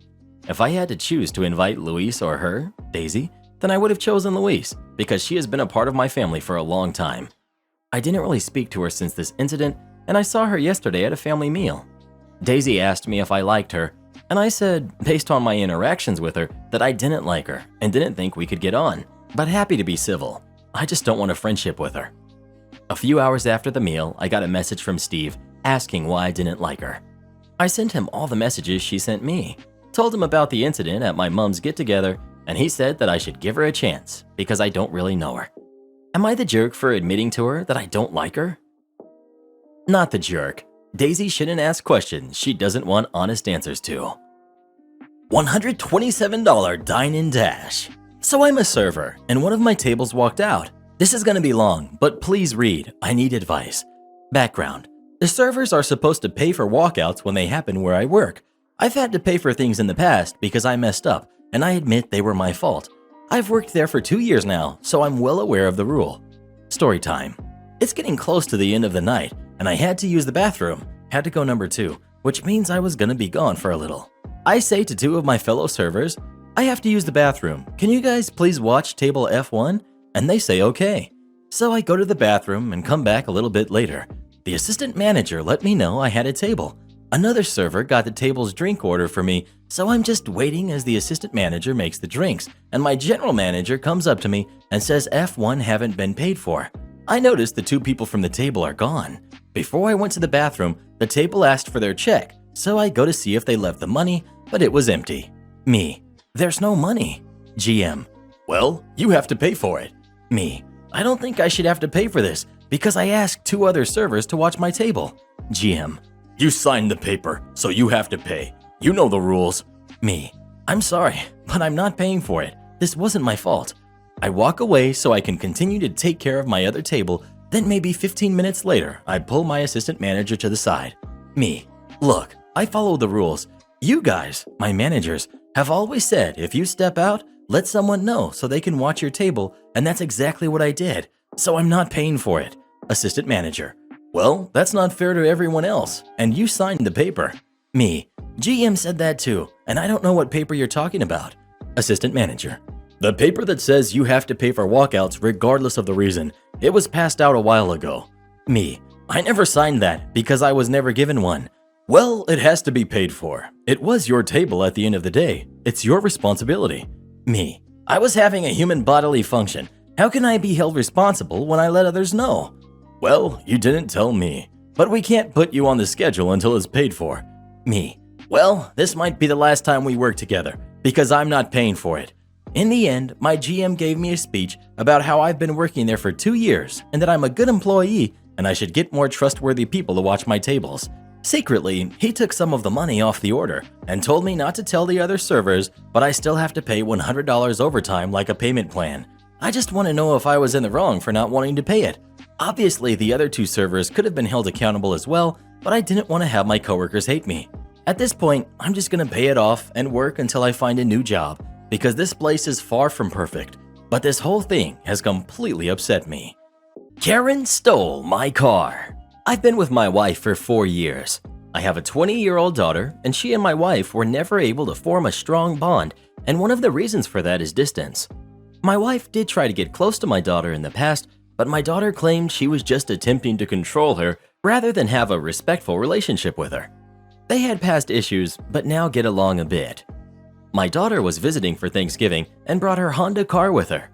If I had to choose to invite Louise or her, Daisy, then I would have chosen Louise because she has been a part of my family for a long time. I didn't really speak to her since this incident, and I saw her yesterday at a family meal. Daisy asked me if I liked her, and I said, based on my interactions with her, that I didn't like her and didn't think we could get on, but happy to be civil. I just don't want a friendship with her. A few hours after the meal, I got a message from Steve asking why I didn't like her. I sent him all the messages she sent me, told him about the incident at my mom's get-together, and he said that I should give her a chance because I don't really know her. Am I the jerk for admitting to her that I don't like her? Not the jerk. Daisy shouldn't ask questions she doesn't want honest answers to. $127 dine-in dash. So I'm a server, and one of my tables walked out. This is gonna be long, but please read. I need advice. Background. The servers are supposed to pay for walkouts when they happen where I work. I've had to pay for things in the past because I messed up, and I admit they were my fault. I've worked there for 2 years now, so I'm well aware of the rule. Story time. It's getting close to the end of the night, and I had to use the bathroom. Had to go number 2, which means I was gonna be gone for a little. I say to 2 of my fellow servers, I have to use the bathroom. Can you guys please watch table F1? And they say okay. So I go to the bathroom and come back a little bit later. The assistant manager let me know I had a table. Another server got the table's drink order for me, so I'm just waiting as the assistant manager makes the drinks, and my general manager comes up to me and says F1 haven't been paid for. I notice the 2 people from the table are gone. Before I went to the bathroom, the table asked for their check, so I go to see if they left the money, but it was empty. Me: there's no money. GM: well, you have to pay for it. Me: I don't think I should have to pay for this because I asked 2 other servers to watch my table. GM: you signed the paper, so you have to pay. You know the rules. Me: I'm sorry, but I'm not paying for it. This wasn't my fault. I walk away so I can continue to take care of my other table. Then maybe 15 minutes later, I pull my assistant manager to the side. Me: look, I follow the rules. You guys, my managers, have always said if you step out, let someone know so they can watch your table, and that's exactly what I did. So I'm not paying for it. Assistant manager: well, that's not fair to everyone else, and you signed the paper. Me: GM said that too, and I don't know what paper you're talking about. Assistant manager: the paper that says you have to pay for walkouts regardless of the reason. It was passed out a while ago. Me: I never signed that because I was never given one. Well, it has to be paid for. It was your table at the end of the day. It's your responsibility. Me: I was having a human bodily function. How can I be held responsible when I let others know? Well, you didn't tell me, but we can't put you on the schedule until it's paid for. Me: well, this might be the last time we work together because I'm not paying for it. In the end, my GM gave me a speech about how I've been working there for 2 years and that I'm a good employee and I should get more trustworthy people to watch my tables. Secretly, he took some of the money off the order and told me not to tell the other servers, but I still have to pay $100 overtime like a payment plan. I just want to know if I was in the wrong for not wanting to pay it. Obviously, the other 2 servers could have been held accountable as well, but I didn't want to have my coworkers hate me. At this point, I'm just going to pay it off and work until I find a new job, because this place is far from perfect, but this whole thing has completely upset me. Karen stole my car. I've been with my wife for 4 years. I have a 20-year-old daughter, and she and my wife were never able to form a strong bond, and one of the reasons for that is distance. My wife did try to get close to my daughter in the past, but my daughter claimed she was just attempting to control her rather than have a respectful relationship with her. They had past issues, but now get along a bit. My daughter was visiting for Thanksgiving and brought her Honda car with her.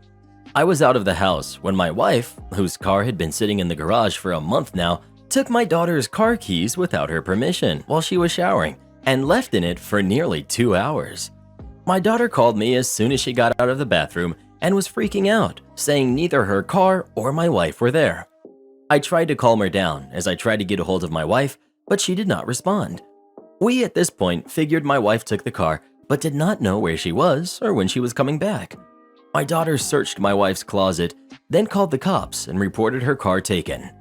I was out of the house when my wife, whose car had been sitting in the garage for a month now, took my daughter's car keys without her permission while she was showering and left in it for nearly 2 hours. My daughter called me as soon as she got out of the bathroom and was freaking out, saying neither her car or my wife were there. I tried to calm her down as I tried to get a hold of my wife, but she did not respond. We at this point figured my wife took the car but did not know where she was or when she was coming back. My daughter searched my wife's closet, then called the cops and reported her car taken.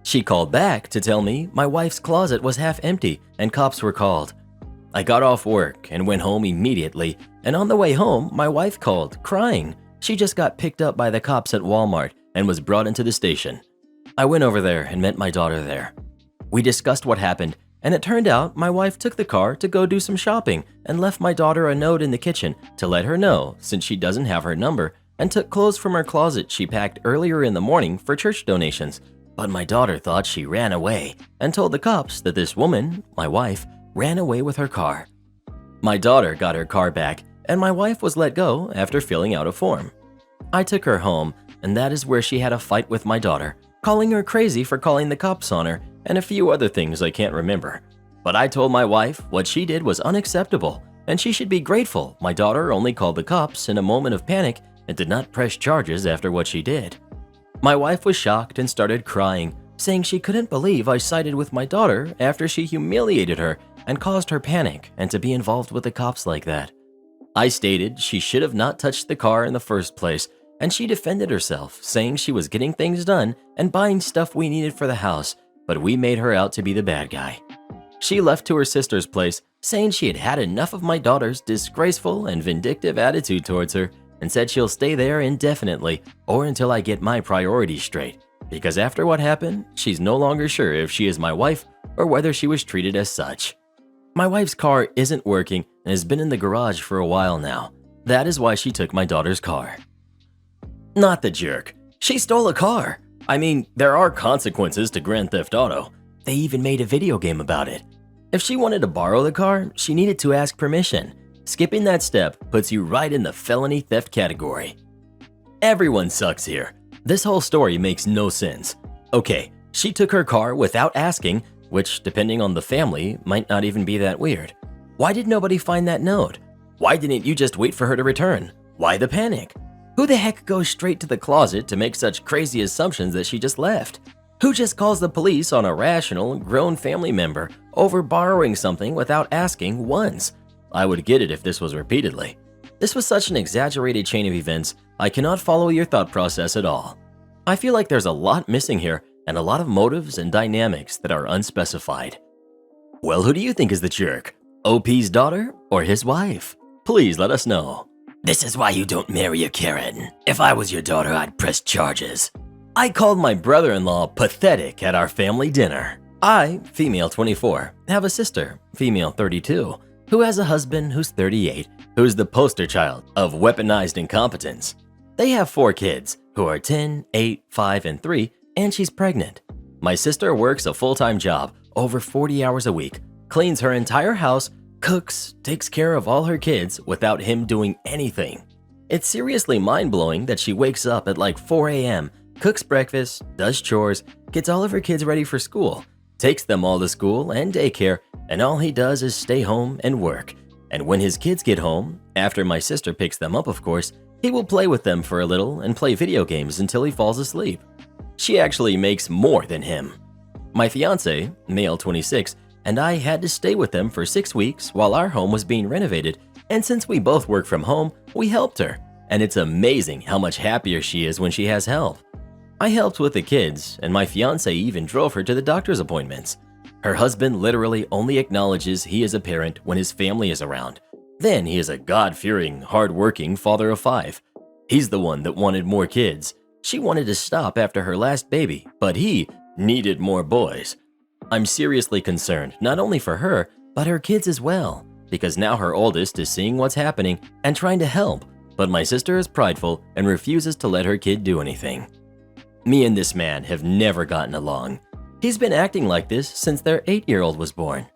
She called back to tell me my wife's closet was half empty and cops were called. I got off work and went home immediately, and on the way home, my wife called, crying. She just got picked up by the cops at Walmart and was brought into the station. I went over there and met my daughter there. We discussed what happened, and it turned out my wife took the car to go do some shopping and left my daughter a note in the kitchen to let her know since she doesn't have her number, and took clothes from her closet she packed earlier in the morning for church donations. But my daughter thought she ran away and told the cops that this woman, my wife, ran away with her car. My daughter got her car back, and my wife was let go after filling out a form. I took her home, and that is where she had a fight with my daughter, calling her crazy for calling the cops on her, and a few other things I can't remember. But I told my wife what she did was unacceptable, and she should be grateful my daughter only called the cops in a moment of panic and did not press charges after what she did. My wife was shocked and started crying, saying she couldn't believe I sided with my daughter after she humiliated her and caused her panic and to be involved with the cops like that. I stated she should have not touched the car in the first place, and she defended herself, saying she was getting things done and buying stuff we needed for the house, but we made her out to be the bad guy. She left to her sister's place, saying she had had enough of my daughter's disgraceful and vindictive attitude towards her, and said she'll stay there indefinitely or until I get my priorities straight. because after what happened, she's no longer sure if she is my wife or whether she was treated as such. My wife's car isn't working and has been in the garage for a while now. That is why she took my daughter's car. Not the jerk. She stole a car. I mean, there are consequences to Grand Theft Auto. They even made a video game about it. If she wanted to borrow the car, she needed to ask permission. Skipping that step puts you right in the felony theft category. Everyone sucks here. This whole story makes no sense. Okay, she took her car without asking, which, depending on the family, might not even be that weird. Why did nobody find that note? Why didn't you just wait for her to return? Why the panic? Who the heck goes straight to the closet to make such crazy assumptions that she just left? Who just calls the police on a rational, grown family member over borrowing something without asking once? I would get it if this was repeatedly. This was such an exaggerated chain of events, I cannot follow your thought process at all. I feel like there's a lot missing here and a lot of motives and dynamics that are unspecified. Well, who do you think is the jerk? OP's daughter or his wife? Please let us know. This is why you don't marry a Karen. If I was your daughter, I'd press charges. I called my brother-in-law pathetic at our family dinner. I, female 24, have a sister, female 32, who has a husband who's 38, who's the poster child of weaponized incompetence. They have 4 kids, who are 10, 8, 5, and 3, and she's pregnant. My sister works a full-time job, over 40 hours a week, cleans her entire house, cooks, takes care of all her kids without him doing anything. It's seriously mind-blowing that she wakes up at like 4 a.m., cooks breakfast, does chores, gets all of her kids ready for school, takes them all to school and daycare, and all he does is stay home and work. And when his kids get home, after my sister picks them up of course, he will play with them for a little and play video games until he falls asleep. She actually makes more than him. My fiance, male 26, and I had to stay with them for 6 weeks while our home was being renovated, and since we both work from home, we helped her, and it's amazing how much happier she is when she has help. I helped with the kids, and my fiance even drove her to the doctor's appointments. Her husband literally only acknowledges he is a parent when his family is around. Then he is a God-fearing, hard-working father of 5. He's the one that wanted more kids. She wanted to stop after her last baby, but he needed more boys. I'm seriously concerned, not only for her, but her kids as well, because now her oldest is seeing what's happening and trying to help, but my sister is prideful and refuses to let her kid do anything. Me and this man have never gotten along. He's been acting like this since their 8-year-old was born.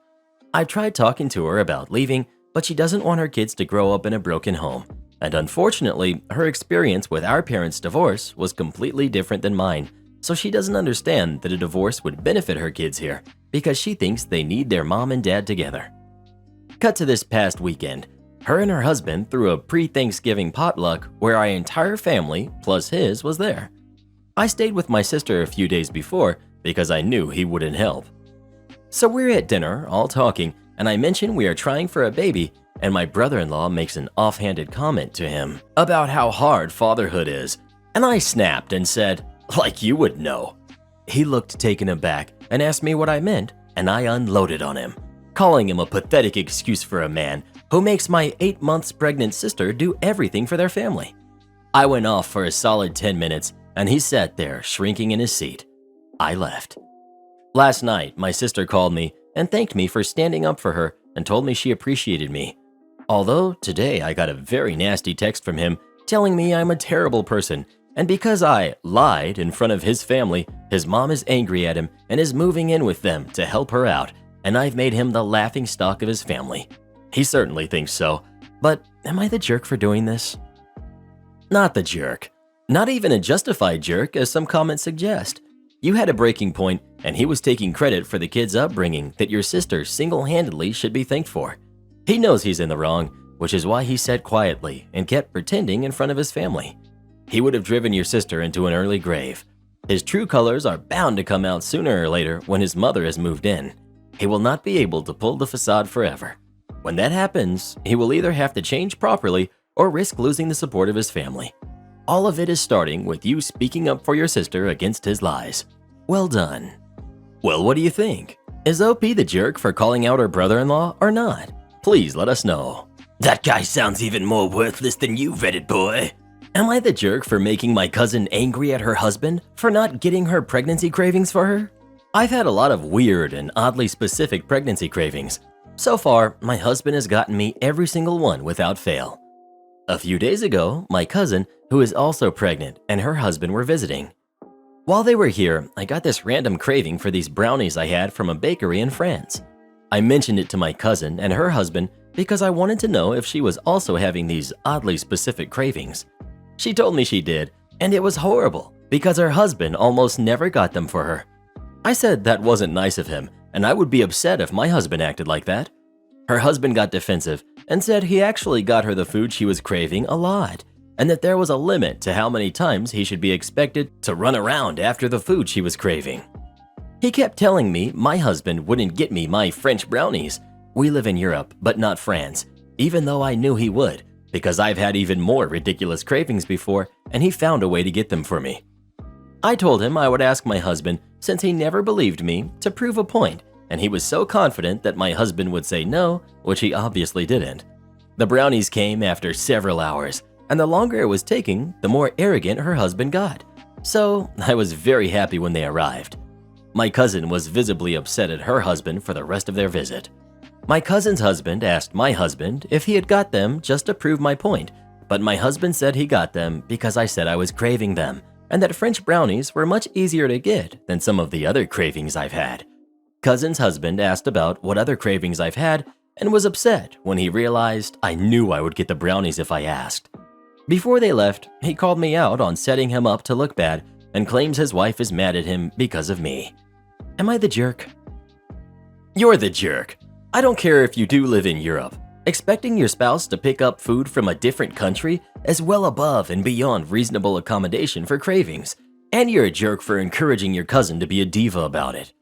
I tried talking to her about leaving, but she doesn't want her kids to grow up in a broken home. And unfortunately, her experience with our parents' divorce was completely different than mine, so she doesn't understand that a divorce would benefit her kids here because she thinks they need their mom and dad together. Cut to this past weekend. Her and her husband threw a pre-Thanksgiving potluck where our entire family, plus his, was there. I stayed with my sister a few days before because I knew he wouldn't help. So we're at dinner, all talking, and I mention we are trying for a baby, and my brother-in-law makes an offhanded comment to him about how hard fatherhood is, and I snapped and said, "Like you would know." He looked taken aback and asked me what I meant, and I unloaded on him, calling him a pathetic excuse for a man who makes my 8 months pregnant sister do everything for their family. I went off for a solid 10 minutes, and he sat there shrinking in his seat. I left. Last night, my sister called me and thanked me for standing up for her and told me she appreciated me. Although today I got a very nasty text from him telling me I'm a terrible person, and because I lied in front of his family, his mom is angry at him and is moving in with them to help her out, and I've made him the laughingstock of his family. He certainly thinks so, but am I the jerk for doing this? Not the jerk. Not even a justified jerk, as some comments suggest. You had a breaking point, and he was taking credit for the kid's upbringing that your sister single-handedly should be thanked for. He knows he's in the wrong, which is why he sat quietly and kept pretending in front of his family. He would have driven your sister into an early grave. His true colors are bound to come out sooner or later when his mother has moved in. He will not be able to pull the facade forever. When that happens, he will either have to change properly or risk losing the support of his family. All of it is starting with you speaking up for your sister against his lies. Well done. Well, what do you think? Is OP the jerk for calling out her brother-in-law or not? Please let us know. That guy sounds even more worthless than you, Reddit boy. Am I the jerk for making my cousin angry at her husband for not getting her pregnancy cravings for her? I've had a lot of weird and oddly specific pregnancy cravings. So far, my husband has gotten me every single one without fail. A few days ago, my cousin, who is also pregnant, and her husband were visiting. While they were here, I got this random craving for these brownies I had from a bakery in France. I mentioned it to my cousin and her husband because I wanted to know if she was also having these oddly specific cravings. She told me she did, and it was horrible because her husband almost never got them for her. I said that wasn't nice of him, and I would be upset if my husband acted like that. Her husband got defensive and said he actually got her the food she was craving a lot, and that there was a limit to how many times he should be expected to run around after the food she was craving. He kept telling me my husband wouldn't get me my French brownies. We live in Europe, but not France, even though I knew he would, because I've had even more ridiculous cravings before, and he found a way to get them for me. I told him I would ask my husband since he never believed me to prove a point, and he was so confident that my husband would say no, which he obviously didn't. The brownies came after several hours, and the longer it was taking, the more arrogant her husband got. So I was very happy when they arrived. My cousin was visibly upset at her husband for the rest of their visit. My cousin's husband asked my husband if he had got them just to prove my point, but my husband said he got them because I said I was craving them, and that French brownies were much easier to get than some of the other cravings I've had. Cousin's husband asked about what other cravings I've had and was upset when he realized I knew I would get the brownies if I asked. Before they left, he called me out on setting him up to look bad and claims his wife is mad at him because of me. Am I the jerk? You're the jerk. I don't care if you do live in Europe. Expecting your spouse to pick up food from a different country is well above and beyond reasonable accommodation for cravings, and you're a jerk for encouraging your cousin to be a diva about it.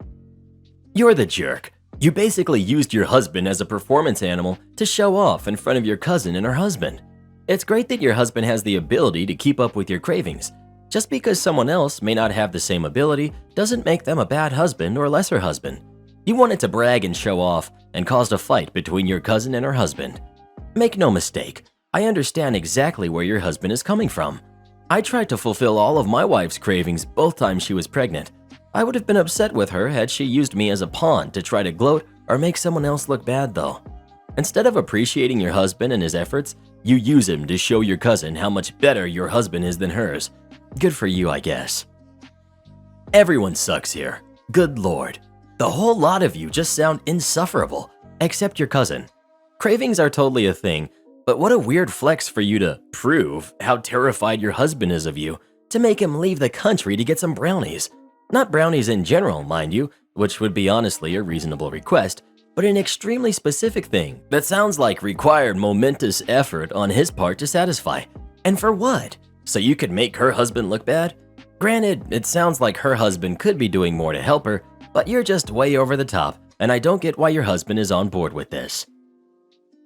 You're the jerk. You basically used your husband as a performance animal to show off in front of your cousin and her husband. It's great that your husband has the ability to keep up with your cravings. Just because someone else may not have the same ability doesn't make them a bad husband or lesser husband. You wanted to brag and show off and caused a fight between your cousin and her husband. Make no mistake, I understand exactly where your husband is coming from. I tried to fulfill all of my wife's cravings both times she was pregnant. I would have been upset with her had she used me as a pawn to try to gloat or make someone else look bad though. Instead of appreciating your husband and his efforts, you use him to show your cousin how much better your husband is than hers. Good for you, I guess. Everyone sucks here. Good lord. The whole lot of you just sound insufferable, except your cousin. Cravings are totally a thing, but what a weird flex for you to prove how terrified your husband is of you to make him leave the country to get some brownies. Not brownies in general, mind you, which would be honestly a reasonable request, but an extremely specific thing that sounds like required momentous effort on his part to satisfy. And for what? So you could make her husband look bad? Granted, it sounds like her husband could be doing more to help her, but you're just way over the top, and I don't get why your husband is on board with this.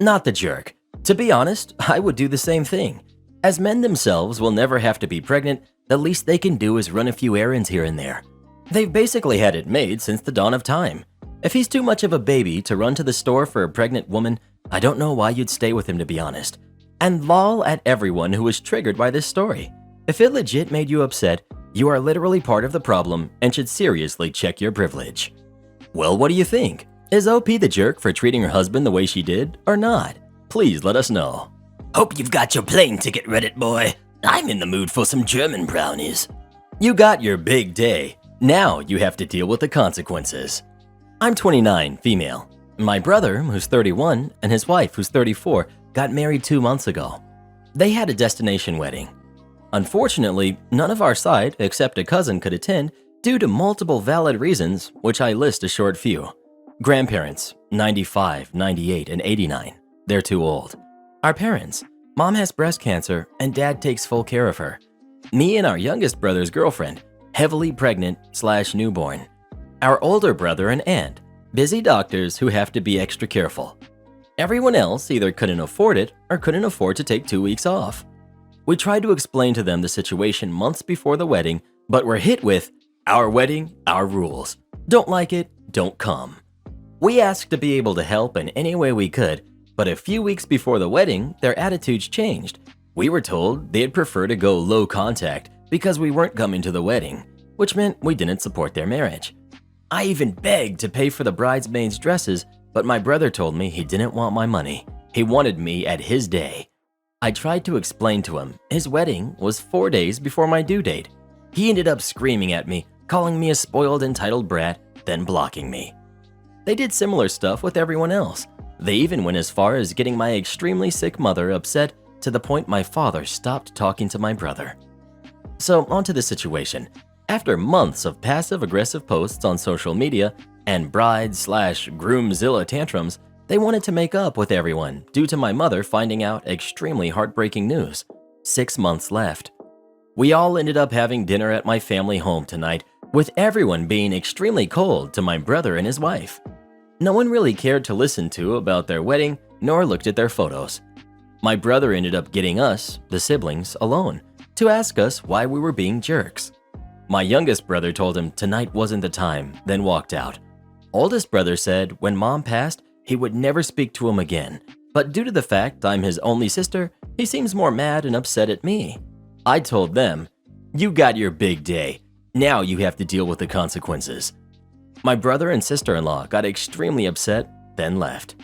Not the jerk. To be honest, I would do the same thing. As men themselves will never have to be pregnant, the least they can do is run a few errands here and there. They've basically had it made since the dawn of time. If he's too much of a baby to run to the store for a pregnant woman, I don't know why you'd stay with him, to be honest. And lol at everyone who was triggered by this story. If it legit made you upset, you are literally part of the problem and should seriously check your privilege. Well, what do you think? Is OP the jerk for treating her husband the way she did, or not? Please let us know. Hope you've got your plane ticket, Reddit boy. I'm in the mood for some German brownies. You got your big day. Now you have to deal with the consequences. I'm 29, female. My brother, who's 31, and his wife, who's 34, got married 2 months ago. They had a destination wedding. Unfortunately, none of our side, except a cousin, could attend due to multiple valid reasons, which I list a short few. Grandparents, 95, 98, and 89. They're too old. Our parents, mom has breast cancer and dad takes full care of her. Me and our youngest brother's girlfriend, heavily pregnant/newborn. Our older brother and aunt, busy doctors who have to be extra careful. Everyone else either couldn't afford it or couldn't afford to take 2 weeks off. We tried to explain to them the situation months before the wedding, but were hit with, our wedding, our rules. Don't like it, don't come. We asked to be able to help in any way we could, but a few weeks before the wedding, their attitudes changed. We were told they'd prefer to go low contact because we weren't coming to the wedding, which meant we didn't support their marriage. I even begged to pay for the bridesmaids' dresses, but my brother told me he didn't want my money. He wanted me at his day. I tried to explain to him his wedding was 4 days before my due date. He ended up screaming at me, calling me a spoiled, entitled brat, then blocking me. They did similar stuff with everyone else. They even went as far as getting my extremely sick mother upset to the point my father stopped talking to my brother. So onto the situation. After months of passive-aggressive posts on social media and bride/groomzilla tantrums, they wanted to make up with everyone due to my mother finding out extremely heartbreaking news. 6 months left. We all ended up having dinner at my family home tonight, with everyone being extremely cold to my brother and his wife. No one really cared to listen to about their wedding, nor looked at their photos. My brother ended up getting us, the siblings, alone to ask us why we were being jerks. My youngest brother told him tonight wasn't the time, then walked out. Oldest brother said when mom passed, he would never speak to him again, but due to the fact I'm his only sister, he seems more mad and upset at me. I told them, "You got your big day. Now you have to deal with the consequences." My brother and sister-in-law got extremely upset, then left.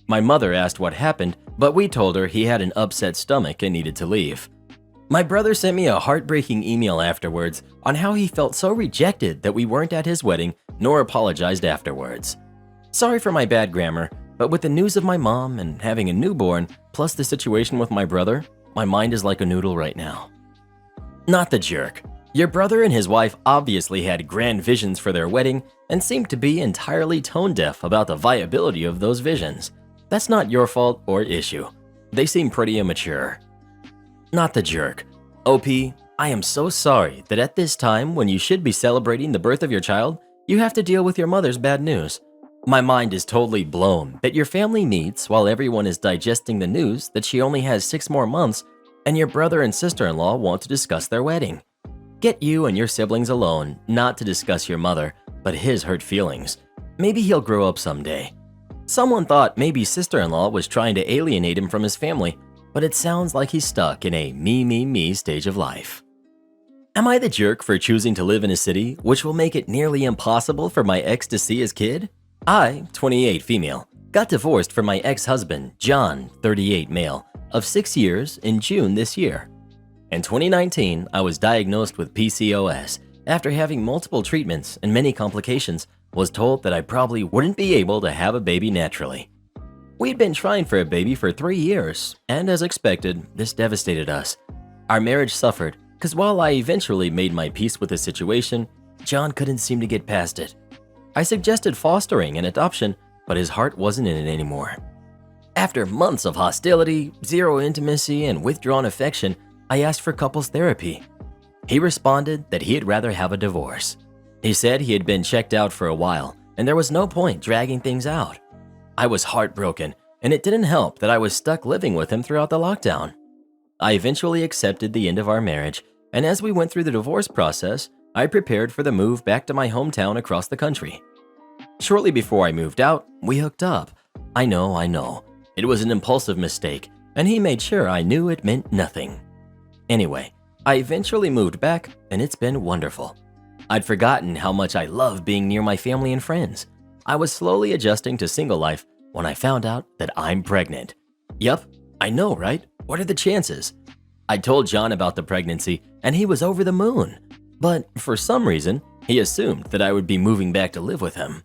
My mother asked what happened, but we told her he had an upset stomach and needed to leave. My brother sent me a heartbreaking email afterwards on how he felt so rejected that we weren't at his wedding nor apologized afterwards. Sorry for my bad grammar, but with the news of my mom and having a newborn, plus the situation with my brother, my mind is like a noodle right now. Not the jerk. Your brother and his wife obviously had grand visions for their wedding and seemed to be entirely tone-deaf about the viability of those visions. That's not your fault or issue. They seem pretty immature. Not the jerk. OP, I am so sorry that at this time when you should be celebrating the birth of your child, you have to deal with your mother's bad news. My mind is totally blown that your family meets while everyone is digesting the news that she only has 6 more months and your brother and sister-in-law want to discuss their wedding. Get you and your siblings alone, not to discuss your mother, but his hurt feelings. Maybe he'll grow up someday. Someone thought maybe sister-in-law was trying to alienate him from his family, but it sounds like he's stuck in a me stage of life. Am I the jerk for choosing to live in a city which will make it nearly impossible for my ex to see his kid? I, 28 female, got divorced from my ex-husband, John, 38 male, of 6 years in June this year. In 2019, I was diagnosed with PCOS after having multiple treatments and many complications, was told that I probably wouldn't be able to have a baby naturally. We'd been trying for a baby for 3 years, and as expected, this devastated us. Our marriage suffered, because while I eventually made my peace with the situation, John couldn't seem to get past it. I suggested fostering and adoption, but his heart wasn't in it anymore. After months of hostility, zero intimacy, and withdrawn affection, I asked for couples therapy. He responded that he'd rather have a divorce. He said he had been checked out for a while, and there was no point dragging things out. I was heartbroken, and it didn't help that I was stuck living with him throughout the lockdown. I eventually accepted the end of our marriage, and as we went through the divorce process, I prepared for the move back to my hometown across the country. Shortly before I moved out, we hooked up. I know. It was an impulsive mistake, and he made sure I knew it meant nothing. Anyway, I eventually moved back, and it's been wonderful. I'd forgotten how much I love being near my family and friends. I was slowly adjusting to single life when I found out that I'm pregnant. Yup, I know, right? What are the chances? I told John about the pregnancy, and he was over the moon. But for some reason, he assumed that I would be moving back to live with him.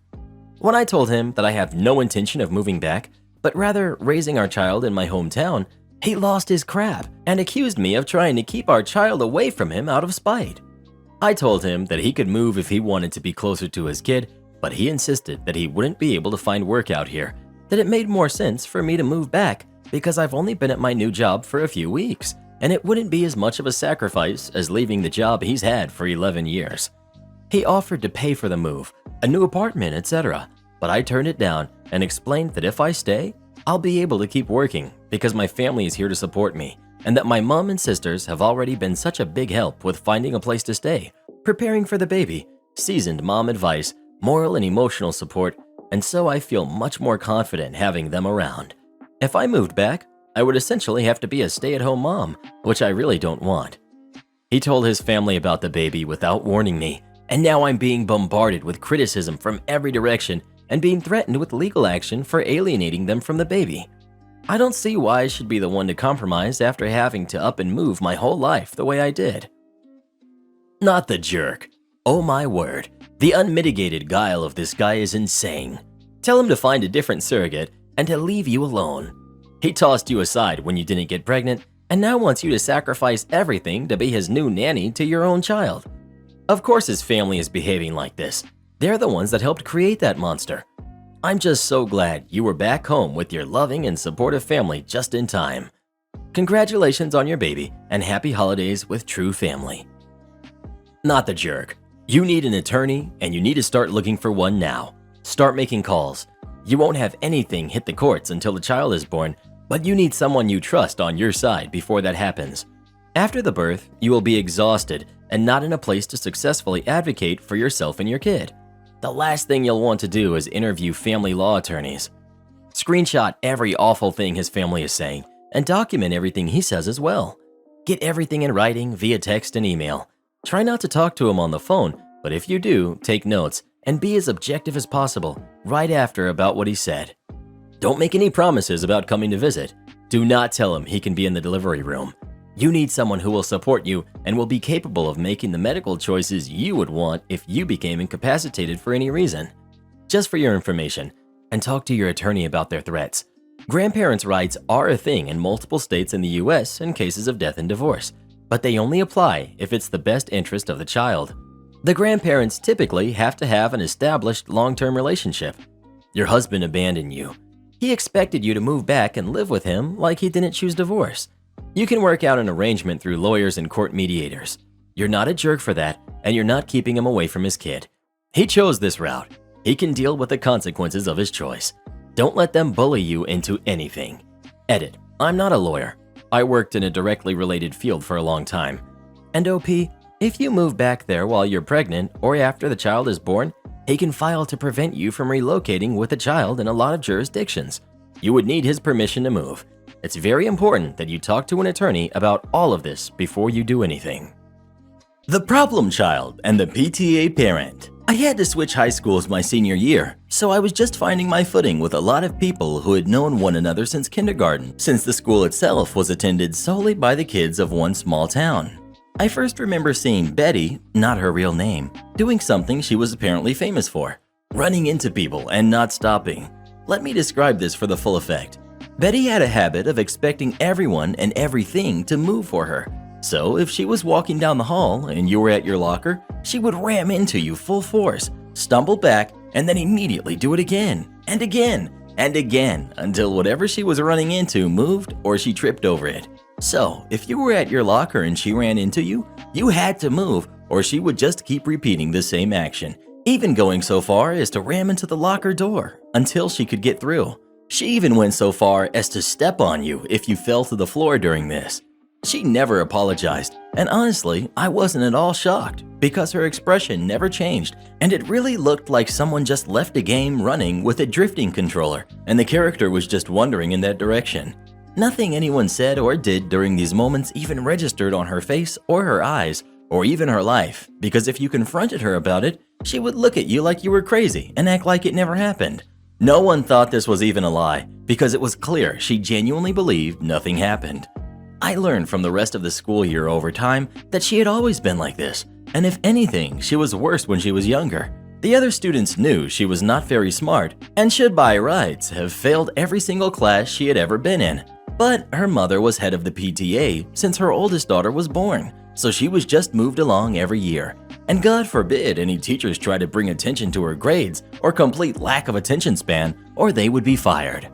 When I told him that I have no intention of moving back, but rather raising our child in my hometown, he lost his crap and accused me of trying to keep our child away from him out of spite. I told him that he could move if he wanted to be closer to his kid, but he insisted that he wouldn't be able to find work out here, that it made more sense for me to move back because I've only been at my new job for a few weeks, and it wouldn't be as much of a sacrifice as leaving the job he's had for 11 years. He offered to pay for the move, a new apartment, etc., but I turned it down and explained that if I stay, I'll be able to keep working because my family is here to support me, and that my mom and sisters have already been such a big help with finding a place to stay, preparing for the baby, seasoned mom advice, moral and emotional support, and so I feel much more confident having them around. If I moved back, I would essentially have to be a stay-at-home mom, which I really don't want. He told his family about the baby without warning me, and now I'm being bombarded with criticism from every direction and being threatened with legal action for alienating them from the baby. I don't see why I should be the one to compromise after having to up and move my whole life the way I did. Not the jerk. Oh my word, the unmitigated guile of this guy is insane. Tell him to find a different surrogate and to leave you alone. He tossed you aside when you didn't get pregnant and now wants you to sacrifice everything to be his new nanny to your own child. Of course his family is behaving like this. They're the ones that helped create that monster. I'm just so glad you were back home with your loving and supportive family just in time. Congratulations on your baby and happy holidays with true family. Not the jerk. You need an attorney and you need to start looking for one now. Start making calls. You won't have anything hit the courts until the child is born, but you need someone you trust on your side before that happens. After the birth, you will be exhausted and not in a place to successfully advocate for yourself and your kid. The last thing you'll want to do is interview family law attorneys. Screenshot every awful thing his family is saying and document everything he says as well. Get everything in writing via text and email. Try not to talk to him on the phone, but if you do, take notes and be as objective as possible right after about what he said. Don't make any promises about coming to visit. Do not tell him he can be in the delivery room. You need someone who will support you and will be capable of making the medical choices you would want if you became incapacitated for any reason. Just for your information, and talk to your attorney about their threats. Grandparents' rights are a thing in multiple states in the US in cases of death and divorce, but they only apply if it's the best interest of the child. The grandparents typically have to have an established long-term relationship. Your husband abandoned you. He expected you to move back and live with him like he didn't choose divorce. You can work out an arrangement through lawyers and court mediators. You're not a jerk for that, and you're not keeping him away from his kid. He chose this route. He can deal with the consequences of his choice. Don't let them bully you into anything. Edit. I'm not a lawyer. I worked in a directly related field for a long time. And OP, if you move back there while you're pregnant or after the child is born, he can file to prevent you from relocating with the child in a lot of jurisdictions. You would need his permission to move. It's very important that you talk to an attorney about all of this before you do anything. The problem child and the PTA parent. I had to switch high schools my senior year, so I was just finding my footing with a lot of people who had known one another since kindergarten, since the school itself was attended solely by the kids of one small town. I first remember seeing Betty, not her real name, doing something she was apparently famous for, running into people and not stopping. Let me describe this for the full effect. Betty had a habit of expecting everyone and everything to move for her. So if she was walking down the hall and you were at your locker, she would ram into you full force, stumble back, and then immediately do it again, and again, and again, until whatever she was running into moved or she tripped over it. So if you were at your locker and she ran into you, you had to move or she would just keep repeating the same action, even going so far as to ram into the locker door until she could get through. She even went so far as to step on you if you fell to the floor during this. She never apologized, and honestly, I wasn't at all shocked because her expression never changed, and it really looked like someone just left a game running with a drifting controller, and the character was just wandering in that direction. Nothing anyone said or did during these moments even registered on her face or her eyes, or even her life, because if you confronted her about it, she would look at you like you were crazy and act like it never happened. No one thought this was even a lie, because it was clear she genuinely believed nothing happened. I learned from the rest of the school year over time that she had always been like this, and if anything, she was worse when she was younger. The other students knew she was not very smart and should by rights have failed every single class she had ever been in. But her mother was head of the PTA since her oldest daughter was born, so she was just moved along every year. And God forbid any teachers try to bring attention to her grades or complete lack of attention span, or they would be fired.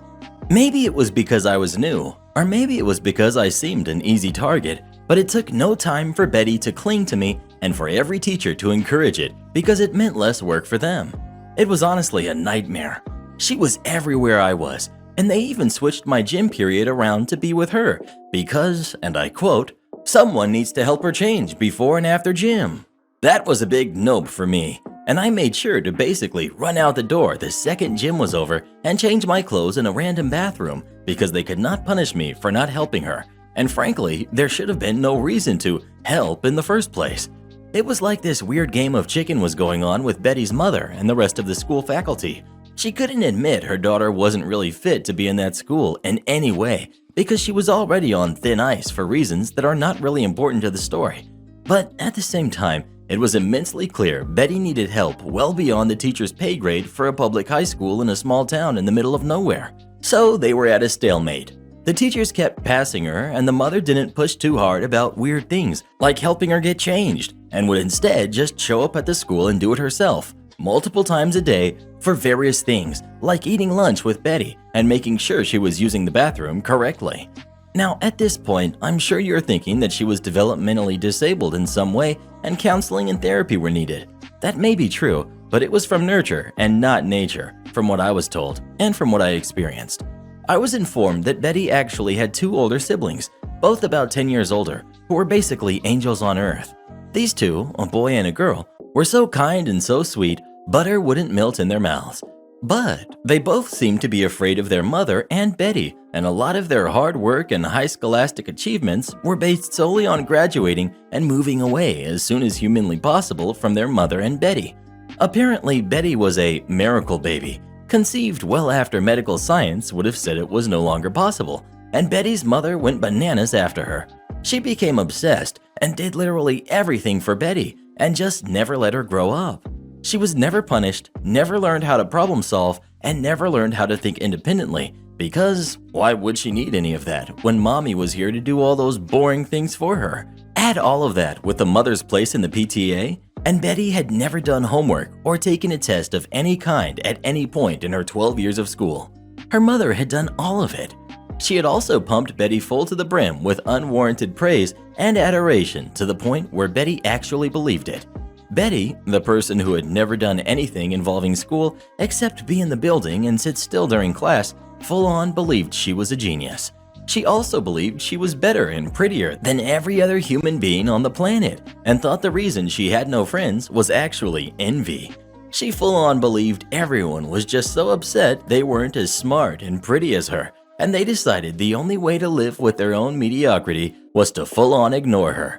Maybe it was because I was new, or maybe it was because I seemed an easy target, but it took no time for Betty to cling to me and for every teacher to encourage it because it meant less work for them. It was honestly a nightmare. She was everywhere I was, and they even switched my gym period around to be with her because, and I quote, "Someone needs to help her change before and after gym." That was a big nope for me, and I made sure to basically run out the door the second gym was over and change my clothes in a random bathroom because they could not punish me for not helping her, and frankly, there should have been no reason to help in the first place. It was like this weird game of chicken was going on with Betty's mother and the rest of the school faculty. She couldn't admit her daughter wasn't really fit to be in that school in any way because she was already on thin ice for reasons that are not really important to the story. But at the same time, it was immensely clear Betty needed help well beyond the teacher's pay grade for a public high school in a small town in the middle of nowhere. So they were at a stalemate. The teachers kept passing her, and the mother didn't push too hard about weird things like helping her get changed, and would instead just show up at the school and do it herself, multiple times a day for various things like eating lunch with Betty and making sure she was using the bathroom correctly. Now, at this point, I'm sure you're thinking that she was developmentally disabled in some way and counseling and therapy were needed. That may be true, but it was from nurture and not nature, from what I was told and from what I experienced. I was informed that Betty actually had two older siblings, both about 10 years older, who were basically angels on earth. These two, a boy and a girl, were so kind and so sweet, butter wouldn't melt in their mouths. But they both seemed to be afraid of their mother and Betty, and a lot of their hard work and high scholastic achievements were based solely on graduating and moving away as soon as humanly possible from their mother and Betty. Apparently, Betty was a miracle baby, conceived well after medical science would have said it was no longer possible, and Betty's mother went bananas after her. She became obsessed and did literally everything for Betty and just never let her grow up. She was never punished, never learned how to problem solve, and never learned how to think independently because why would she need any of that when mommy was here to do all those boring things for her? Add all of that with the mother's place in the PTA, and Betty had never done homework or taken a test of any kind at any point in her 12 years of school. Her mother had done all of it. She had also pumped Betty full to the brim with unwarranted praise and adoration to the point where Betty actually believed it. Betty, the person who had never done anything involving school except be in the building and sit still during class, full-on believed she was a genius. She also believed she was better and prettier than every other human being on the planet and thought the reason she had no friends was actually envy. She full-on believed everyone was just so upset they weren't as smart and pretty as her, and they decided the only way to live with their own mediocrity was to full-on ignore her.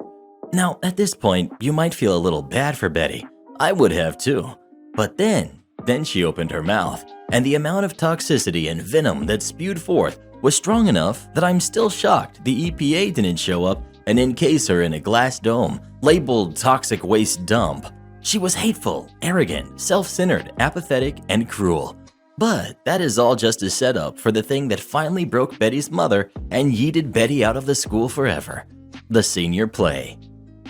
Now, at this point, you might feel a little bad for Betty. I would have too. But then she opened her mouth, and the amount of toxicity and venom that spewed forth was strong enough that I'm still shocked the EPA didn't show up and encase her in a glass dome labeled toxic waste dump. She was hateful, arrogant, self-centered, apathetic, and cruel. But that is all just a setup for the thing that finally broke Betty's mother and yeeted Betty out of the school forever: the senior play.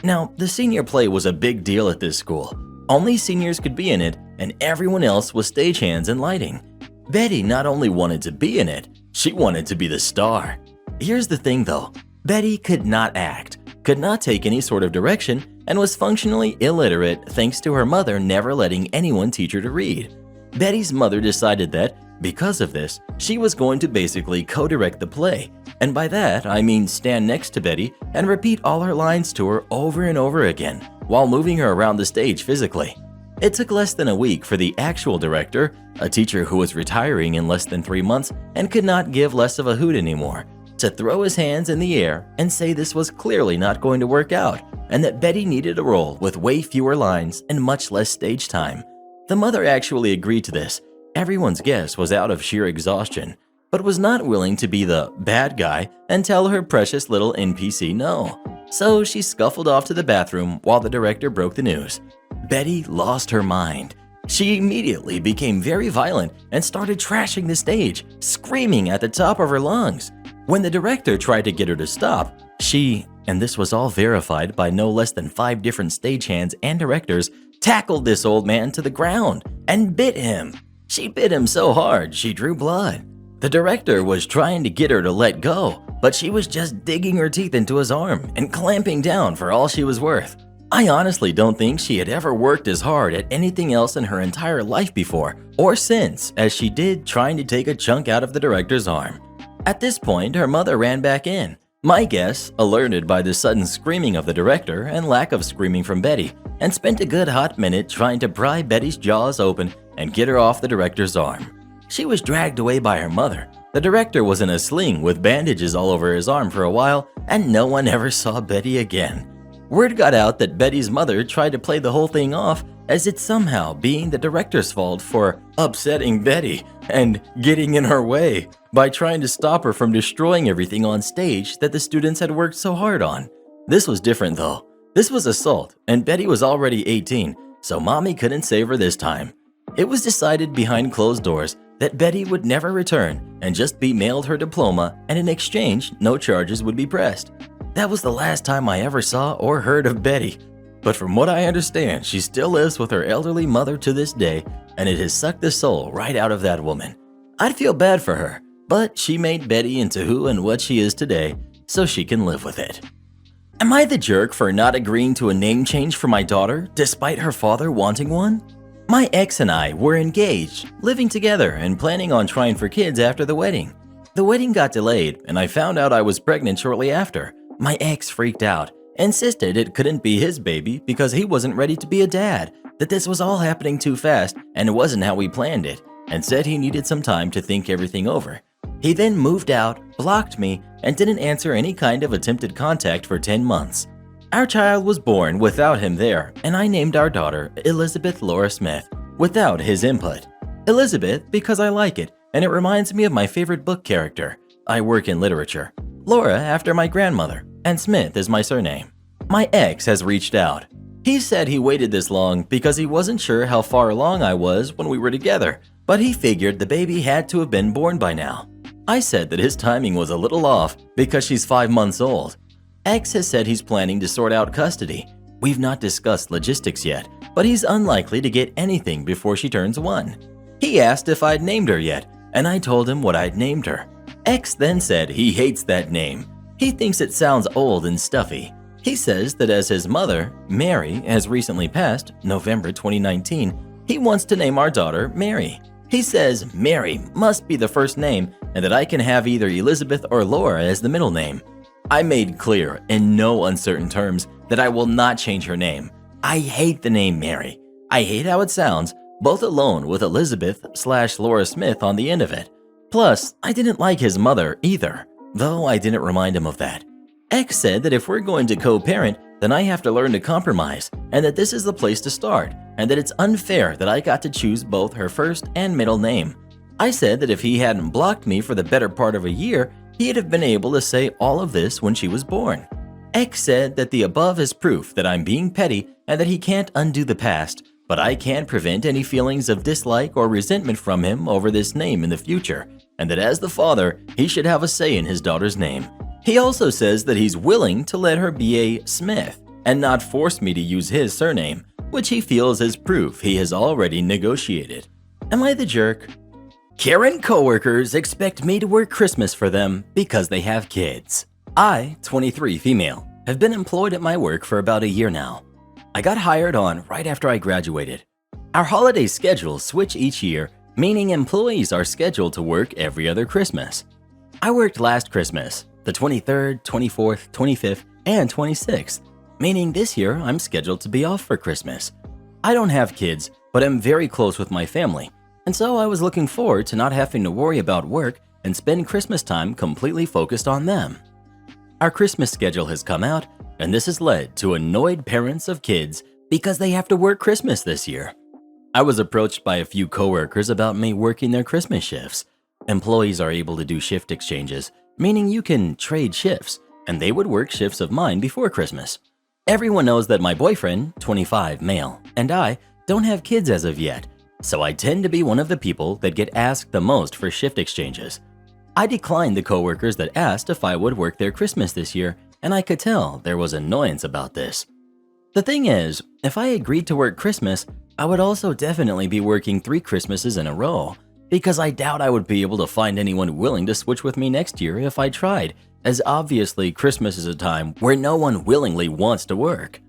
Now, the senior play was a big deal at this school. Only seniors could be in it, and everyone else was stagehands and lighting. Betty not only wanted to be in it, she wanted to be the star. Here's the thing though, Betty could not act, could not take any sort of direction, and was functionally illiterate thanks to her mother never letting anyone teach her to read. Betty's mother decided that, because of this, she was going to basically co-direct the play, and by that I mean stand next to Betty and repeat all her lines to her over and over again while moving her around the stage physically. It took less than a week for the actual director, a teacher who was retiring in less than 3 months and could not give less of a hoot anymore, to throw his hands in the air and say this was clearly not going to work out and that Betty needed a role with way fewer lines and much less stage time. The mother actually agreed to this. Everyone's guess was out of sheer exhaustion, but was not willing to be the bad guy and tell her precious little NPC no. So she scuffled off to the bathroom while the director broke the news. Betty lost her mind. She immediately became very violent and started trashing the stage, screaming at the top of her lungs. When the director tried to get her to stop, she, and this was all verified by no less than 5 different stagehands and directors, tackled this old man to the ground and bit him. She bit him so hard she drew blood. The director was trying to get her to let go, but she was just digging her teeth into his arm and clamping down for all she was worth. I honestly don't think she had ever worked as hard at anything else in her entire life before or since as she did trying to take a chunk out of the director's arm. At this point, her mother ran back in, my guess, alerted by the sudden screaming of the director and lack of screaming from Betty, and spent a good hot minute trying to pry Betty's jaws open and get her off the director's arm. She was dragged away by her mother, The director was in a sling with bandages all over his arm for a while, and no one ever saw Betty again. Word got out that Betty's mother tried to play the whole thing off as it somehow being the director's fault for upsetting Betty and getting in her way by trying to stop her from destroying everything on stage that the students had worked so hard on. This was different though. This was assault, and Betty was already 18, so mommy couldn't save her this time. It was decided behind closed doors that Betty would never return and just be mailed her diploma, and in exchange, no charges would be pressed. That was the last time I ever saw or heard of Betty. But from what I understand, she still lives with her elderly mother to this day, and it has sucked the soul right out of that woman. I'd feel bad for her, but she made Betty into who and what she is today, so she can live with it. Am I the jerk for not agreeing to a name change for my daughter, despite her father wanting one? My ex and I were engaged, living together, and planning on trying for kids after the wedding. The wedding got delayed, and I found out I was pregnant shortly after. My ex freaked out, insisted it couldn't be his baby because he wasn't ready to be a dad, that this was all happening too fast and it wasn't how we planned it, and said he needed some time to think everything over. He then moved out, blocked me, and didn't answer any kind of attempted contact for 10 months. Our child was born without him there, and I named our daughter Elizabeth Laura Smith without his input. Elizabeth because I like it, and it reminds me of my favorite book character. I work in literature. Laura after my grandmother, and Smith is my surname. My ex has reached out. He said he waited this long because he wasn't sure how far along I was when we were together, but he figured the baby had to have been born by now. I said that his timing was a little off because she's 5 months old. X has said he's planning to sort out custody. We've not discussed logistics yet, but he's unlikely to get anything before she turns 1. He asked if I'd named her yet, and I told him what I'd named her. X then said he hates that name. He thinks it sounds old and stuffy. He says that as his mother, Mary, has recently passed, November 2019, he wants to name our daughter Mary. He says Mary must be the first name and that I can have either Elizabeth or Laura as the middle name. I made clear in no uncertain terms that I will not change her name. I hate the name Mary. I hate how it sounds, both alone with Elizabeth/Laura Smith on the end of it. Plus, I didn't like his mother either, though I didn't remind him of that. X said that if we're going to co-parent, then I have to learn to compromise, and that this is the place to start, and that it's unfair that I got to choose both her first and middle name. I said that if he hadn't blocked me for the better part of a year, he'd have been able to say all of this when she was born. X said that the above is proof that I'm being petty and that he can't undo the past, but I can't prevent any feelings of dislike or resentment from him over this name in the future, and that as the father, he should have a say in his daughter's name. He also says that he's willing to let her be a Smith and not force me to use his surname, which he feels is proof he has already negotiated. Am I the jerk? Karen coworkers expect me to work Christmas for them because they have kids. I, 23 female, have been employed at my work for about a year now. I got hired on right after I graduated. Our holiday schedules switch each year, meaning employees are scheduled to work every other Christmas. I worked last Christmas, the 23rd, 24th, 25th, and 26th, meaning this year I'm scheduled to be off for Christmas. I don't have kids, but am very close with my family, and so I was looking forward to not having to worry about work and spend Christmas time completely focused on them. Our Christmas schedule has come out, and this has led to annoyed parents of kids because they have to work Christmas this year. I was approached by a few coworkers about me working their Christmas shifts. Employees are able to do shift exchanges, meaning you can trade shifts, and they would work shifts of mine before Christmas. Everyone knows that my boyfriend, 25 male, and I don't have kids as of yet, so I tend to be one of the people that get asked the most for shift exchanges. I declined the coworkers that asked if I would work their Christmas this year, and I could tell there was annoyance about this. The thing is, if I agreed to work Christmas, I would also definitely be working 3 Christmases in a row, because I doubt I would be able to find anyone willing to switch with me next year if I tried, as obviously Christmas is a time where no one willingly wants to work.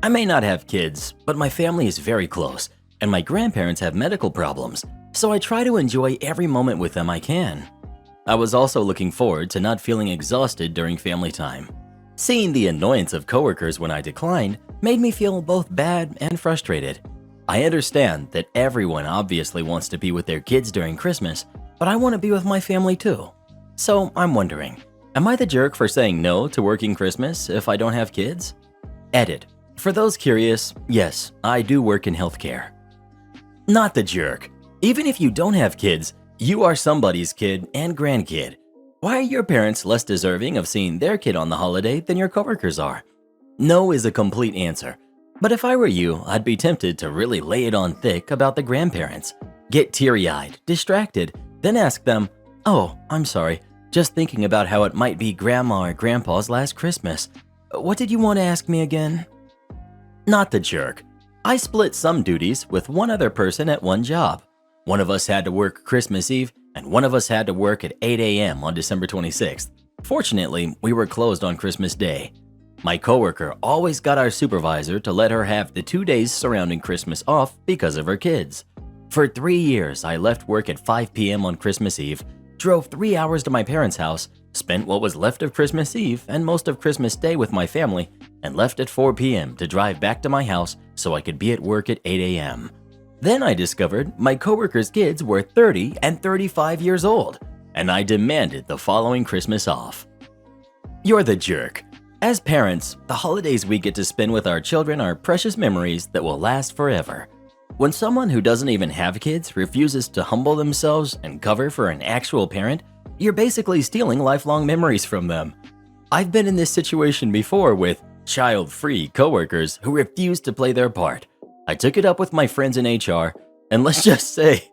I may not have kids, but my family is very close, and my grandparents have medical problems, so I try to enjoy every moment with them I can. I was also looking forward to not feeling exhausted during family time. Seeing the annoyance of coworkers when I declined made me feel both bad and frustrated. I understand that everyone obviously wants to be with their kids during Christmas, but I want to be with my family too. So I'm wondering, am I the jerk for saying no to working Christmas if I don't have kids? Edit. For those curious, yes, I do work in healthcare. Not the jerk. Even if you don't have kids, you are somebody's kid and grandkid. Why are your parents less deserving of seeing their kid on the holiday than your coworkers are? No is a complete answer. But if I were you, I'd be tempted to really lay it on thick about the grandparents. Get teary-eyed, distracted, then ask them, "Oh, I'm sorry, just thinking about how it might be Grandma or Grandpa's last Christmas. What did you want to ask me again?" Not the jerk. I split some duties with one other person at one job. One of us had to work Christmas Eve, and one of us had to work at 8 a.m. on December 26th. Fortunately, we were closed on Christmas Day. My coworker always got our supervisor to let her have the 2 days surrounding Christmas off because of her kids. For 3 years, I left work at 5 p.m. on Christmas Eve, drove 3 hours to my parents' house, spent what was left of Christmas Eve and most of Christmas Day with my family, and left at 4 p.m. to drive back to my house so I could be at work at 8 a.m. Then I discovered my coworkers' kids were 30 and 35 years old, and I demanded the following Christmas off. You're the jerk. As parents, the holidays we get to spend with our children are precious memories that will last forever. When someone who doesn't even have kids refuses to humble themselves and cover for an actual parent, you're basically stealing lifelong memories from them. I've been in this situation before with child-free coworkers who refused to play their part. I took it up with my friends in HR, and let's just say,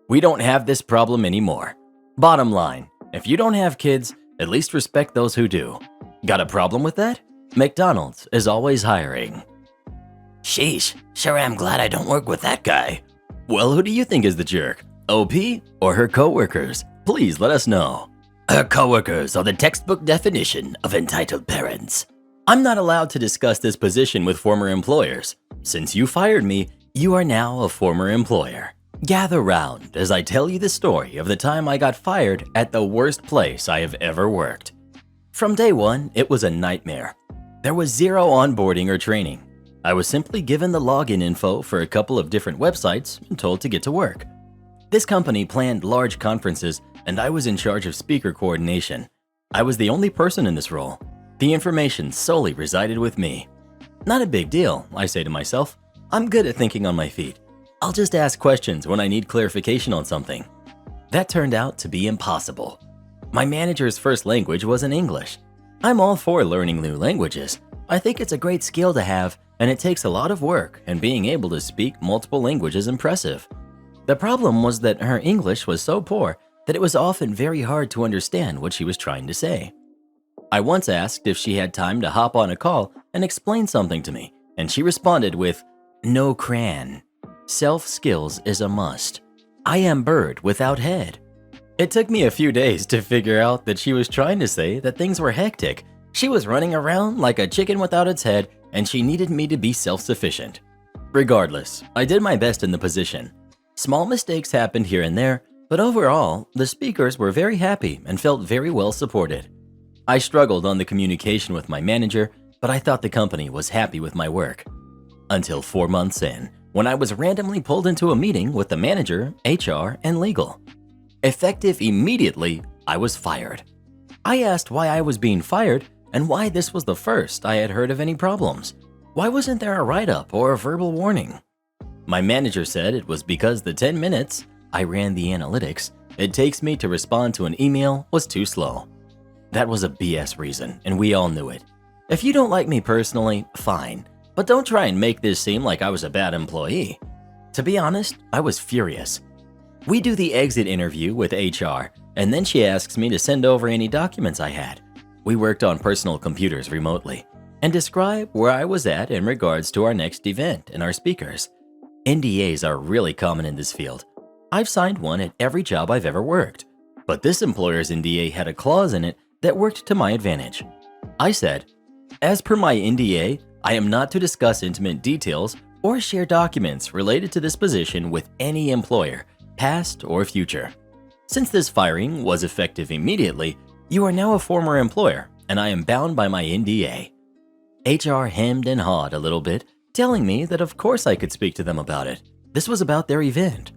we don't have this problem anymore. Bottom line, if you don't have kids, at least respect those who do. Got a problem with that? McDonald's is always hiring. Sheesh, sure am glad I don't work with that guy. Well, who do you think is the jerk? OP or her coworkers? Please let us know. Her coworkers are the textbook definition of entitled parents. I'm not allowed to discuss this position with former employers. Since you fired me, you are now a former employer. Gather round as I tell you the story of the time I got fired at the worst place I have ever worked. From day one, it was a nightmare. There was zero onboarding or training. I was simply given the login info for a couple of different websites and told to get to work. This company planned large conferences, and I was in charge of speaker coordination. I was the only person in this role. The information solely resided with me. Not a big deal, I say to myself. I'm good at thinking on my feet. I'll just ask questions when I need clarification on something. That turned out to be impossible. My manager's first language wasn't English. I'm all for learning new languages. I think it's a great skill to have, and it takes a lot of work, and being able to speak multiple languages is impressive. The problem was that her English was so poor that it was often very hard to understand what she was trying to say. I once asked if she had time to hop on a call and explain something to me, and she responded with, "No cran. Self-skills is a must. I am bird without head." It took me a few days to figure out that she was trying to say that things were hectic. She was running around like a chicken without its head, and she needed me to be self-sufficient. Regardless, I did my best in the position. Small mistakes happened here and there, but overall, the speakers were very happy and felt very well supported. I struggled on the communication with my manager, but I thought the company was happy with my work. Until 4 months in, when I was randomly pulled into a meeting with the manager, HR, and legal. Effective immediately, I was fired. I asked why I was being fired and why this was the first I had heard of any problems. Why wasn't there a write-up or a verbal warning? My manager said it was because the 10 minutes I ran the analytics it takes me to respond to an email was too slow. That was a BS reason, and we all knew it. If you don't like me personally, fine, but don't try and make this seem like I was a bad employee. To be honest, I was furious. We do the exit interview with HR, and then she asks me to send over any documents I had. We worked on personal computers remotely, and describe where I was at in regards to our next event and our speakers. NDAs are really common in this field. I've signed one at every job I've ever worked, but this employer's NDA had a clause in it that worked to my advantage. I said, "As per my NDA, I am not to discuss intimate details or share documents related to this position with any employer, past or future. Since this firing was effective immediately, you are now a former employer, and I am bound by my NDA." HR hemmed and hawed a little bit, telling me that of course I could speak to them about it. This was about their event.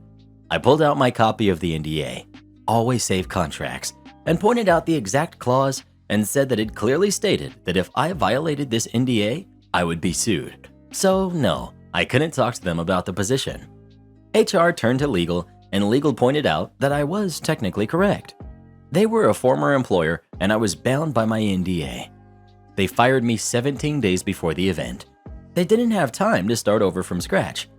I pulled out my copy of the NDA. always save contracts and pointed out the exact clause and said that it clearly stated that if I violated this NDA, I would be sued. So no, I couldn't talk to them about the position. HR turned to legal, and legal pointed out that I was technically correct. They were a former employer, and I was bound by my NDA. They fired me 17 days before the event. They didn't have time to start over from scratch.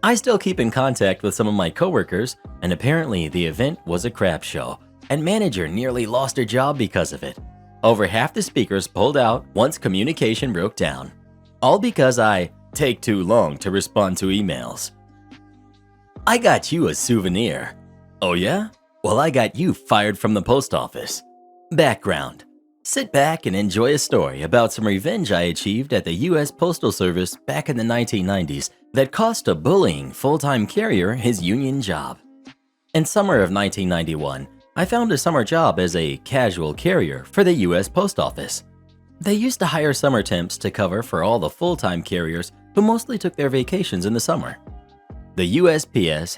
I still keep in contact with some of my coworkers, and apparently the event was a crap show, and manager nearly lost her job because of it. Over half the speakers pulled out once communication broke down. All because I take too long to respond to emails. I got you a souvenir. Oh yeah? Well, I got you fired from the post office. Background. Sit back and enjoy a story about some revenge I achieved at the U.S. Postal Service back in the 1990s that cost a bullying full-time carrier his union job. In summer of 1991, I found a summer job as a casual carrier for the U.S. Post Office. They used to hire summer temps to cover for all the full-time carriers who mostly took their vacations in the summer. The USPS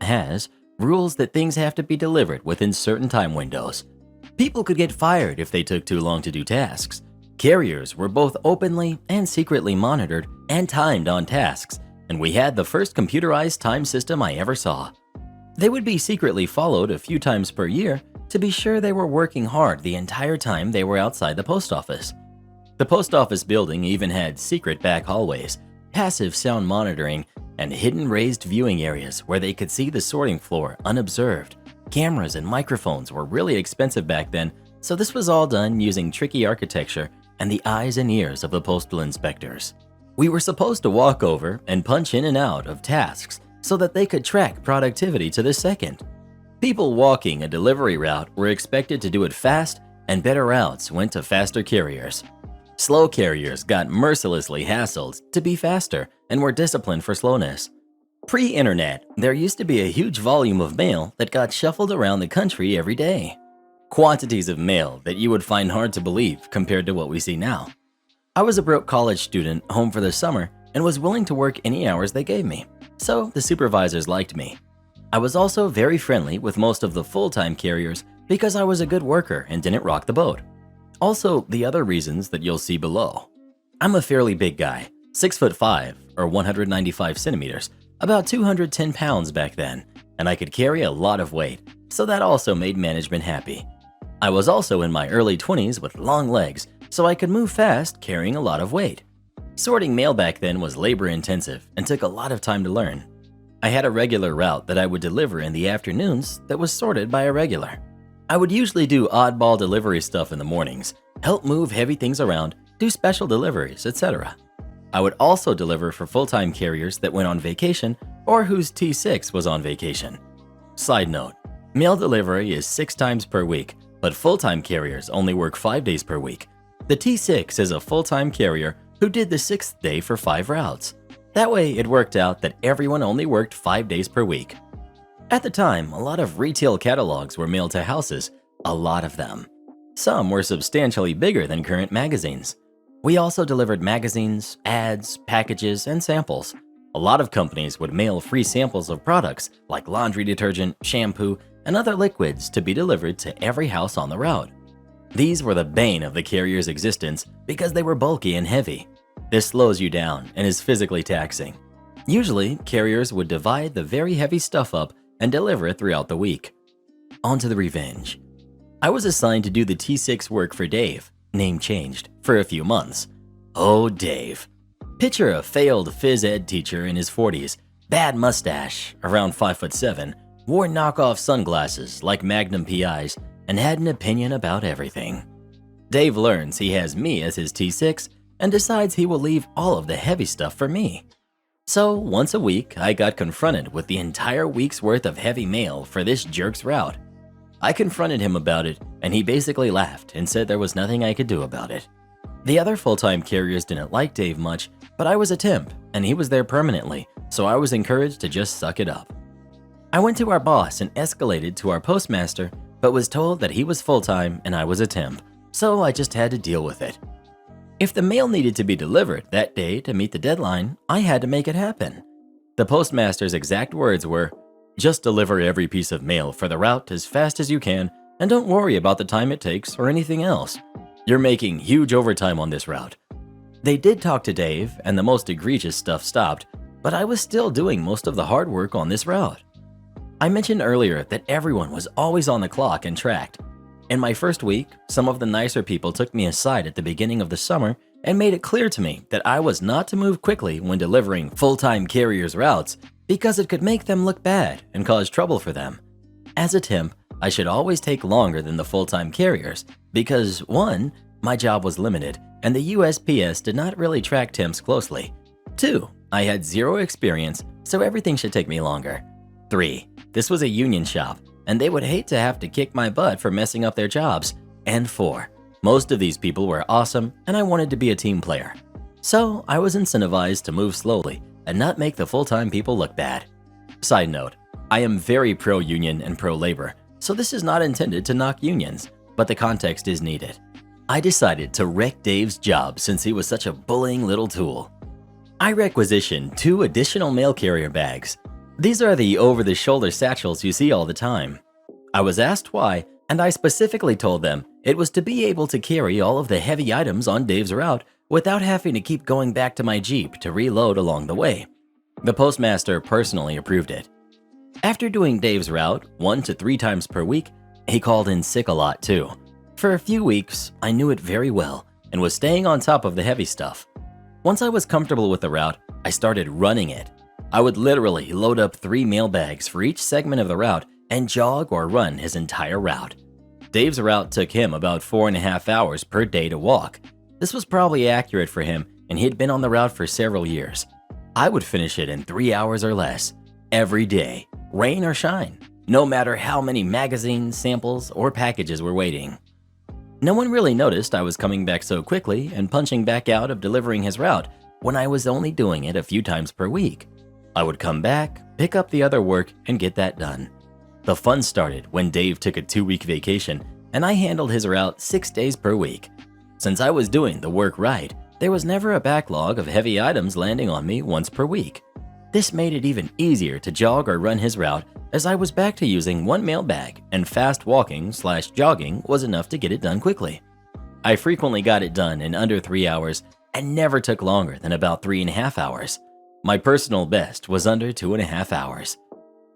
has rules that things have to be delivered within certain time windows. People could get fired if they took too long to do tasks. Carriers were both openly and secretly monitored and timed on tasks, and we had the first computerized time system I ever saw. They would be secretly followed a few times per year to be sure they were working hard the entire time they were outside the post office. The post office building even had secret back hallways, passive sound monitoring, and hidden raised viewing areas where they could see the sorting floor unobserved. Cameras and microphones were really expensive back then, so this was all done using tricky architecture and the eyes and ears of the postal inspectors. We were supposed to walk over and punch in and out of tasks so that they could track productivity to the second. People walking a delivery route were expected to do it fast, and better routes went to faster carriers. Slow carriers got mercilessly hassled to be faster and were disciplined for slowness. Pre-internet, there used to be a huge volume of mail that got shuffled around the country every day. Quantities of mail that you would find hard to believe compared to what we see now. I was a broke college student home for the summer and was willing to work any hours they gave me, so the supervisors liked me. I was also very friendly with most of the full-time carriers because I was a good worker and didn't rock the boat. Also, the other reasons that you'll see below. I'm a fairly big guy, 6'5" or 195 centimeters, about 210 pounds back then, and I could carry a lot of weight, so that also made management happy. I was also in my early 20s with long legs, so I could move fast carrying a lot of weight. Sorting mail back then was labor intensive and took a lot of time to learn. I had a regular route that I would deliver in the afternoons that was sorted by a regular. I would usually do oddball delivery stuff in the mornings, help move heavy things around, do special deliveries, etc. I would also deliver for full-time carriers that went on vacation or whose T6 was on vacation. Side note, mail delivery is 6 times per week, but full-time carriers only work 5 days per week. The T6 is a full-time carrier who did the 6th day for 5 routes. That way it worked out that everyone only worked 5 days per week. At the time, a lot of retail catalogs were mailed to houses, a lot of them. Some were substantially bigger than current magazines. We also delivered magazines, ads, packages, and samples. A lot of companies would mail free samples of products like laundry detergent, shampoo, and other liquids to be delivered to every house on the route. These were the bane of the carrier's existence because they were bulky and heavy. This slows you down and is physically taxing. Usually, carriers would divide the very heavy stuff up and deliver it throughout the week. On to the revenge. I was assigned to do the T6 work for Dave, name changed, for a few months. Oh, Dave. Picture a failed phys ed teacher in his 40s, bad mustache, around 5'7", wore knockoff sunglasses like Magnum PIs, and had an opinion about everything. Dave learns he has me as his T6 and decides he will leave all of the heavy stuff for me. So once a week, I got confronted with the entire week's worth of heavy mail for this jerk's route. I confronted him about it, and he basically laughed and said there was nothing I could do about it. The other full-time carriers didn't like Dave much, but I was a temp, and he was there permanently, so I was encouraged to just suck it up. I went to our boss and escalated to our postmaster, but was told that he was full-time and I was a temp, so I just had to deal with it. If the mail needed to be delivered that day to meet the deadline, I had to make it happen. The postmaster's exact words were, Just deliver every piece of mail for the route as fast as you can and don't worry about the time it takes or anything else. You're making huge overtime on this route." They did talk to Dave and the most egregious stuff stopped, but I was still doing most of the hard work on this route. I mentioned earlier that everyone was always on the clock and tracked. In my first week, some of the nicer people took me aside at the beginning of the summer and made it clear to me that I was not to move quickly when delivering full-time carriers' routes because it could make them look bad and cause trouble for them. As a temp, I should always take longer than the full-time carriers because 1, my job was limited and the USPS did not really track temps closely. 2, I had 0 experience, so everything should take me longer. 3, this was a union shop and they would hate to have to kick my butt for messing up their jobs. And 4, most of these people were awesome and I wanted to be a team player. So I was incentivized to move slowly and not make the full-time people look bad. Side note, I am very pro-union and pro-labor, so this is not intended to knock unions, but the context is needed. I decided to wreck Dave's job since he was such a bullying little tool. I requisitioned 2 additional mail carrier bags. These are the over-the-shoulder satchels you see all the time. I was asked why, and I specifically told them it was to be able to carry all of the heavy items on Dave's route without having to keep going back to my Jeep to reload along the way. The postmaster personally approved it. After doing Dave's route 1 to 3 times per week, he called in sick a lot too. For a few weeks, I knew it very well and was staying on top of the heavy stuff. Once I was comfortable with the route, I started running it. I would literally load up 3 mail bags for each segment of the route and jog or run his entire route. Dave's route took him about 4.5 hours per day to walk. This was probably accurate for him, and he had been on the route for several years. I would finish it in 3 hours or less, every day, rain or shine, no matter how many magazines, samples, or packages were waiting. No one really noticed I was coming back so quickly and punching back out of delivering his route when I was only doing it a few times per week. I would come back, pick up the other work, and get that done. The fun started when Dave took a 2-week vacation and I handled his route 6 days per week. Since I was doing the work right, there was never a backlog of heavy items landing on me once per week. This made it even easier to jog or run his route as I was back to using 1 mail bag and fast walking/jogging was enough to get it done quickly. I frequently got it done in under 3 hours and never took longer than about 3.5 hours. My personal best was under 2.5 hours.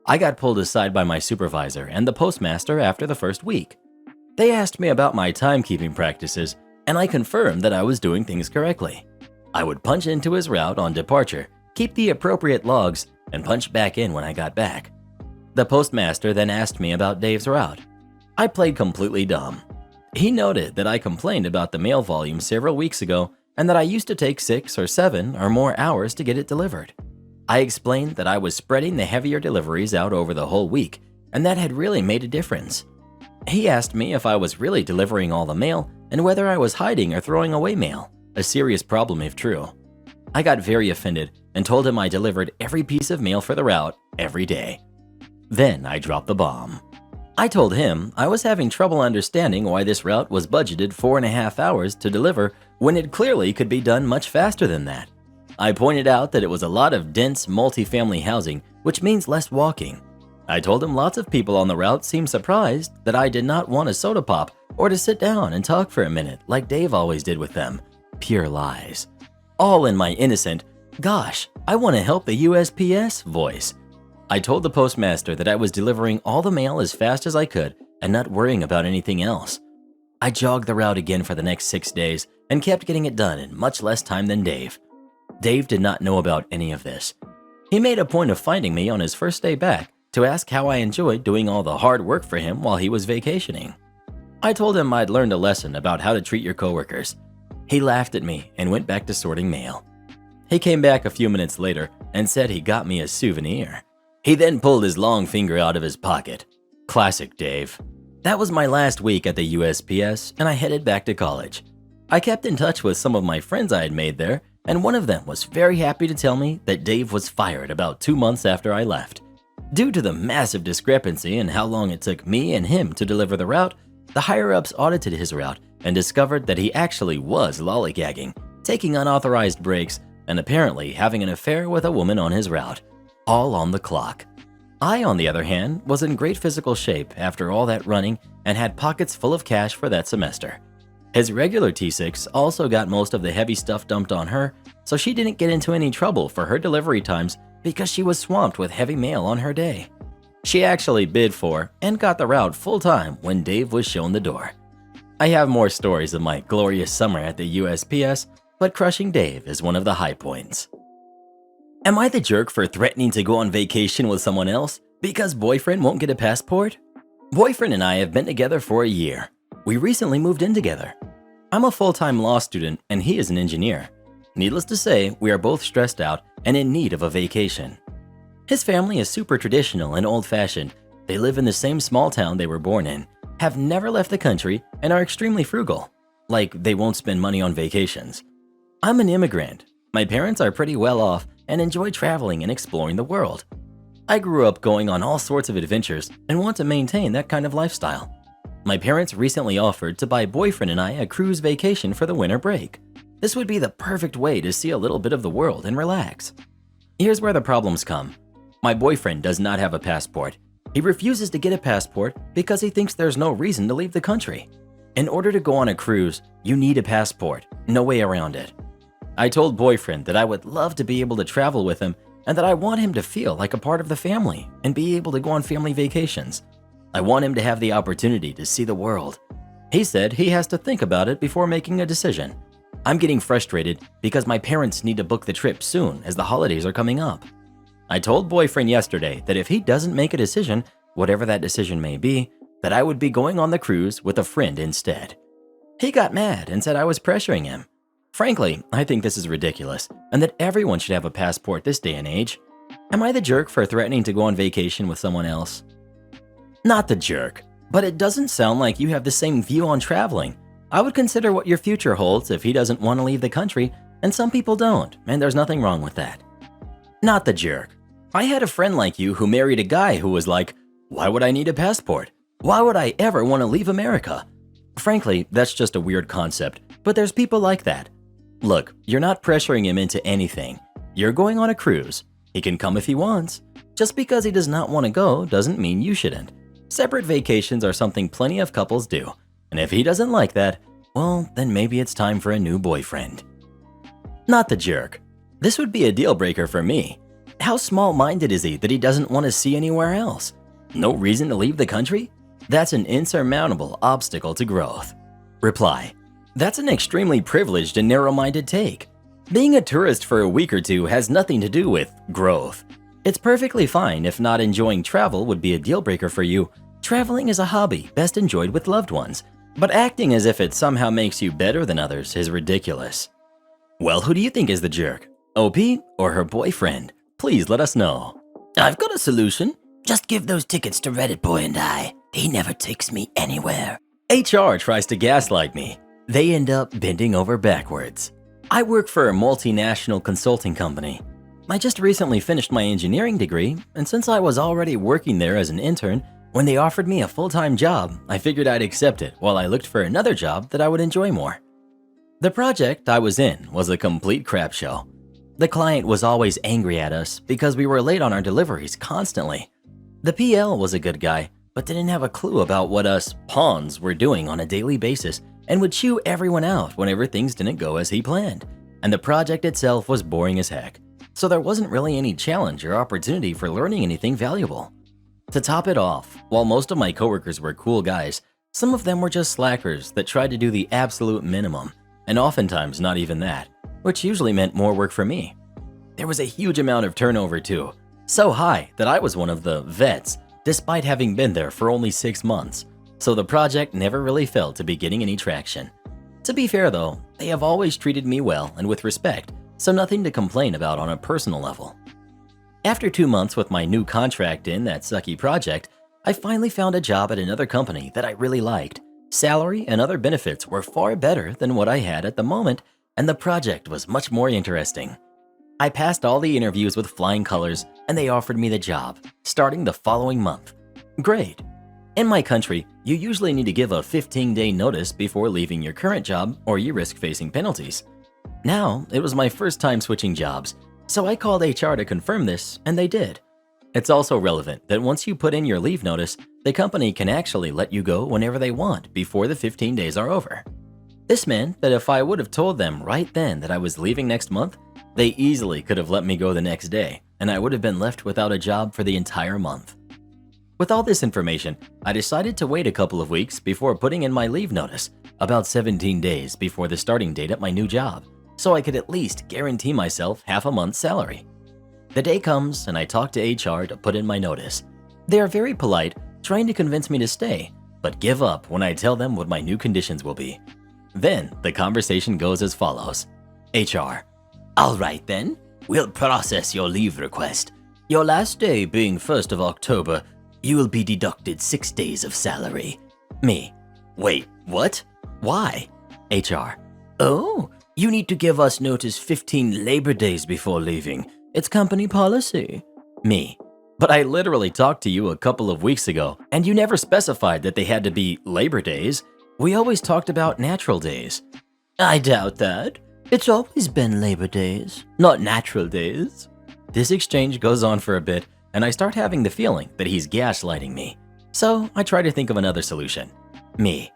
I got pulled aside by my supervisor and the postmaster after the first week. They asked me about my timekeeping practices, and I confirmed that I was doing things correctly. I would punch into his route on departure, keep the appropriate logs, and punch back in when I got back. The postmaster then asked me about Dave's route. I played completely dumb. He noted that I complained about the mail volume several weeks ago and that I used to take 6 or 7 or more hours to get it delivered. I explained that I was spreading the heavier deliveries out over the whole week, and that had really made a difference. He asked me if I was really delivering all the mail and whether I was hiding or throwing away mail, a serious problem if true. I got very offended and told him I delivered every piece of mail for the route every day. Then I dropped the bomb. I told him I was having trouble understanding why this route was budgeted 4.5 hours to deliver when it clearly could be done much faster than that. I pointed out that it was a lot of dense multifamily housing, which means less walking. I told him lots of people on the route seemed surprised that I did not want a soda pop or to sit down and talk for a minute like Dave always did with them. Pure lies. All in my innocent, "Gosh, I want to help the USPS" voice. I told the postmaster that I was delivering all the mail as fast as I could and not worrying about anything else. I jogged the route again for the next 6 days and kept getting it done in much less time than Dave. Dave did not know about any of this. He made a point of finding me on his first day back to ask how I enjoyed doing all the hard work for him while he was vacationing. I told him I'd learned a lesson about how to treat your coworkers. He laughed at me and went back to sorting mail. He came back a few minutes later and said he got me a souvenir. He then pulled his long finger out of his pocket. Classic Dave. That was my last week at the USPS and I headed back to college. I kept in touch with some of my friends I had made there, and one of them was very happy to tell me that Dave was fired about 2 months after I left. Due to the massive discrepancy in how long it took me and him to deliver the route, the higher-ups audited his route and discovered that he actually was lollygagging, taking unauthorized breaks, and apparently having an affair with a woman on his route, all on the clock. I, on the other hand, was in great physical shape after all that running and had pockets full of cash for that semester. His regular T6 also got most of the heavy stuff dumped on her, so she didn't get into any trouble for her delivery times because she was swamped with heavy mail on her day. She actually bid for and got the route full-time when Dave was shown the door. I have more stories of my glorious summer at the USPS, but crushing Dave is one of the high points. Am I the jerk for threatening to go on vacation with someone else because boyfriend won't get a passport? Boyfriend and I have been together for a year. We recently moved in together. I'm a full-time law student and he is an engineer. Needless to say, we are both stressed out and in need of a vacation. His family is super traditional and old-fashioned. They live in the same small town they were born in, have never left the country, and are extremely frugal. Like, they won't spend money on vacations. I'm an immigrant. My parents are pretty well off and enjoy traveling and exploring the world. I grew up going on all sorts of adventures and want to maintain that kind of lifestyle. My parents recently offered to buy boyfriend and I a cruise vacation for the winter break. This would be the perfect way to see a little bit of the world and relax. Here's where the problems come. My boyfriend does not have a passport. He refuses to get a passport because he thinks there's no reason to leave the country. In order to go on a cruise, you need a passport, no way around it. I told boyfriend that I would love to be able to travel with him and that I want him to feel like a part of the family and be able to go on family vacations. I want him to have the opportunity to see the world. He said he has to think about it before making a decision. I'm getting frustrated because my parents need to book the trip soon as the holidays are coming up. I told boyfriend yesterday that if he doesn't make a decision, whatever that decision may be, that I would be going on the cruise with a friend instead. He got mad and said I was pressuring him. Frankly, I think this is ridiculous and that everyone should have a passport this day and age. Am I the jerk for threatening to go on vacation with someone else? Not the jerk, but it doesn't sound like you have the same view on traveling. I would consider what your future holds if he doesn't want to leave the country, and some people don't, and there's nothing wrong with that. Not the jerk. I had a friend like you who married a guy who was like, why would I need a passport? Why would I ever want to leave America? Frankly, that's just a weird concept, but there's people like that. Look, you're not pressuring him into anything. You're going on a cruise. He can come if he wants. Just because he does not want to go doesn't mean you shouldn't. Separate vacations are something plenty of couples do, and if he doesn't like that, well, then maybe it's time for a new boyfriend. Not the jerk. This would be a deal breaker for me. How small-minded is he that he doesn't want to see anywhere else? No reason to leave the country? That's an insurmountable obstacle to growth. Reply: that's an extremely privileged and narrow-minded take. Being a tourist for a week or two has nothing to do with growth. It's perfectly fine if not enjoying travel would be a deal breaker for you. Traveling is a hobby best enjoyed with loved ones, but acting as if it somehow makes you better than others is ridiculous. Well, who do you think is the jerk? OP or her boyfriend? Please let us know. I've got a solution. Just give those tickets to Reddit boy and I. He never takes me anywhere. HR tries to gaslight me. They end up bending over backwards. I work for a multinational consulting company. I just recently finished my engineering degree, and since I was already working there as an intern, when they offered me a full-time job, I figured I'd accept it while I looked for another job that I would enjoy more. The project I was in was a complete crap show. The client was always angry at us because we were late on our deliveries constantly. The PL was a good guy, but didn't have a clue about what us pawns were doing on a daily basis and would chew everyone out whenever things didn't go as he planned. And the project itself was boring as heck, so there wasn't really any challenge or opportunity for learning anything valuable. To top it off, while most of my coworkers were cool guys, some of them were just slackers that tried to do the absolute minimum, and oftentimes not even that, which usually meant more work for me. There was a huge amount of turnover too, so high that I was one of the vets, despite having been there for only 6 months, so the project never really felt to be getting any traction. To be fair though, they have always treated me well and with respect, so nothing to complain about on a personal level. After 2 months with my new contract in that sucky project, I finally found a job at another company that I really liked. Salary and other benefits were far better than what I had at the moment, and the project was much more interesting. I passed all the interviews with flying colors, and they offered me the job, starting the following month. Great. In my country, you usually need to give a 15-day notice before leaving your current job or you risk facing penalties. Now, it was my first time switching jobs, so I called HR to confirm this, and they did. It's also relevant that once you put in your leave notice, the company can actually let you go whenever they want before the 15 days are over. This meant that if I would have told them right then that I was leaving next month, they easily could have let me go the next day, and I would have been left without a job for the entire month. With all this information, I decided to wait a couple of weeks before putting in my leave notice, about 17 days before the starting date at my new job, so I could at least guarantee myself half a month's salary. The day comes and I talk to HR to put in my notice. They are very polite, trying to convince me to stay, but give up when I tell them what my new conditions will be. Then the conversation goes as follows. HR: All right then, we'll process your leave request. Your last day being 1st of October, you will be deducted 6 days of salary. Me: Wait, what? Why? HR: Oh, you need to give us notice 15 labor days before leaving. It's company policy. Me: But I literally talked to you a couple of weeks ago, and you never specified that they had to be labor days. We always talked about natural days. I doubt that. It's always been labor days, not natural days. This exchange goes on for a bit, and I start having the feeling that he's gaslighting me. So I try to think of another solution. Me: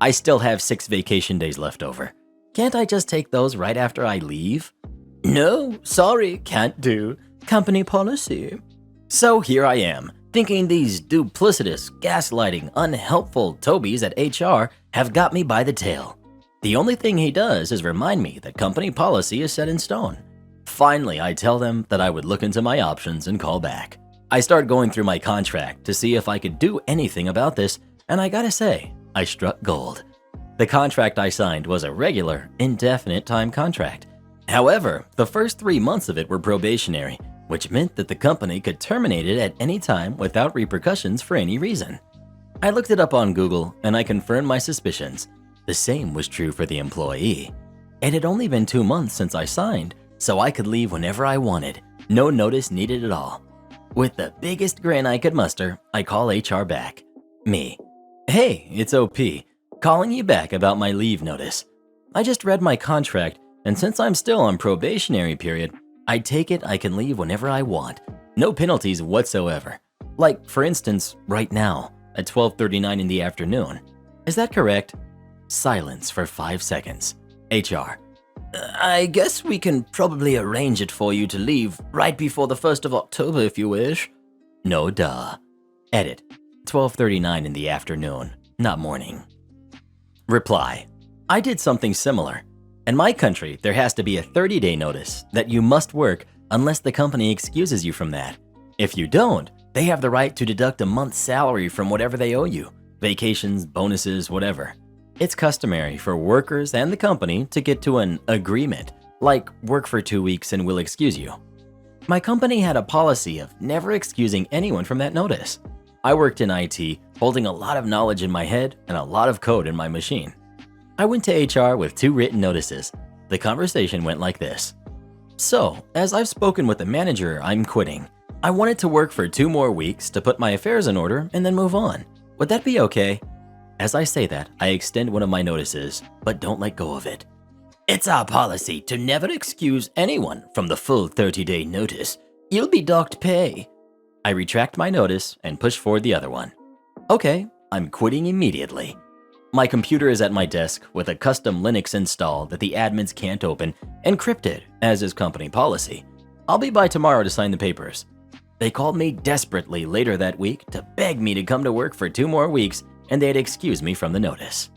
I still have 6 vacation days left over. Can't I just take those right after I leave? No, sorry, can't do. Company policy. So here I am, thinking these duplicitous, gaslighting, unhelpful Tobys at HR have got me by the tail. The only thing he does is remind me that company policy is set in stone. Finally, I tell them that I would look into my options and call back. I start going through my contract to see if I could do anything about this, and I gotta say, I struck gold. The contract I signed was a regular, indefinite time contract. However, the first 3 months of it were probationary, which meant that the company could terminate it at any time without repercussions for any reason. I looked it up on Google and I confirmed my suspicions. The same was true for the employee. It had only been 2 months since I signed, so I could leave whenever I wanted, no notice needed at all. With the biggest grin I could muster, I call HR back. Me: Hey, it's OP, calling you back about my leave notice. I just read my contract, and since I'm still on probationary period, I take it I can leave whenever I want, no penalties whatsoever. Like, for instance, right now, at 12:39 in the afternoon. Is that correct? Silence for 5 seconds. HR: I guess we can probably arrange it for you to leave right before the 1st of October if you wish. No duh. Edit: 12:39 in the afternoon, not morning. Reply: I did something similar. In my country, there has to be a 30-day notice that you must work unless the company excuses you from that. If you don't, they have the right to deduct a month's salary from whatever they owe you, vacations, bonuses, whatever. It's customary for workers and the company to get to an agreement, like work for 2 weeks and we'll excuse you. My company had a policy of never excusing anyone from that notice. I worked in IT, holding a lot of knowledge in my head and a lot of code in my machine. I went to HR with 2 written notices. The conversation went like this. So, as I've spoken with the manager, I'm quitting. I wanted to work for 2 more weeks to put my affairs in order and then move on. Would that be okay? As I say that, I extend one of my notices, but don't let go of it. It's our policy to never excuse anyone from the full 30-day notice. You'll be docked pay. I retract my notice and push forward the other one. Okay, I'm quitting immediately. My computer is at my desk with a custom Linux install that the admins can't open, encrypted, as is company policy. I'll be by tomorrow to sign the papers. They called me desperately later that week to beg me to come to work for 2 more weeks and they'd excuse me from the notice.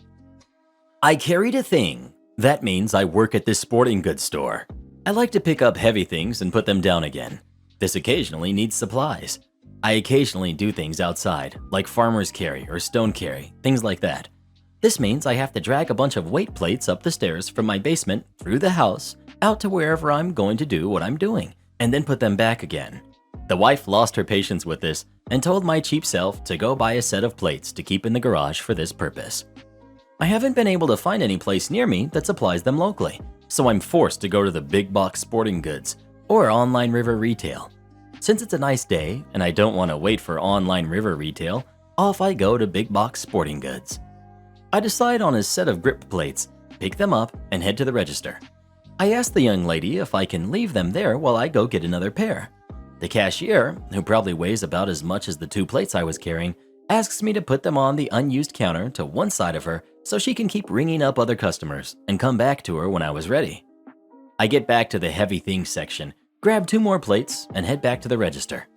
I carried a thing. That means I work at this sporting goods store. I like to pick up heavy things and put them down again. This occasionally needs supplies. I occasionally do things outside, like farmer's carry or stone carry, things like that. This means I have to drag a bunch of weight plates up the stairs from my basement, through the house, out to wherever I'm going to do what I'm doing, and then put them back again. The wife lost her patience with this and told my cheap self to go buy a set of plates to keep in the garage for this purpose. I haven't been able to find any place near me that supplies them locally, so I'm forced to go to the big box sporting goods or online river retail. Since it's a nice day and I don't want to wait for online river retail, off I go to big box sporting goods. I decide on a set of grip plates, pick them up, and head to the register. I ask the young lady if I can leave them there while I go get another pair. The cashier, who probably weighs about as much as the 2 plates I was carrying, asks me to put them on the unused counter to one side of her so she can keep ringing up other customers and come back to her when I was ready. I get back to the heavy things section, grab 2 more plates, and head back to the register.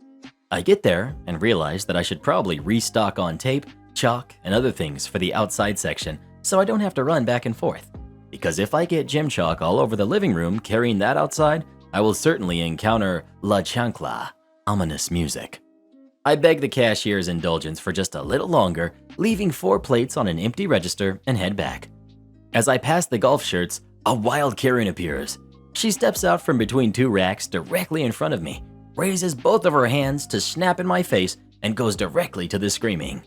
I get there and realize that I should probably restock on tape, chalk, and other things for the outside section so I don't have to run back and forth. Because if I get gym chalk all over the living room carrying that outside, I will certainly encounter La Chancla, ominous music. I beg the cashier's indulgence for just a little longer, leaving 4 plates on an empty register and head back. As I pass the golf shirts, a wild Karen appears. She steps out from between 2 racks directly in front of me, raises both of her hands to snap in my face, and goes directly to the screaming.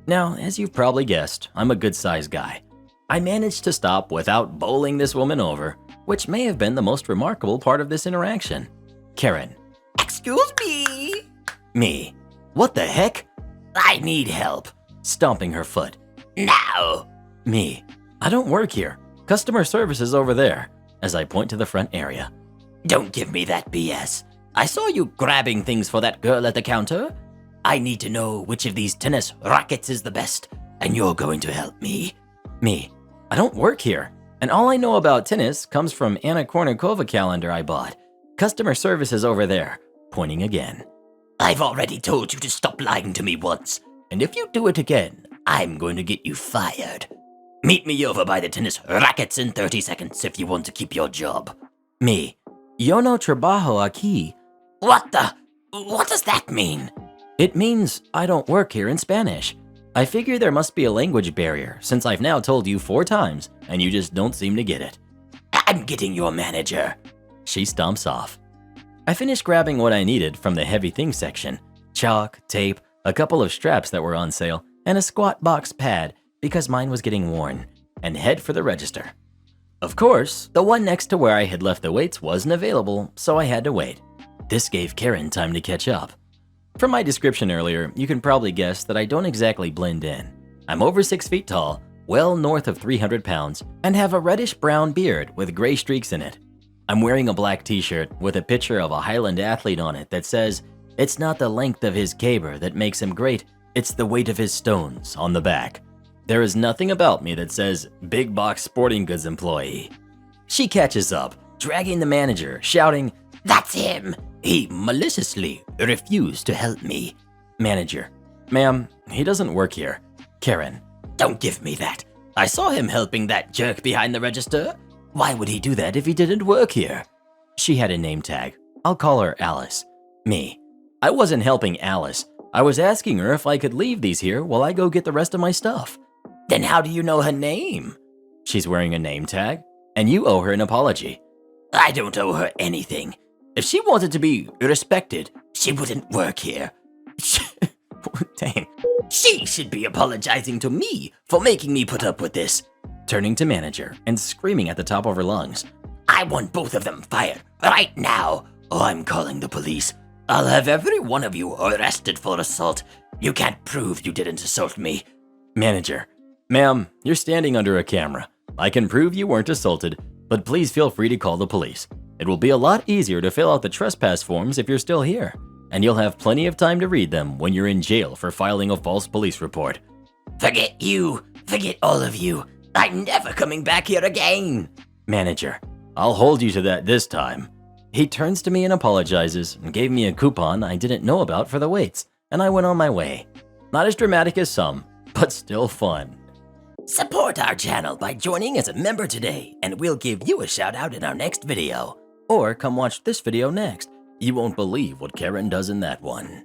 Now, as you've probably guessed, I'm a good-sized guy. I managed to stop without bowling this woman over, which may have been the most remarkable part of this interaction. Karen. Excuse me? Me. What the heck? I need help. Stomping her foot. Now. Me. I don't work here. Customer service is over there, as I point to the front area. Don't give me that BS. I saw you grabbing things for that girl at the counter. I need to know which of these tennis rackets is the best, and you're going to help me. Me. I don't work here, and all I know about tennis comes from Anna Kournikova calendar I bought. Customer service is over there, pointing again. I've already told you to stop lying to me once, and if you do it again, I'm going to get you fired. Meet me over by the tennis rackets in 30 seconds if you want to keep your job. Me. Yo no trabajo aquí. What does that mean? It means I don't work here in Spanish. I figure there must be a language barrier since I've now told you 4 times and you just don't seem to get it. I'm getting your manager. She stomps off. I finished grabbing what I needed from the heavy things section. Chalk, tape, a couple of straps that were on sale, and a squat box pad because mine was getting worn, and head for the register. Of course, the one next to where I had left the weights wasn't available, so I had to wait. This gave Karen time to catch up. From my description earlier, you can probably guess that I don't exactly blend in. I'm over 6 feet tall, well north of 300 pounds, and have a reddish-brown beard with gray streaks in it. I'm wearing a black t-shirt with a picture of a Highland athlete on it that says, "It's not the length of his caber that makes him great, it's the weight of his stones," on the back. There is nothing about me that says, "Big Box Sporting Goods Employee." She catches up, dragging the manager, shouting, "That's him! He maliciously refused to help me." Manager. Ma'am, he doesn't work here. Karen. Don't give me that. I saw him helping that jerk behind the register. Why would he do that if he didn't work here? She had a name tag. I'll call her Alice. Me. I wasn't helping Alice. I was asking her if I could leave these here while I go get the rest of my stuff. Then how do you know her name? She's wearing a name tag, and you owe her an apology. I don't owe her anything. If she wanted to be respected, she wouldn't work here. Dang. She should be apologizing to me for making me put up with this. Turning to manager and screaming at the top of her lungs. I want both of them fired right now, or I'm calling the police. I'll have every one of you arrested for assault. You can't prove you didn't assault me. Manager. Ma'am, you're standing under a camera. I can prove you weren't assaulted, but please feel free to call the police. It will be a lot easier to fill out the trespass forms if you're still here, and you'll have plenty of time to read them when you're in jail for filing a false police report. Forget you. Forget all of you. I'm never coming back here again. Manager. I'll hold you to that this time. He turns to me and apologizes and gave me a coupon I didn't know about for the weights, and I went on my way. Not as dramatic as some, but still fun. Support our channel by joining as a member today, and we'll give you a shout out in our next video. Or come watch this video next. You won't believe what Karen does in that one.